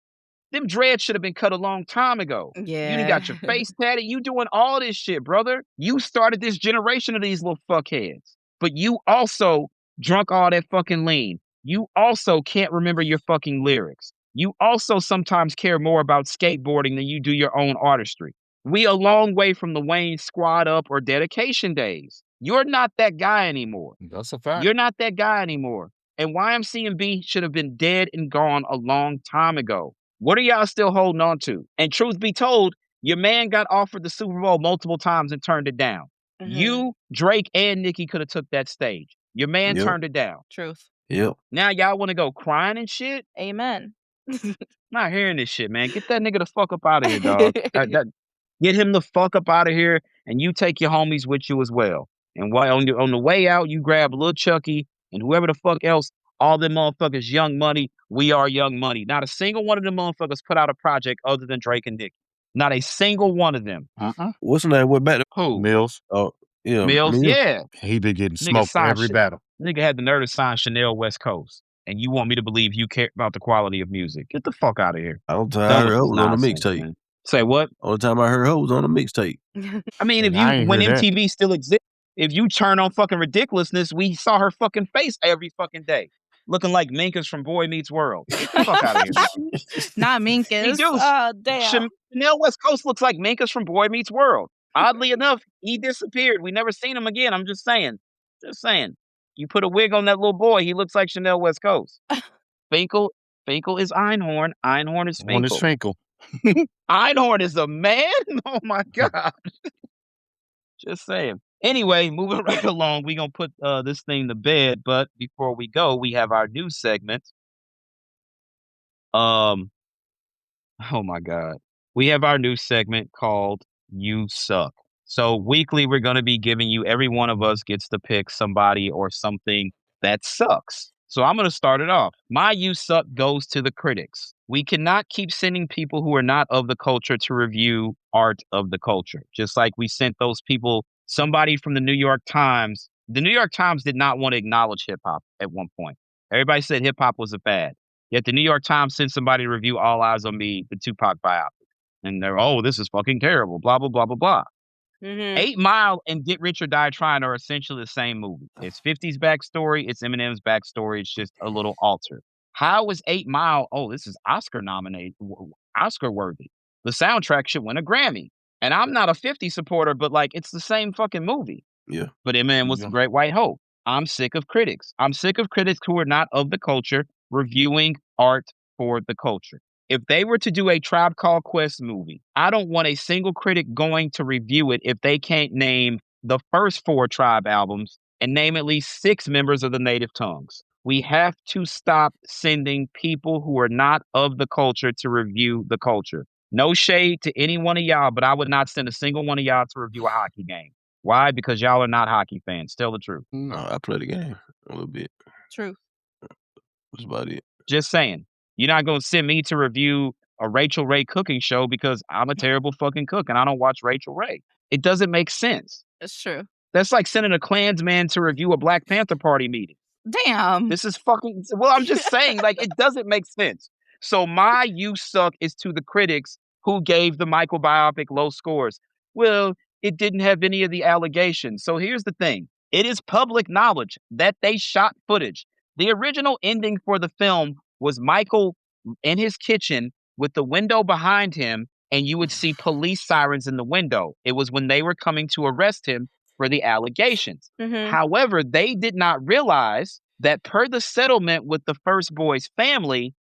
Them dreads should have been cut a long time ago. Yeah. You done got your face tatted. You doing all this shit, brother. You started this generation of these little fuckheads. But you also drunk all that fucking lean. You also can't remember your fucking lyrics. You also sometimes care more about skateboarding than you do your own artistry. We a long way from the Wayne Squad Up or Dedication days. You're not that guy anymore. That's a fact. You're not that guy anymore. And YMCMB should have been dead and gone a long time ago. What are y'all still holding on to? And truth be told, your man got offered the Super Bowl multiple times and turned it down. You, Drake, and Nicki could have took that stage. Your man Yep. turned it down. Truth. Yep. Now y'all want to go crying and shit? Amen. Not hearing this shit, man. Get that nigga the fuck up out of here, dog. Get him the fuck up out of here, and you take your homies with you as well. And on the way out, you grab Lil Chucky and whoever the fuck else, all them motherfuckers, Young Money, We Are Young Money. Not a single one of them motherfuckers put out a project other than Drake and Nicki. Not a single one of them. What's the name? What back? Who? Mills. Oh, yeah. Mills? Yeah. He been getting Nigga smoked signed every shit. battle. Nigga had the nerve to sign Chanel West Coast. And you want me to believe you care about the quality of music. Get the fuck out of here. All the time I Done heard with her this was on a nonsense, mixtape. man. Say what? All the time I heard her was on a mixtape. I mean, And I ain't when hear that. MTV still exists, if you turn on fucking Ridiculousness, we saw her fucking face every fucking day. Looking like Minkus from Boy Meets World. Get the fuck out of here, dog. Not Minkus. He do. Damn. Chanel West Coast looks like Minkus from Boy Meets World. Oddly enough, he disappeared. We never seen him again. I'm just saying. Just saying. You put a wig on that little boy, he looks like Chanel West Coast. Finkel is Einhorn. Einhorn is One is Finkel. Finkel. Einhorn is a man? Oh my God. Just saying. Anyway, moving right along, we're going to put this thing to bed. But before we go, we have our new segment. Oh my God. We have our new segment called You Suck. So weekly, we're going to be giving you, every one of us gets to pick somebody or something that sucks. So I'm going to start it off. My You Suck goes to the critics. We cannot keep sending people who are not of the culture to review art of the culture. Just like we sent those people, somebody from the New York Times. The New York Times did not want to acknowledge hip hop at one point. Everybody said hip hop was a fad. Yet the New York Times sent somebody to review All Eyes on Me, the Tupac biopic. And they're, oh, this is fucking terrible, blah, blah, blah, blah, blah. 8 Mile and Get Rich or Die Trying are essentially the same movie. It's 50's backstory, it's Eminem's backstory, it's just a little altered. How is 8 Mile, oh, this is Oscar nominated, Oscar worthy. The soundtrack should win a Grammy. And I'm not a 50 supporter, but like, it's the same fucking movie. Yeah. But Eminem was the Great White Hope. I'm sick of critics. I'm sick of critics who are not of the culture reviewing art for the culture. If they were to do a Tribe Called Quest movie, I don't want a single critic going to review it if they can't name the first 4 Tribe albums and name at least 6 members of the native tongues. We have to stop sending people who are not of the culture to review the culture. No shade to any one of y'all, but I would not send a single one of y'all to review a hockey game. Why? Because y'all are not hockey fans. Tell the truth. No, I play the game a little bit. True. That's about it. Just saying. You're not going to send me to review a Rachel Ray cooking show because I'm a terrible fucking cook and I don't watch Rachel Ray. It doesn't make sense. It's true. That's like sending a Klansman to review a Black Panther Party meeting. Damn. This is fucking. Well, I'm just saying, like, it doesn't make sense. So my "you suck" is to the critics who gave the Michael biopic low scores. Well, it didn't have any of the allegations. So here's the thing: it is public knowledge that they shot footage. The original ending for the film was Michael in his kitchen with the window behind him, and you would see police sirens in the window. It was when they were coming to arrest him for the allegations. Mhm. However, they did not realize that per the settlement with the first boy's family,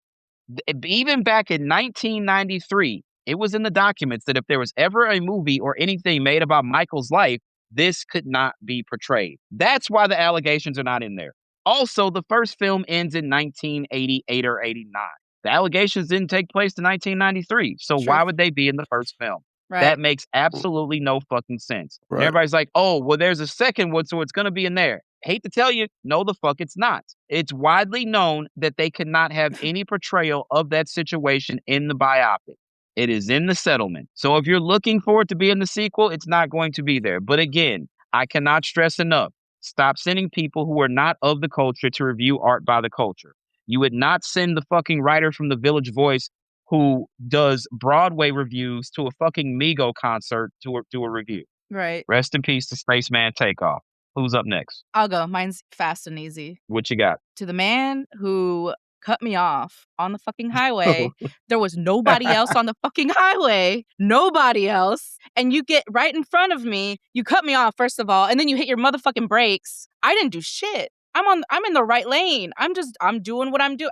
even back in 1993, it was in the documents that if there was ever a movie or anything made about Michael's life, this could not be portrayed. That's why the allegations are not in there. Also, the first film ends in 1988 or 89. The allegations didn't take place in 1993. So True. why would they be in the first film? Right. That makes absolutely no fucking sense. And Right. everybody's like, oh, well, there's a second one, so it's going to be in there. Hate to tell you, no, the fuck it's not. It's widely known that they could not have any portrayal of that situation in the biopic. It is in the settlement. So if you're looking for it to be in the sequel, it's not going to be there. But again, I cannot stress enough. Stop sending people who are not of the culture to review art by the culture. You would not send the fucking writer from the Village Voice who does Broadway reviews to a fucking Migo concert to do a review. Right. Rest in peace to Spaceman Takeoff. Who's up next? I'll go. Mine's fast and easy. What you got? To the man who cut me off on the fucking highway. There was nobody else on the fucking highway. Nobody else. And you get right in front of me. You cut me off, first of all, and then you hit your motherfucking brakes. I didn't do shit. I'm in the right lane. I'm doing what I'm doing.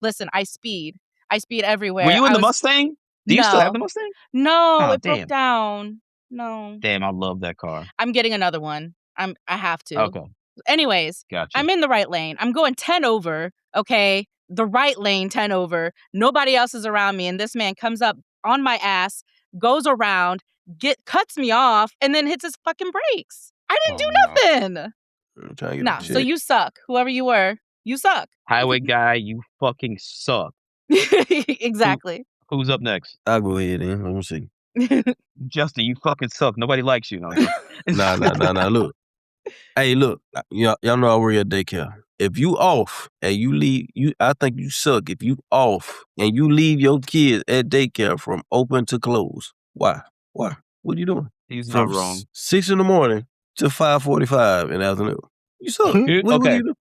Listen, I speed everywhere. Were you in the Mustang? Do you still have the Mustang? No, Oh, it broke down. No. Damn, I love that car. I'm getting another one. I have to. Okay. Anyways, Gotcha. I'm in the right lane. I'm going 10 over, okay? The right lane, 10 over. Nobody else is around me, and this man comes up on my ass, goes around, cuts me off, and then hits his fucking brakes. I didn't do nothing. Nah, so you suck. Whoever you were, you suck. Highway guy, you fucking suck. Exactly. Who's up next? I'll go ahead then. Let me see. Justin, you fucking suck. Nobody likes you. No. Nah. Look. Hey, look. Y'all know I work at daycare. If you off and you leave, I think you suck. If you off and you leave your kids at daycare from open to close. Why? What are you doing? He's From not wrong. 6 in the morning to 5:45 in the afternoon. You suck. What are you doing?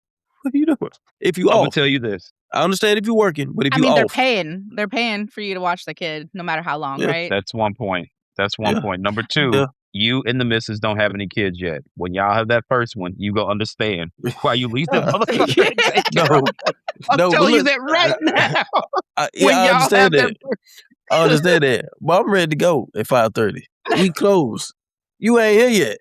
What are you doing? If you I'm off. gonna tell you this. I understand if you're working, but if you they're off. They're paying for you to watch the kid no matter how long, right? That's one point. Point. Number two, you and the missus don't have any kids yet. When y'all have that first one, you go understand why you leave them motherfucking kids. I'm telling you that right now. I understand that. I understand that. But I'm ready to go at 5:30. We close. You ain't here yet.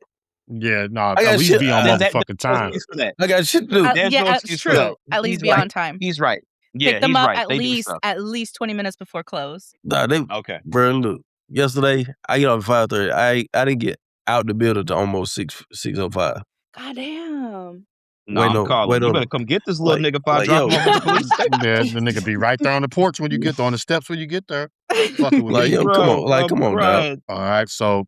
Yeah, no, at least be on motherfucking time. I got shit to do. It's true. At least be on time. He's right. Yeah, pick them he's up right. at least 20 minutes before close. Nah, okay. Bro, look. Yesterday, I get off at 5:30. I didn't get out the building to almost 6:05. Goddamn. No, I'm calling. You better come get this little nigga if I drop him off at the police station. Yeah, the nigga be right there on the porch when you get there, on the steps when you get there. Fucking with like, me. yo, come on, dog. All right, so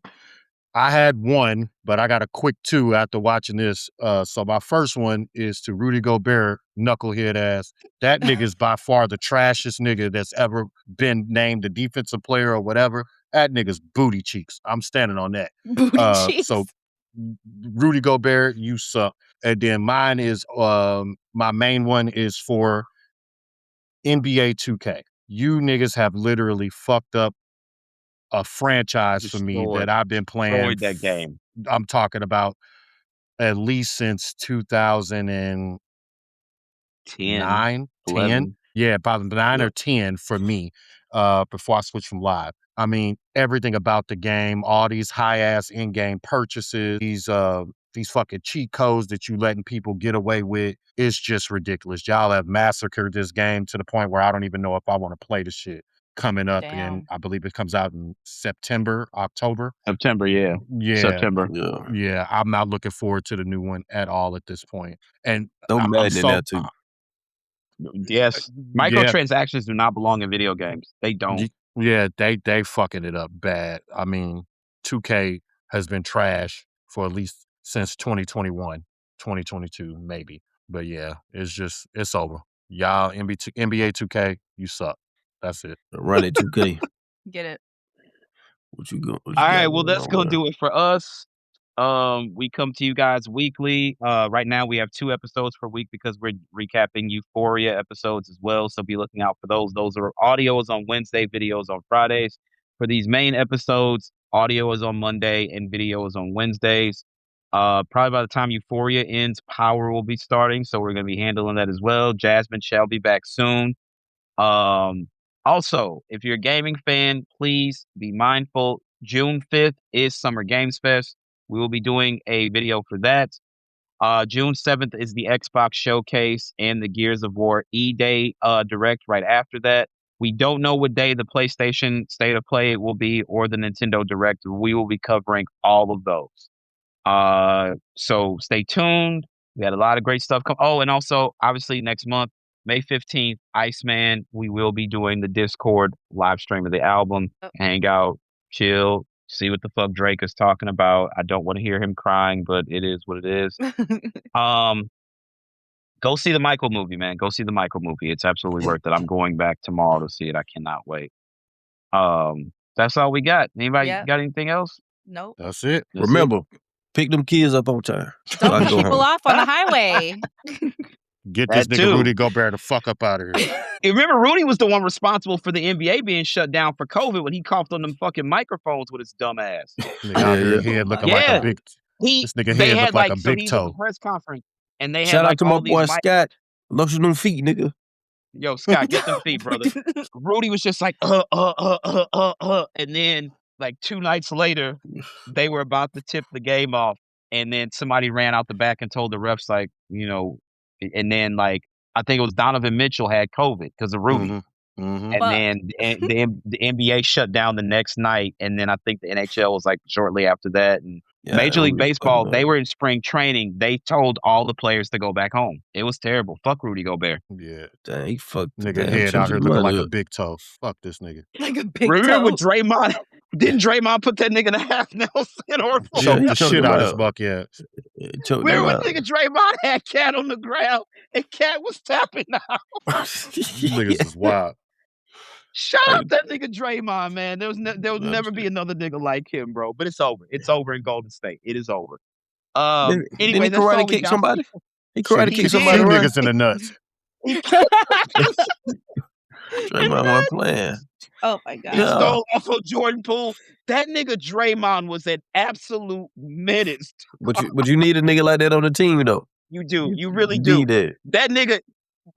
I had one, but I got a quick two after watching this. So my first one is to Rudy Gobert, knucklehead ass. That nigga's by far the trashiest nigga that's ever been named the defensive player or whatever. That nigga's booty cheeks. I'm standing on that. Booty cheeks. So Rudy Gobert, you suck. And then mine is, my main one is for NBA 2K. You niggas have literally fucked up a franchise for me that I've been playing. Destroyed that game. I'm talking about at least since 2009, 10. Yeah, about 9 or 10 for me, before I switched from live. I mean, everything about the game, all these high-ass in-game purchases, these these fucking cheat codes that you letting people get away with. It's just ridiculous. Y'all have massacred this game to the point where I don't even know if I want to play the shit. Coming up in, Damn. I believe it comes out in September, October. September, yeah. Yeah. September. Yeah. Yeah, I'm not looking forward to the new one at all at this point. And Throw I'm Madden in so there too. Yes. yeah, Microtransactions do not belong in video games. They don't. yeah, they fucking it up bad. I mean, 2K has been trash for at least since 2021, 2022 maybe. But yeah, it's over. Y'all NBA 2K, you suck. That's it. Run it 2K. Get it. What you All right, got well, going that's on gonna there? do it for us. We come to you guys weekly. Right now we have 2 episodes per week because we're recapping Euphoria episodes as well. So be looking out for those. Those are audios on Wednesday, videos on Fridays. For these main episodes, audio is on Monday and video is on Wednesdays. Probably by the time Euphoria ends, Power will be starting. So we're gonna be handling that as well. Jasmine shall be back soon. Also, if you're a gaming fan, please be mindful. June 5th is Summer Games Fest. We will be doing a video for that. June 7th is the Xbox Showcase and the Gears of War E-Day Direct right after that. We don't know what day the PlayStation State of Play will be or the Nintendo Direct. We will be covering all of those. So stay tuned. We had a lot of great stuff come. Oh, and also, obviously, next month, May 15th, Iceman, we will be doing the Discord live stream of the album. Oh. Hang out, chill, see what the fuck Drake is talking about. I don't want to hear him crying, but it is what it is. Go see the Michael movie, man. Go see the Michael movie. It's absolutely worth it. I'm going back tomorrow to see it. I cannot wait. That's all we got. Anybody Yeah. got anything else? Nope. That's it. Remember, pick them kids up on time. Don't I cut go people home. off on the highway. Get this That nigga too. Rudy Gobert the fuck up out of here. You remember Rudy was the one responsible for the NBA being shut down for COVID when he coughed on them fucking microphones with his dumb ass. Nigga out there, Yeah. head looking like Yeah. a big. He This nigga they head had look like a so big he was at toe. the press conference and they had Shout out like to my all boy these Scott. Lotion them feet, nigga. Yo, Scott, get them feet, brother. Rudy was just like, and then like 2 nights later, they were about to tip the game off, and then somebody ran out the back and told the refs, like, you know, and then like I think it was Donovan Mitchell had COVID because of Rudy. Mm-hmm. And Fuck. then the NBA shut down the next night, and then I think the NHL was like shortly after that. And Yeah, Major League Rudy Baseball, fucking they up. were in spring training. They told all the players to go back home. It was terrible. Fuck Rudy Gobert. Yeah. Dang, he fucked the Nigga damn head out here Chelsea looking money like a up. big toe. Fuck this nigga. Like a big Remember toe. when Draymond didn't Draymond put that nigga in a half Nelson or Yeah, Choke he the choked shit him out his out. buck, yeah. Yeah, he choked him remember when out. nigga Draymond had Cat on the ground and Cat was tapping out? These niggas is wild. Shut up, that nigga Draymond, man. There will never be another nigga like him, bro. But it's over. It's over in Golden State. It is over. Didn't Anyway, he that's all karate we kick got. somebody? He Shit, karate he kicked did. somebody, Shoot right? niggas in the nuts. Draymond wasn't playing. Oh my He god. Yeah. stole off of Jordan Poole. That nigga Draymond was an absolute menace. But you need a nigga like that on the team, though. You do. You really You do. need that. That nigga,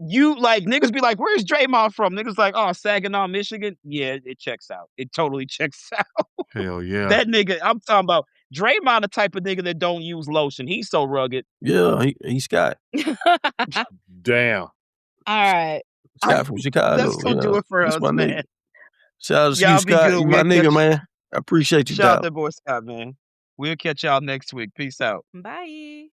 you like niggas be like, where's Draymond from? Niggas like, oh, Saginaw, Michigan. Yeah, it checks out. It totally checks out. Hell yeah. That nigga, I'm talking about Draymond, the type of nigga that don't use lotion. He's so rugged. Yeah, he's Scott. Damn. All right. Scott from Chicago. That's gonna do it for That's us, my man. nigga. Shout out to Y'all you, be Scott. good. You my We'll nigga, catch- man. I appreciate you, Shout out dog. that boy Scott, man. We'll catch y'all next week. Peace out. Bye.